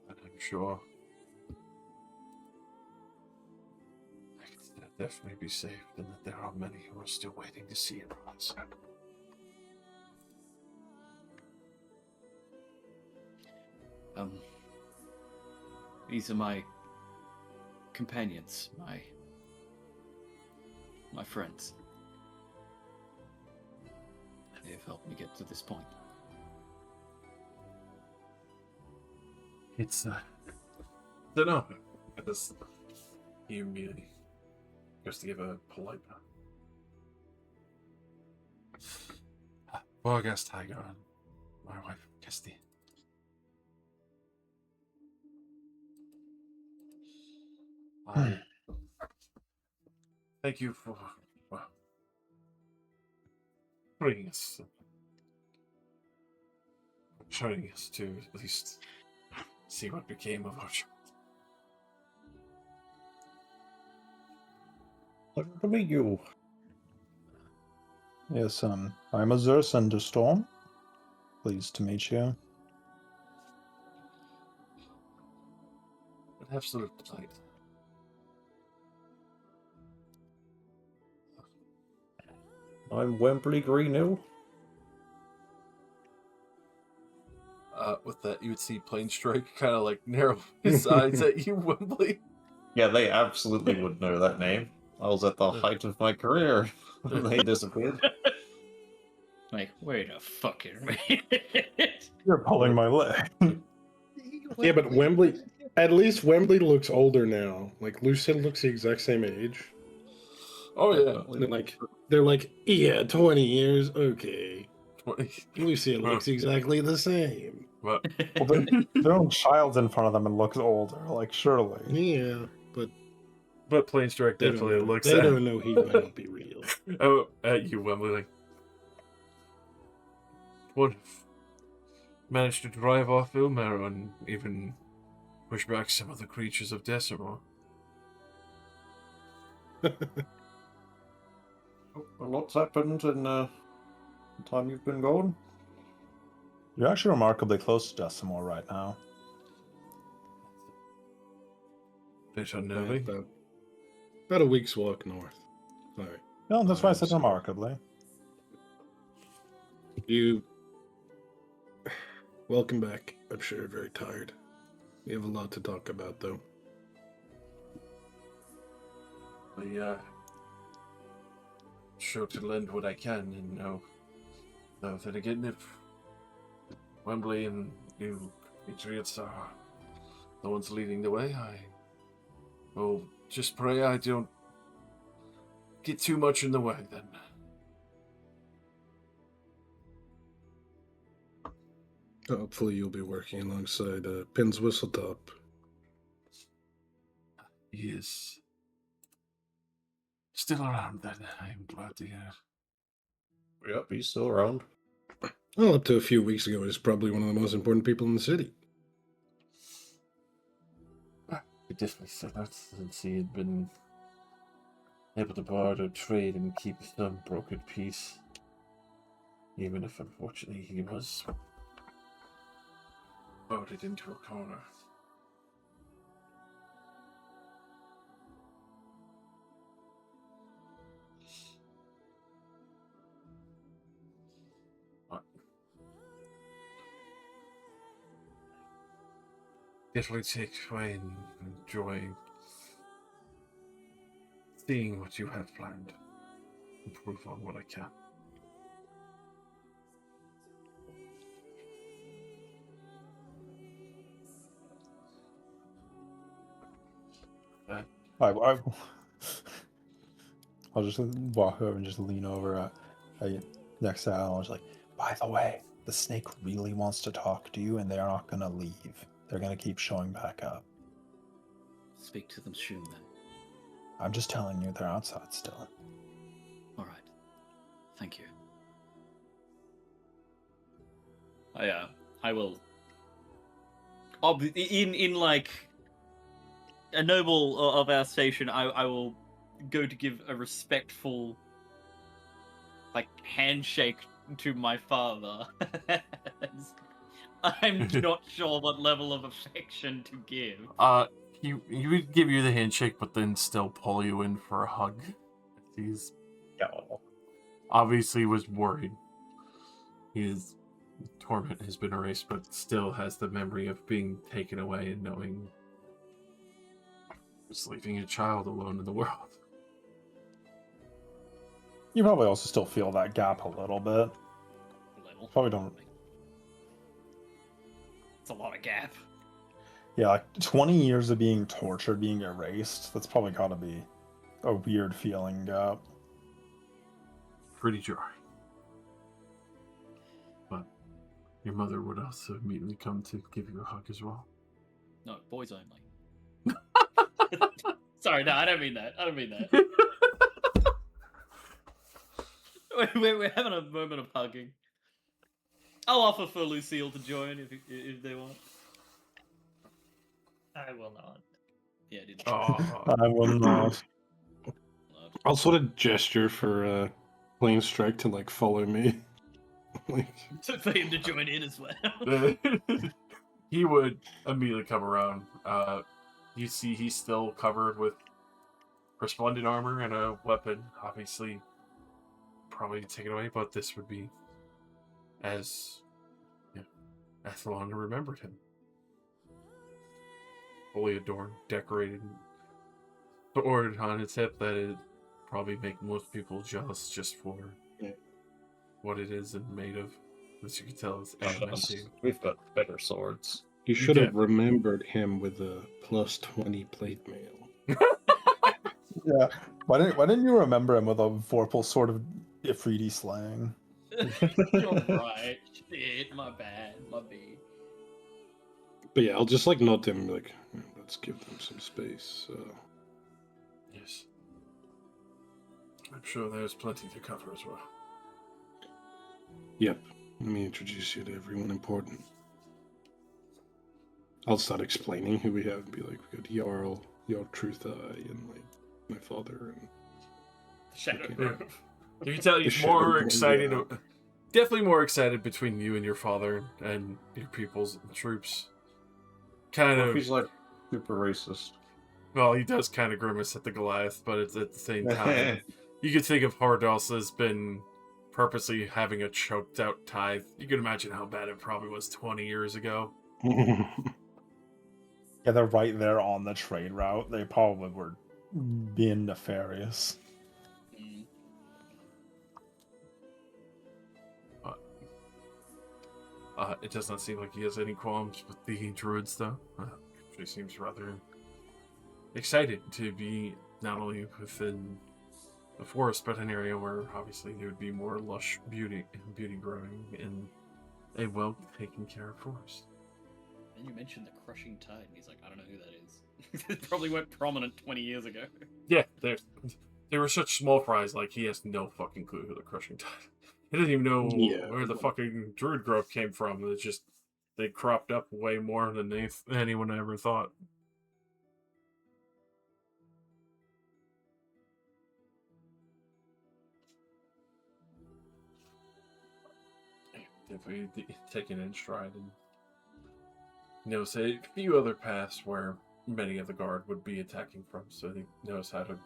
And I'm sure I can definitely be saved, and that there are many who are still waiting to see it rise. These are my companions, my friends. They have helped me get to this point. It's don't know. He immediately goes to give a polite well, I guess Tiger and my wife Kirsty. I thank you for bringing us, showing us to at least see what became of our child. Pleasure to meet you. Yes, I'm Azur Thunderstorm. Pleased to meet you. An absolute delight. I'm Wembley Greenhill. With that, you would see Plain Strike kind of like narrow his eyes at you, Wembley. Yeah, they absolutely would know that name. I was at the height of my career. They disappeared. Like, wait a fucking minute. You're pulling my leg. Yeah, but Wembley, at least Wembley looks older now. Like Lucille looks the exact same age. Oh yeah, They're like, yeah, 20 years, okay. 20. Lucille looks exactly the same. Well, Well, their own child's in front of them and looks older. Like, surely. Yeah, but Plain Strike they definitely don't know. looks They at don't know he might not be real. oh at you, Wembley. Like, what if managed to drive off Ilmer and even push back some of the creatures of Decimor? A lot's happened in the time you've been gone. You're actually remarkably close to Decimor right now. Bit unnerving. About a week's walk north. Sorry. No, that's why I said sorry. remarkably. You. Welcome back. I'm sure you're very tired. We have a lot to talk about, though. Sure to lend what I can, and know that again, if Wembley and you Patriots are the ones leading the way, I will just pray I don't get too much in the way then. Hopefully you'll be working alongside Pin's Whistletop. He is still around then, I am glad to hear. Yep, he's still around. Well, up to a few weeks ago, he was probably one of the most important people in the city. definitely set out since he had been able to barter, trade, and keep some brokered peace. Even if, unfortunately, he was voted into a corner. But definitely take away and enjoy seeing what you have planned. Improve on what I can. I I'll just walk over and just lean over next to Alan. I was like, by the way, the snake really wants to talk to you, and they're not gonna leave. They're gonna keep showing back up. Speak to them soon, then. I'm just telling you, they're outside still. All right. Thank you. I will. In like a noble of our station, I will go to give a respectful, like, handshake to my father. I'm not sure what level of affection to give. He would give you the handshake, but then still pull you in for a hug. He's obviously was worried. His torment has been erased, but still has the memory of being taken away and knowing just leaving a child alone in the world. You probably also still feel that gap a little bit. Probably don't. It's a lot of gap. Yeah, like 20 years of being tortured, being erased. That's probably got to be a weird feeling gap. Pretty dry. But your mother would also immediately come to give you a hug as well. No, boys only. Sorry, no, I don't mean that. We're having a moment of hugging. I'll offer for Lucille to join if they want. I will not. Yeah, it is. I will not. I'll sort of gesture for Plain Strike to like follow me. Like for him to join in as well. He would immediately come around. You see he's still covered with resplendent armor and a weapon, obviously probably taken away, but this would be as Athlon remembered him. Fully adorned, decorated, sword on its hip that it probably make most people jealous just for what it is and made of. As you can tell, it's adamantine. We've got better swords. you should have remembered him with a +20 plate mail. Yeah. Why didn't you remember him with a Vorpal sort of Ifriti slang? You're right. Shit, my bad. My B. But yeah, I'll just like nod to him and be like, let's give them some space. Yes. I'm sure there's plenty to cover as well. Yep. Let me introduce you to everyone important. I'll start explaining who we have and be like, we got Jarl Truth Eye, and like my father and Shadow Okay. Grove. You can tell he's Shadow more Grove, excited. yeah. Definitely more excited between you and your father and your people's troops. Kind What if of. he's like super racist? Well, he does kind of grimace at the Goliath, but it's at the same time, you could think of Hardals as been purposely having a choked out tithe. You can imagine how bad it probably was 20 years ago. Yeah, they're right there on the trade route. They probably were being nefarious. It does not seem like he has any qualms with the druids, though. He seems rather excited to be not only within the forest, but an area where obviously there would be more lush beauty growing in a well taken care of forest. Then you mentioned the crushing tide, and he's like, I don't know who that is. It probably went prominent 20 years ago. Yeah, they were such small fries. Like he has no fucking clue who the crushing tide. He doesn't even know where the fucking druid growth came from. It's just they cropped up way more than anyone ever thought. definitely taken in stride, and knows a few other paths where many of the guard would be attacking from. So he knows how to.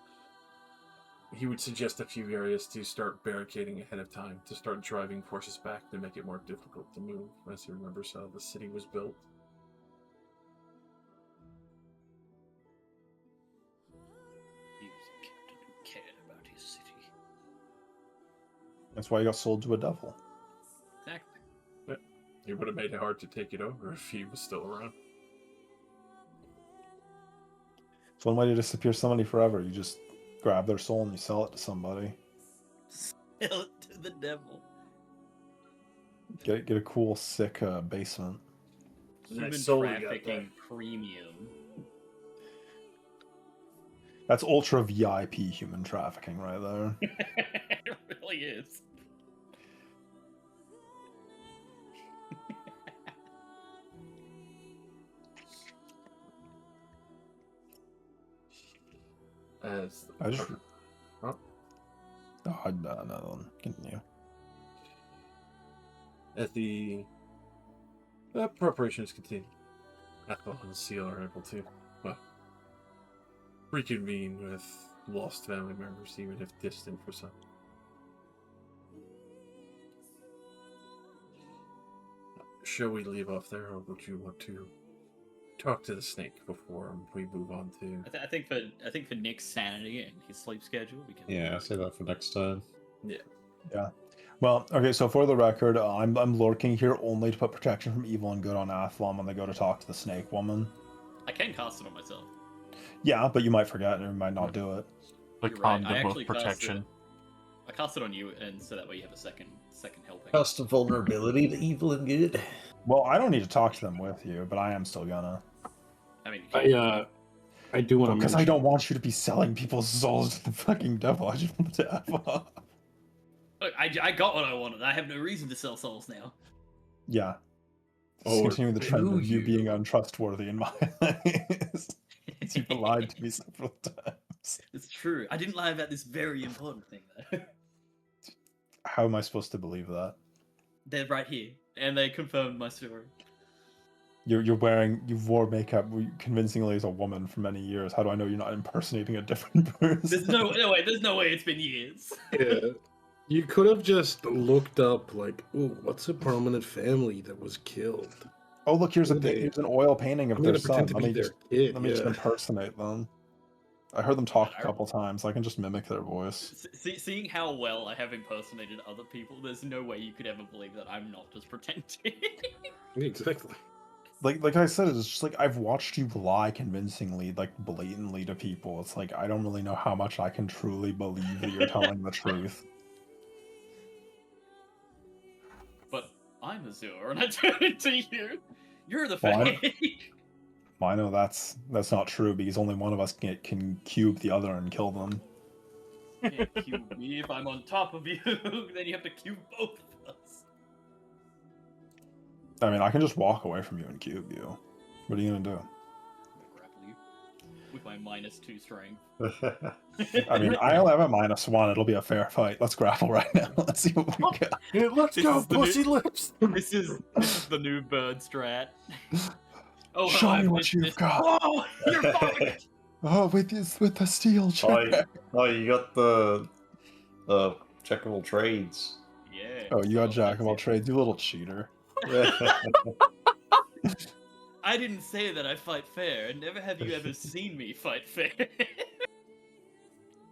He would suggest a few areas to start barricading ahead of time, to start driving forces back to make it more difficult to move, as he remembers how the city was built. He was a captain who cared about his city. That's why he got sold to a devil. Exactly. It would have made it hard to take it over if he was still around. It's one way to disappear somebody forever. You just grab their soul and you sell it to somebody. Sell it to the devil. Get a cool, sick basement. Human solely got trafficking premium. That's ultra VIP human trafficking right there. It really is. As I just. Oh. Oh, another one. Continue. As the preparations continue, Ethel and Seal are able to, well, reconvene with lost family members, even if distant for some. Shall we leave off there, or would you want to talk to the snake before we move on to? I think for Nick's sanity and his sleep schedule, we can. Yeah, I'll say that for next time. Yeah. Well, okay, so for the record, I'm lurking here only to put protection from evil and good on Athlon when they go to talk to the snake woman. I can cast it on myself. Yeah, but you might forget or you might not do it. The You're right, I condom actually of protection. I cast it on you, and so that way you have a second helping. Cast of vulnerability to evil and good. Well, I don't need to talk to them with you, but I am still gonna. I mean, I do want to Because I don't want you to be selling people's souls to the fucking devil. I just want to F off. look, I got what I wanted. I have no reason to sell souls now. Yeah. Just Or continuing the trend do of you you? being untrustworthy in my eyes. You've lied to me several times. It's true. I didn't lie about this very important thing, though. How am I supposed to believe that? They're right here, and they confirmed my story. You wore makeup convincingly as a woman for many years. How do I know you're not impersonating a different person? There's no way. There's no way it's been years. Yeah. You could have just looked up, like, ooh, what's a prominent family that was killed? Oh, look, here's Okay. here's an oil painting of I'm their gonna son. pretend to Let be me their just kid. let me just yeah. impersonate them. I heard them talk a Yeah, I- couple times. I can just mimic their voice. Seeing how well I have impersonated other people, there's no way you could ever believe that I'm not just pretending. Exactly. Like I said, it's just like I've watched you lie convincingly, like blatantly to people. It's like I don't really know how much I can truly believe that you're telling the truth. But I'm Azure, and I turn into you. You're the Well, fake. Well, I know that's not true because only one of us can cube the other and kill them. You can't cube me if I'm on top of you. Then you have to cube both of us. I mean, I can just walk away from you and cube you. What are you gonna do? I'll grapple you with my -2 strength. I mean, I only have a -1. It'll be a fair fight. Let's grapple right now. Let's see what we got. Hey, let's This go, is the pussy new- lips! This is the new bird strat. Oh, Show me I've what missed you've this. got. Oh, you're fired. Oh, with the steel chair. You got the checkable trades. Yeah. Oh, you got so jack of all that's it. trades, you little cheater. I didn't say that I fight fair, and never have you ever seen me fight fair.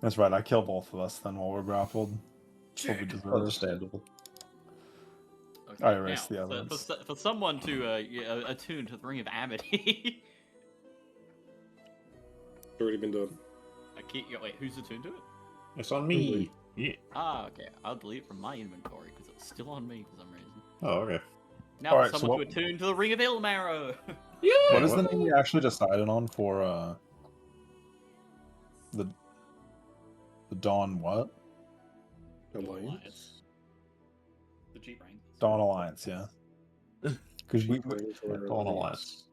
That's right. I kill both of us then while we're grappled. That's what we deserve. Understandable. Okay, I erased now, the evidence. For someone to attune to the Ring of Amity, It's already been done. wait, who's attuned to it? It's on me. Yeah. Ah, okay. I'll delete it from my inventory because it's still on me for some reason. Oh, okay. Now Alright, for so someone what- to attune to the Ring of Ilmarrow. What is the what- name we actually decided on for the Dawn what? Alliance. The G rank. Dawn Alliance, yeah. Because Dawn Alliance.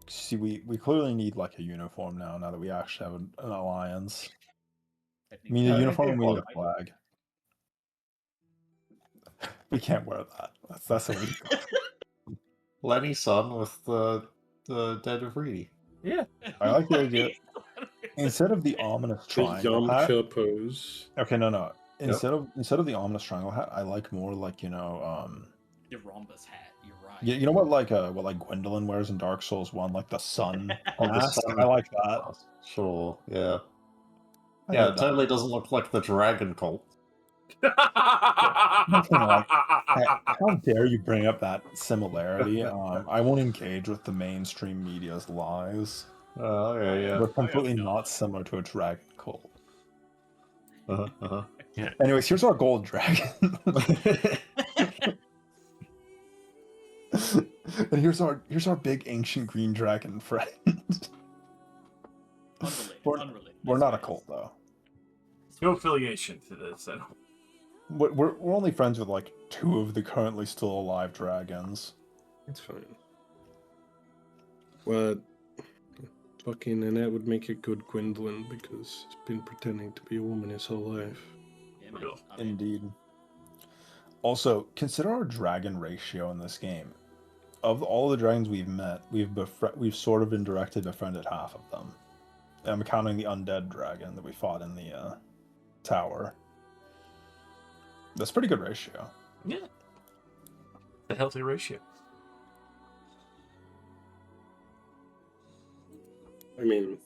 see, we clearly need like a uniform now that we actually have an alliance. We need a Yeah, uniform and we need a yeah. flag. We can't wear that. That's illegal. Lenny's son with the dead of Reedy. Yeah. I like the idea. Instead of the ominous The triangle hat. Yamcha pose. Okay, no. Instead of the ominous triangle hat, I like more like Your rhombus hat. You're right. you know what like Gwendolyn wears in Dark Souls 1, like the sun Oh, the mask. sun. I like that. Sure, yeah. I Yeah, like it that. totally doesn't look like the dragon cult. Nothing like. How dare you bring up that similarity? I won't engage with the mainstream media's lies. Oh, yeah. We're completely not similar to a dragon cult. Uh-huh. Anyways, here's our gold dragon. And here's our big ancient green dragon friend. Unrelated. We're not a cult though. No affiliation to this. I don't. We're only friends with like 2 of the currently still alive dragons. It's fine. Well, fucking Annette would make a good Gwendolyn because she's been pretending to be a woman his whole life. Yeah, man. Real. I mean, Indeed. Also, consider our dragon ratio in this game. Of all the dragons we've met, we've sort of indirectly befriended half of them. I'm counting the undead dragon that we fought in the tower. That's a pretty good ratio. Yeah. A healthy ratio. I mean,